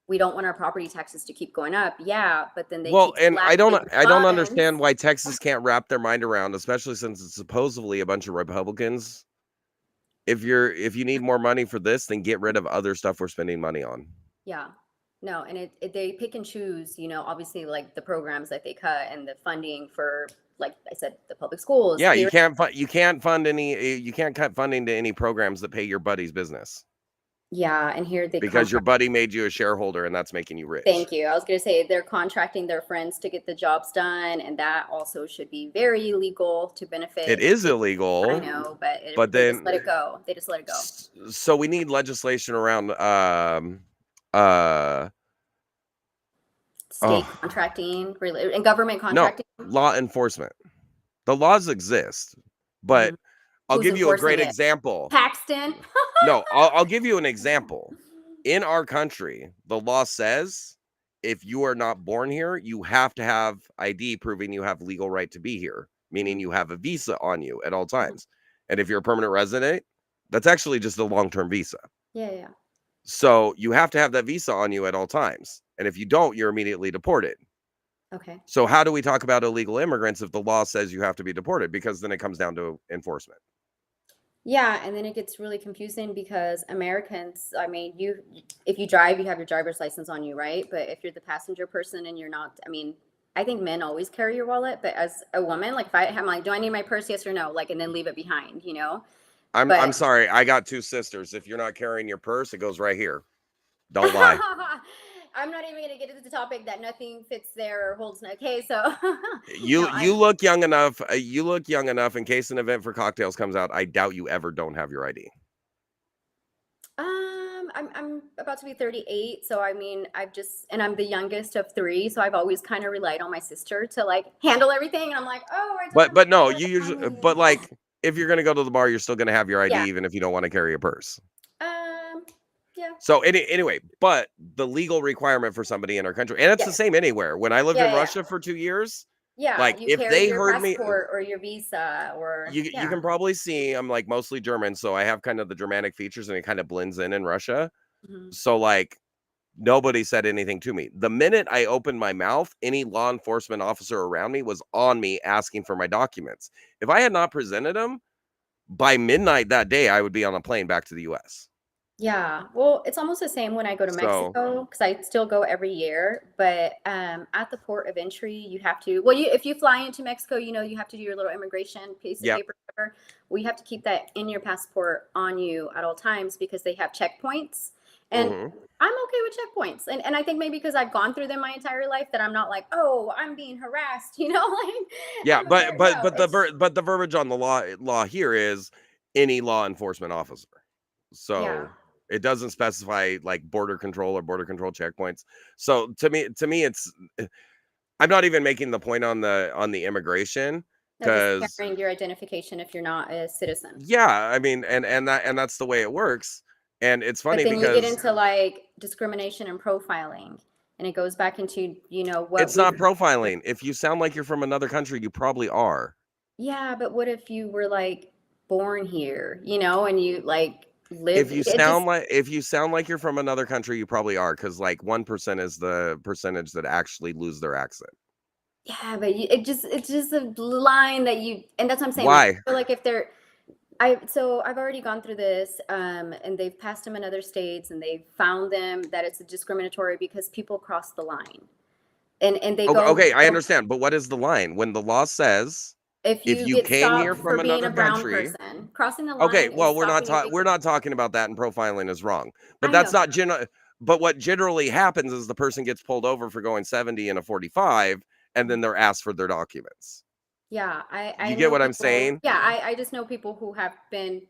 we don't want our property taxes to keep going up. Yeah, but then they well, keep and I don't slashing understand funds. why Texas can't wrap their mind around, especially since it's supposedly a bunch of Republicans. If you need more money for this, then get rid of other stuff we're spending money on. Yeah. No, and they pick and choose, obviously like the programs that they cut and the funding for, like I said, the public schools Yeah, here. you can't cut funding to any programs that pay your buddy's business Yeah, and here they because your contract. buddy made you a shareholder and that's making you rich. Thank you. I was going to say they're contracting their friends to get the jobs done, and that also should be very illegal to benefit. It is illegal. I know, but they then just let it go. They just let it go. So we need legislation around State contracting and government no, contracting. law enforcement. The laws exist, but I'll Who's give you a great enforcing it? example. Paxton. No, I'll give you an example. In our country, the law says if you are not born here, you have to have ID proving you have legal right to be here, meaning you have a visa on you at all times. And if you're a permanent resident, that's actually just a long-term visa. Yeah. So you have to have that visa on you at all times. And if you don't, you're immediately deported. Okay. So how do we talk about illegal immigrants if the law says you have to be deported? Because then it comes down to enforcement. Yeah, and then it gets really confusing because Americans, I mean, if you drive, you have your driver's license on you, right? But if you're the passenger person and you're not, I mean, I think men always carry your wallet, but as a woman, like if I'm like, do I need my purse? Yes or no? Like, and then leave it behind, I'm sorry. I got two sisters. If you're not carrying your purse, it goes right here. Don't lie. I'm not even going to get into the topic that nothing fits there or holds. Okay, so you look young enough. You look young enough in case an event for cocktails comes out. I doubt you ever don't have your ID. I'm about to be 38, so I mean, and I'm the youngest of three, so I've always kind of relied on my sister to like handle everything, and I'm like, oh, but no, you usually, but like if you're gonna go to the bar, you're still gonna have your ID even if you don't want to carry a purse. Yeah. So anyway, but the legal requirement for somebody in our country, and it's the same anywhere. When I lived in Russia for 2 years, like if they heard me or your visa or you can probably see I'm like mostly German, so I have kind of the Germanic features and it kind of blends in Russia. So like nobody said anything to me. The minute I opened my mouth, any law enforcement officer around me was on me asking for my documents. If I had not presented them by midnight that day, I would be on a plane back to the US. Yeah, well, it's almost the same when I go to Mexico because I still go every year. But at the port of entry, you have to. Well, if you fly into Mexico, you have to do your little immigration piece of paper. Well, you have to keep that in your passport on you at all times because they have checkpoints, and I'm okay with checkpoints. And I think maybe because I've gone through them my entire life that I'm not like, oh, I'm being harassed, like. Yeah, but the verbiage on the law here is any law enforcement officer. So. Yeah. It doesn't specify like border control or border control checkpoints. So to me, it's. I'm not even making the point on the immigration because carrying your identification if you're not a citizen. Yeah, I mean, and that's the way it works. And it's funny but then because you get into like discrimination and profiling, and it goes back into what. It's not profiling. If you sound like you're from another country, you probably are. Yeah, but what if you were like born here, and you like. If you sound like you're from another country, you probably are, because like 1% is the percentage that actually lose their accent. Yeah, but it's just a line that and that's what I'm saying. Why? I feel like if they're, so I've already gone through this, and they've passed them in other states, and they've found them that it's discriminatory because people cross the line, and they go. Okay, I understand, but what is the line when the law says? If you came here from another country, crossing the line. Okay, well, we're not talking about that, and profiling is wrong. But that's not general. But what generally happens is the person gets pulled over for going 70 in a 45, and then they're asked for their documents. Yeah, you get what I'm saying? Yeah, I just know people who have been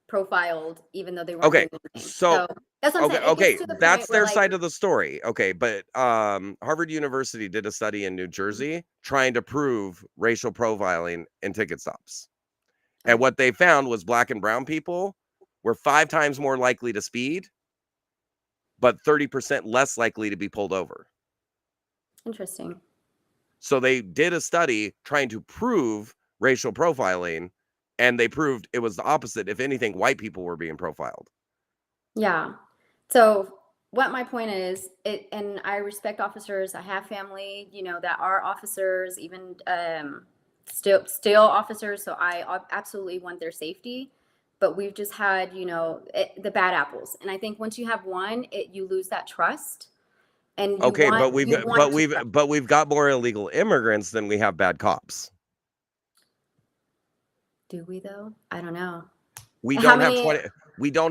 profiled even though they weren't. Okay, so that's what I'm saying. Okay, that's their side of the story. Okay, but Harvard University did a study in New Jersey trying to prove racial profiling in ticket stops. And what they found was black and brown people were 5 times more likely to speed, but 30% less likely to be pulled over. Interesting. So they did a study trying to prove racial profiling, and they proved it was the opposite. If anything, white people were being profiled. Yeah. So what my point is, and I respect officers. I have family, that are officers, even still officers. So I absolutely want their safety. But we've just had, the bad apples, and I think once you have one, you lose that trust, and Okay, but we've got more illegal immigrants than we have bad cops. Do we though? I don't know. We don't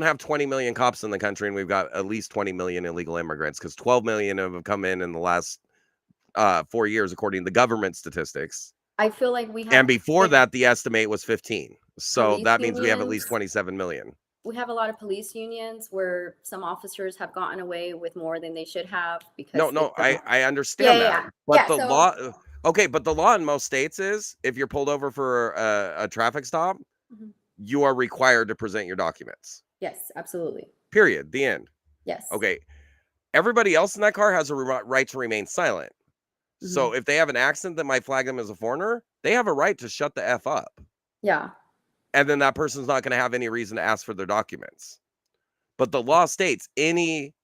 have 20 million cops in the country, and we've got at least 20 million illegal immigrants, because 12 million have come in the last 4 years, according to the government statistics. I feel like we have, and before that, the estimate was 15. So that means we have at least unions. 27 million. We have a lot of police unions where some officers have gotten away with more than they should have because I understand that. Yeah. But the law, okay, but the law in most states is if you're pulled over for a traffic stop, Mhm. you are required to present your documents. Yes, absolutely. Period. The end. Yes. Okay. Everybody else in that car has a right to remain silent. Mhm. So if they have an accent that might flag them as a foreigner, they have a right to shut the F up. Yeah. And then that person's not going to have any reason to ask for their documents. But the law states any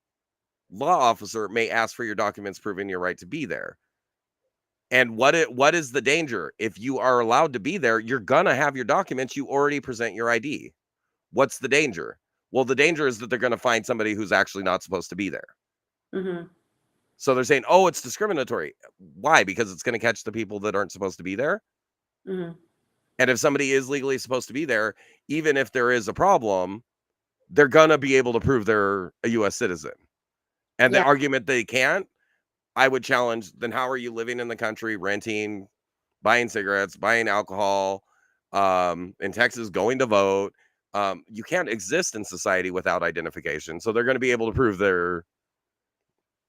law officer may ask for your documents proving your right to be there. And what is the danger? If you are allowed to be there, you're going to have your documents. You already present your ID. What's the danger? Well, the danger is that they're going to find somebody who's actually not supposed to be there. Mm-hmm. So they're saying, oh, it's discriminatory. Why? Because it's going to catch the people that aren't supposed to be there. Mm-hmm. And if somebody is legally supposed to be there, even if there is a problem, they're going to be able to prove they're a U.S. citizen. And the argument they can't, I would challenge, then how are you living in the country, renting, buying cigarettes, buying alcohol, in Texas, going to vote? You can't exist in society without identification. So they're going to be able to prove their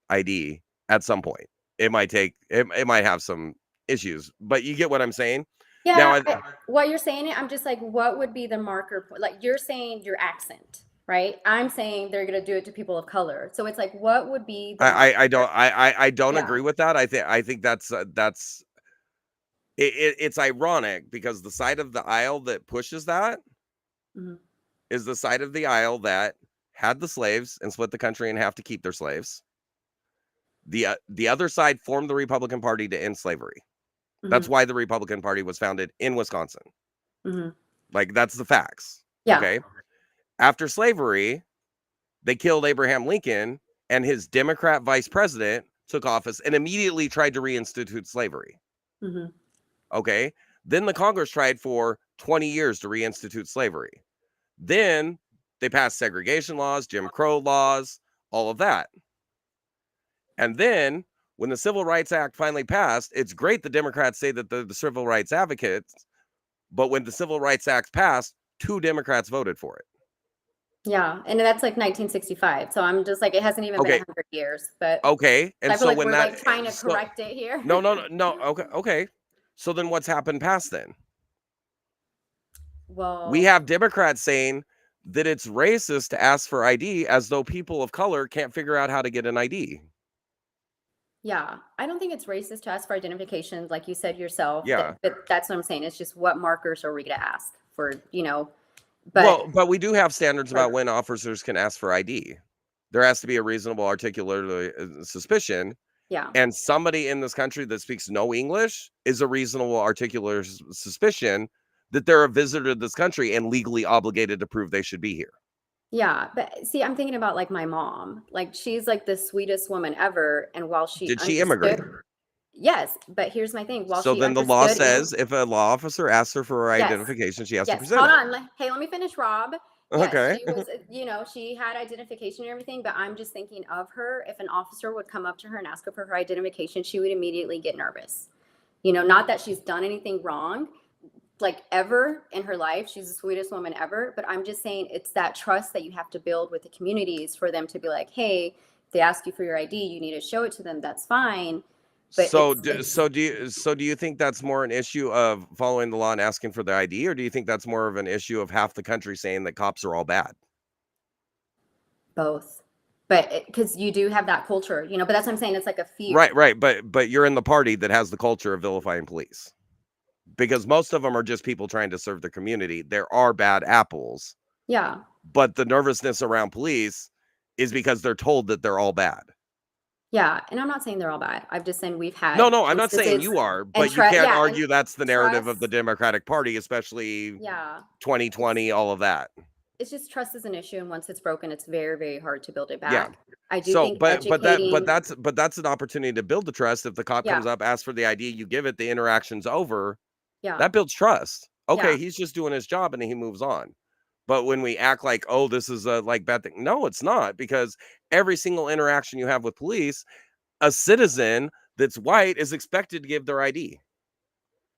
ID at some point. It might have some issues, but you get what I'm saying? Yeah. What you're saying, I'm just like, what would be the marker? Like you're saying your accent, right? I'm saying they're going to do it to people of color. So it's like, what would be the I don't agree with that. I think that's it's ironic because the side of the aisle that pushes that Mhm. is the side of the aisle that had the slaves and split the country in half to keep their slaves. The other side formed the Republican Party to end slavery. Mhm. That's why the Republican Party was founded in Wisconsin. Mm-hmm. Like, that's the facts. Yeah. Okay. After slavery, they killed Abraham Lincoln, and his Democrat vice president took office and immediately tried to reinstitute slavery. Mm-hmm. Okay. Then the Congress tried for 20 years to reinstitute slavery. Then they passed segregation laws, Jim Crow laws, all of that. And then when the Civil Rights Act finally passed, it's great the Democrats say that they're the civil rights advocates, but when the Civil Rights Act passed, 2 Democrats voted for it. Yeah, and that's like 1965. So I'm just like, it hasn't even been 100 years, but okay. And I feel so like when we're that like trying to correct it here. No. Okay. So then what's happened past then? Well, we have Democrats saying that it's racist to ask for ID, as though people of color can't figure out how to get an ID. Yeah, I don't think it's racist to ask for identification, like you said yourself. Yeah. But that's what I'm saying. It's just what markers are we going to ask for, But we do have standards about when officers can ask for ID. There has to be a reasonable articulable suspicion. Yeah. And somebody in this country that speaks no English is a reasonable articulable suspicion that they're a visitor to this country and legally obligated to prove they should be here. Yeah, but see, I'm thinking about like my mom. Like she's like the sweetest woman ever, and while did she immigrate? Yes, but here's my thing. So then the law says if a law officer asks her for her identification, she has to present Hold it. on. Hey, let me finish, Rob. Okay. She was, she had identification and everything, but I'm just thinking of her. If an officer would come up to her and ask her for her identification, she would immediately get nervous. Not that she's done anything wrong, like ever in her life. She's the sweetest woman ever. But I'm just saying it's that trust that you have to build with the communities for them to be like, hey, if they ask you for your ID, you need to show it to them. That's fine. But do you think that's more an issue of following the law and asking for the ID, or do you think that's more of an issue of half the country saying that cops are all bad? Both. But because you do have that culture, you know, but that's what I'm saying. It's like a fear. Right. But you're in the party that has the culture of vilifying police, because most of them are just people trying to serve the community. There are bad apples, Yeah. but the nervousness around police is because they're told that they're all bad. Yeah. And I'm not saying they're all bad. I've just saying we've had. No, I'm not saying instances you are, and but you can't yeah, and argue that's the narrative of the trust. Democratic Party, especially Yeah. 2020, all of that. It's just trust is an issue, and once it's broken, it's very, very hard to build it Yeah. back. I do So, think but educating. that's an opportunity to build the trust. If the cop comes Yeah. up, asks for the ID, you give it, the interaction's over. Yeah. That builds trust. Okay, Yeah. he's just doing his job and he moves on. But when we act like, oh, this is a like bad thing, no, it's not, because every single interaction you have with police, a citizen that's white is expected to give their ID.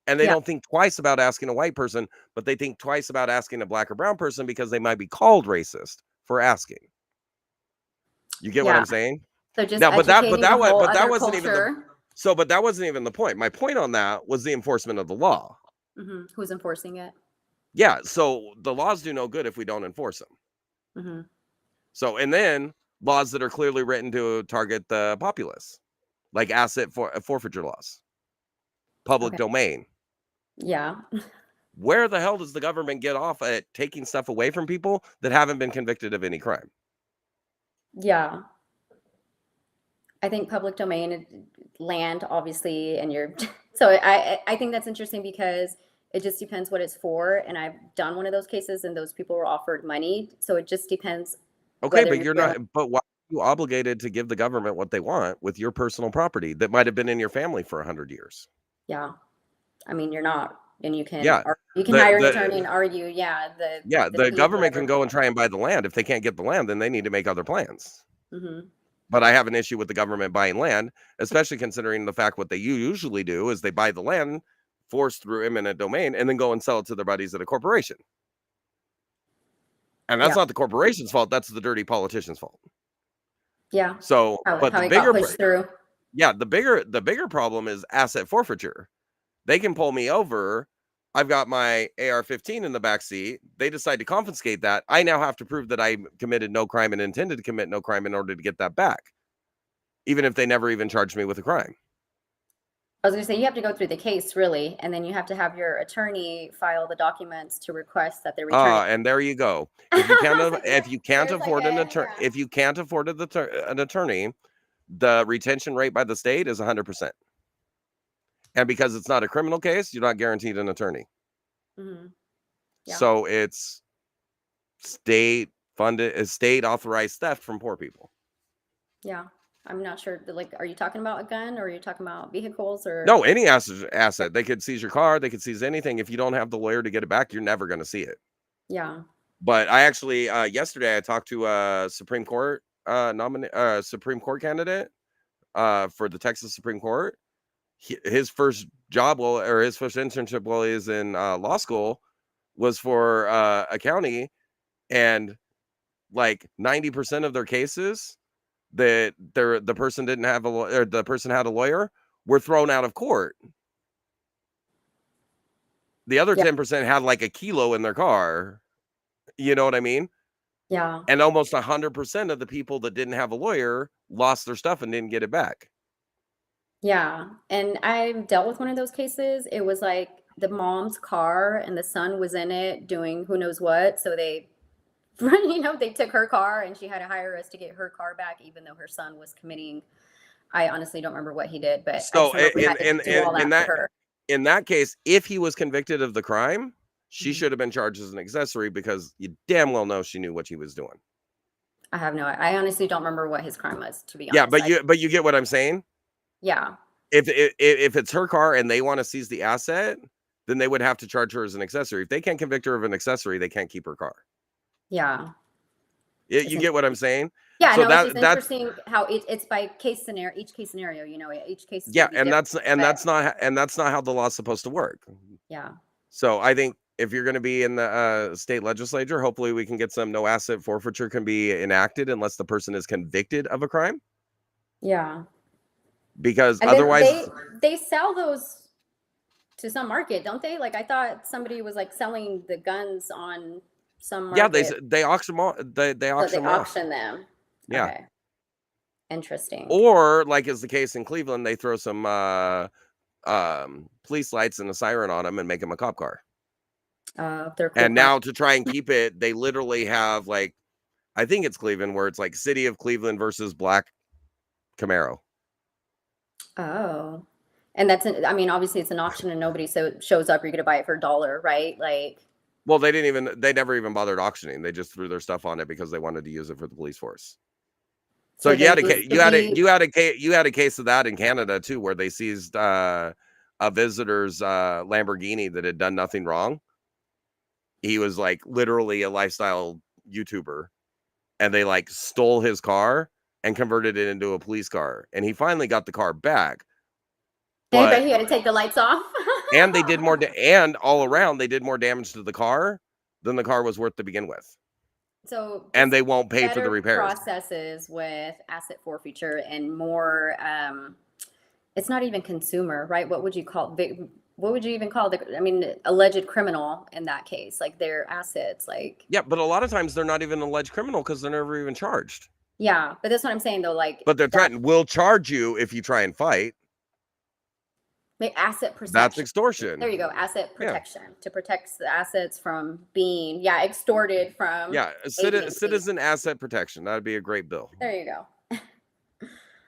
And they Yeah. don't think twice about asking a white person, but they think twice about asking a black or brown person because they might be called racist for asking. You get what Yeah. I'm saying? So just Now, but that educating the whole other wasn't even the culture. but that wasn't even the point. My point on that was the enforcement of the law. Who's enforcing it? Yeah, so the laws do no good if we don't enforce them. So, and then laws that are clearly written to target the populace, like asset forfeiture laws, public Okay. domain. Yeah. Where the hell does the government get off at taking stuff away from people that haven't been convicted of any crime? Yeah. I think public domain land, obviously, and you're so I think that's interesting because it just depends what it's for. And I've done one of those cases and those people were offered money. So it just depends. Okay, whether but you're not, but why are you obligated to give the government what they want with your personal property that might have been in your family for 100 years? Yeah. I mean, you're not, and you can Yeah, hire an attorney and argue. Yeah. The government can go and try and buy the land. If they can't get the land, then they need to make other plans. But I have an issue with the government buying land, especially considering the fact what they usually do is they buy the land, force through eminent domain, and then go and sell it to their buddies at a corporation. And that's not the corporation's fault. That's the dirty politician's fault. Yeah. So, but the bigger pushed through. Yeah, the bigger problem is asset forfeiture. They can pull me over. I've got my AR-15 in the back seat. They decide to confiscate that. I now have to prove that I committed no crime and intended to commit no crime in order to get that back, even if they never even charged me with a crime. I was going to say, you have to go through the case, really, and then you have to have your attorney file the documents to request that they return it. And there you go. If you can't afford an attorney, the retention rate by the state is 100%. And because it's not a criminal case, you're not guaranteed an attorney. Yeah. So it's state funded, state authorized theft from poor people. Yeah. I'm not sure. Like, are you talking about a gun or are you talking about vehicles or? No, any asset. They could seize your car. They could seize anything. If you don't have the lawyer to get it back, you're never going to see it. Yeah. But I actually, yesterday I talked to a Supreme Court Supreme Court candidate for the Texas Supreme Court. His first job his first internship while he was in law school was for a county, and like 90% of their cases that the person didn't have the person had a lawyer were thrown out of court. The other 10% had like a kilo in their car. You know what I mean? Yeah. And almost 100% of the people that didn't have a lawyer lost their stuff and didn't get it back. Yeah. And I've dealt with one of those cases. It was like the mom's car and the son was in it doing who knows what. So they, they took her car and she had to hire us to get her car back, even though her son was committing. I honestly don't remember what he did, but so in that case, if he was convicted of the crime, she should have been charged as an accessory because you damn well know she knew what she was doing. I honestly don't remember what his crime was, to be honest. Yeah, but you get what I'm saying? Yeah. If it's her car and they want to seize the asset, then they would have to charge her as an accessory. If they can't convict her of an accessory, they can't keep her car. Yeah. You get what I'm saying? Yeah, so no, it's just interesting how it's by case scenario, each case scenario, each case. Yeah, and that's not how the law's supposed to work. Yeah. So I think if you're going to be in the state legislature, hopefully we can get some no asset forfeiture can be enacted unless the person is convicted of a crime. Yeah. Because and otherwise they sell those to some market, don't they? Like I thought somebody was like selling the guns on some market. Yeah, they auction them. They auction them. Yeah. Okay. Interesting. Or, like is the case in Cleveland, they throw some police lights and a siren on them and make them a cop car. They're cool And now to try and keep it, they literally have like, I think it's Cleveland, where it's like City of Cleveland versus Black Camaro. Oh, and I mean, obviously it's an auction and nobody shows up. You're gonna buy it for $1, right? Like, Well, they never even bothered auctioning. They just threw their stuff on it because they wanted to use it for the police force. So you had a case of that in Canada too, where they seized a visitor's Lamborghini that had done nothing wrong. He was like literally a lifestyle YouTuber, and they like stole his car and converted it into a police car, and he finally got the car back. But he had to take the lights off. And they did more, and all around they did more damage to the car than the car was worth to begin with. So, and they won't pay for the repairs. Processes with asset forfeiture and more. It's not even consumer, right? What would you call? What would you even call alleged criminal in that case? Like their assets, like. Yeah, but a lot of times they're not even alleged criminal because they're never even charged. Yeah, but that's what I'm saying though. Like, but they're threatened. We'll charge you if you try and fight. Asset protection. That's extortion. There you go. Asset protection, to protect the assets from being extorted from. Yeah, citizen asset protection. That'd be a great bill. There you go.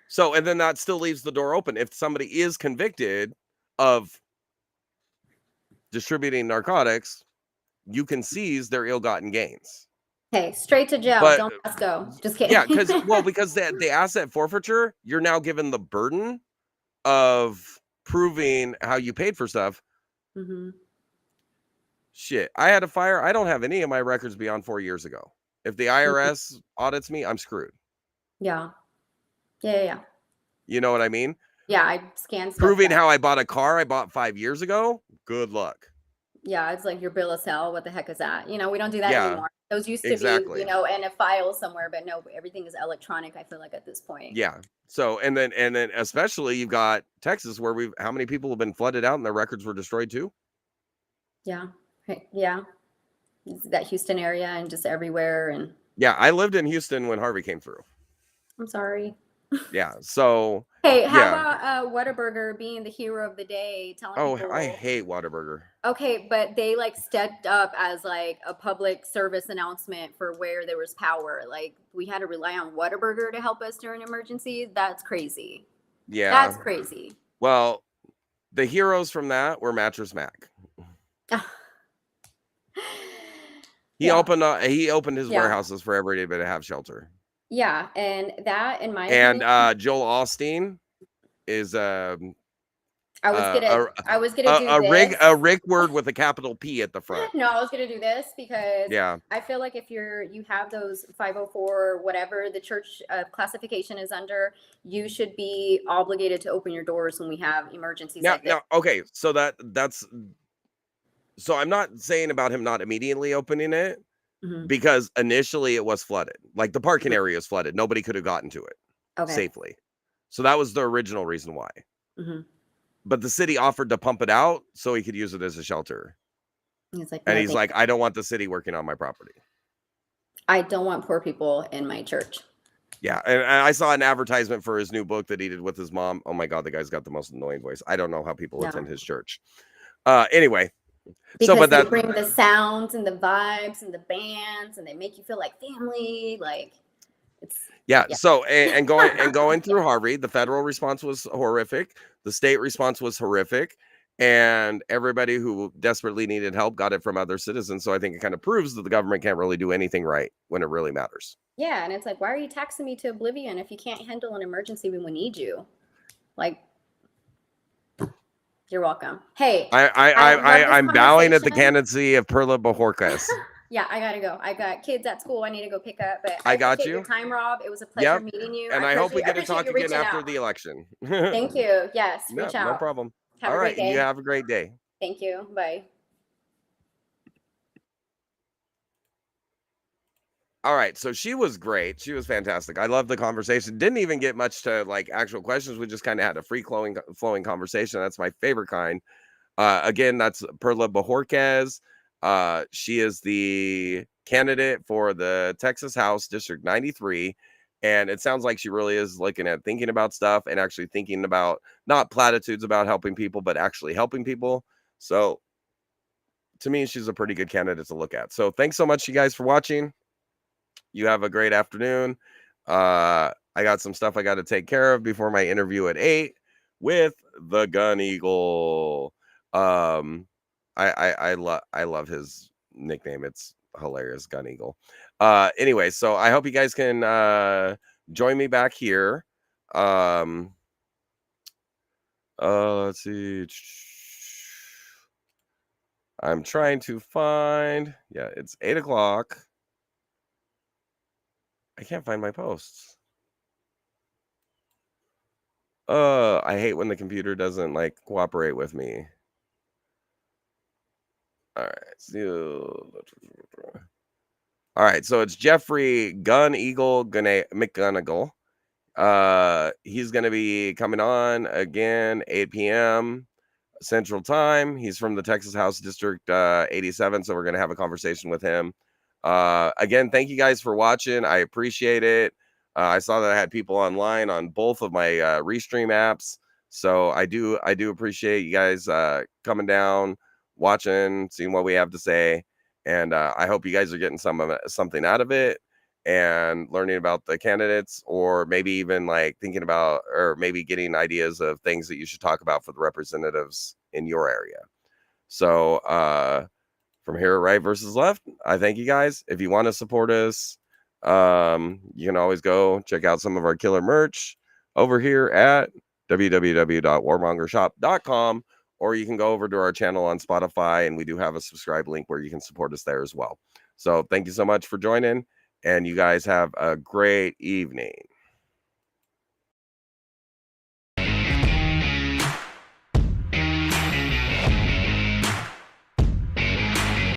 So, and then that still leaves the door open. If somebody is convicted of distributing narcotics, you can seize their ill-gotten gains. Hey, straight to jail. Don't let's go. Just kidding. Yeah, because the asset forfeiture, you're now given the burden of proving how you paid for stuff. Mm-hmm. Shit, I had a fire. I don't have any of my records beyond 4 years ago. If the IRS audits me, I'm screwed. Yeah. You know what I mean? Yeah, I scanned stuff. Proving how I bought a car I bought 5 years ago. Good luck. Yeah, it's like your bill of sale. What the heck is that? We don't do that anymore. Those used to be, in a file somewhere, but no, everything is electronic. I feel like at this point. Yeah. So, and then especially you've got Texas where how many people have been flooded out and their records were destroyed too? Yeah. Yeah. That Houston area and just everywhere. And yeah, I lived in Houston when Harvey came through. I'm sorry. Yeah. So. Hey, how about Whataburger being the hero of the day? Telling people, I hate Whataburger. Okay, but they stepped up as a public service announcement for where there was power. Like we had to rely on Whataburger to help us during emergencies. That's crazy. Yeah, that's crazy. Well, the heroes from that were Mattress Mac. He opened his warehouses for everybody to have shelter. Yeah, and that in my opinion, Joel Osteen is I was gonna do a Rick word with a capital P at the front. No, I was gonna do this because I feel like if you have those 504 whatever the church classification is under, you should be obligated to open your doors when we have emergencies. Okay, so that's so I'm not saying about him not immediately opening it. Mm-hmm. Because initially it was flooded. Like the parking area is flooded. Nobody could have gotten to it safely. So that was the original reason why. Mm-hmm. But the city offered to pump it out so he could use it as a shelter. He's like, I don't want the city working on my property. I don't want poor people in my church. Yeah. And I saw an advertisement for his new book that he did with his mom. Oh my God, the guy's got the most annoying voice. I don't know how people attend his church. Anyway. Because they bring the sounds and the vibes and the bands and they make you feel like family. Like it's So and going through Harvey, the federal response was horrific. The state response was horrific. And everybody who desperately needed help got it from other citizens. So I think it kind of proves that the government can't really do anything right when it really matters. Yeah. And it's like, why are you taxing me to oblivion if you can't handle an emergency when we need you? Like, you're welcome. Hey, I'm bowing at the candidacy of Perla Bojorques. Yeah, I gotta go. I got kids at school I need to go pick up. But I got you. Your time, Rob. It was a pleasure meeting you. And I hope we get to talk again after the election. Thank you. Yes, reach out. No problem. All right, you have a great day. Thank you. Bye. All right, so she was great. She was fantastic. I love the conversation. Didn't even get much to actual questions. We just kind of had a free flowing conversation. That's my favorite kind. Again, that's Perla Bojorques. She is the candidate for the Texas House District 93, And it sounds like she really is looking at thinking about stuff and actually thinking about not platitudes about helping people, but actually helping people. So to me, she's a pretty good candidate to look at. So thanks so much, you guys, for watching. You have a great afternoon. I got some stuff I got to take care of before my interview at 8 with the Gun Eagle. I love his nickname. It's hilarious, Gun Eagle. Anyway, so I hope you guys can join me back here. Let's see. I'm trying to find, yeah, it's 8 o'clock. I can't find my posts. I hate when the computer doesn't like cooperate with me. All right, so it's Jeffrey Gun Eagle McGonigal. He's gonna be coming on again 8 p.m. Central Time. He's from the Texas House District 87, so we're gonna have a conversation with him. Again, thank you guys for watching. I appreciate it. I saw that I had people online on both of my Restream apps, so I do appreciate you guys coming down, watching, seeing what we have to say, and I hope you guys are getting something out of it and learning about the candidates, or maybe even like thinking about, or maybe getting ideas of things that you should talk about for the representatives in your area. So from here, right versus left, I thank you guys. If you want to support us, you can always go check out some of our killer merch over here at www.warmongershop.com, or you can go over to our channel on Spotify, and we do have a subscribe link where you can support us there as well. So thank you so much for joining, and you guys have a great evening.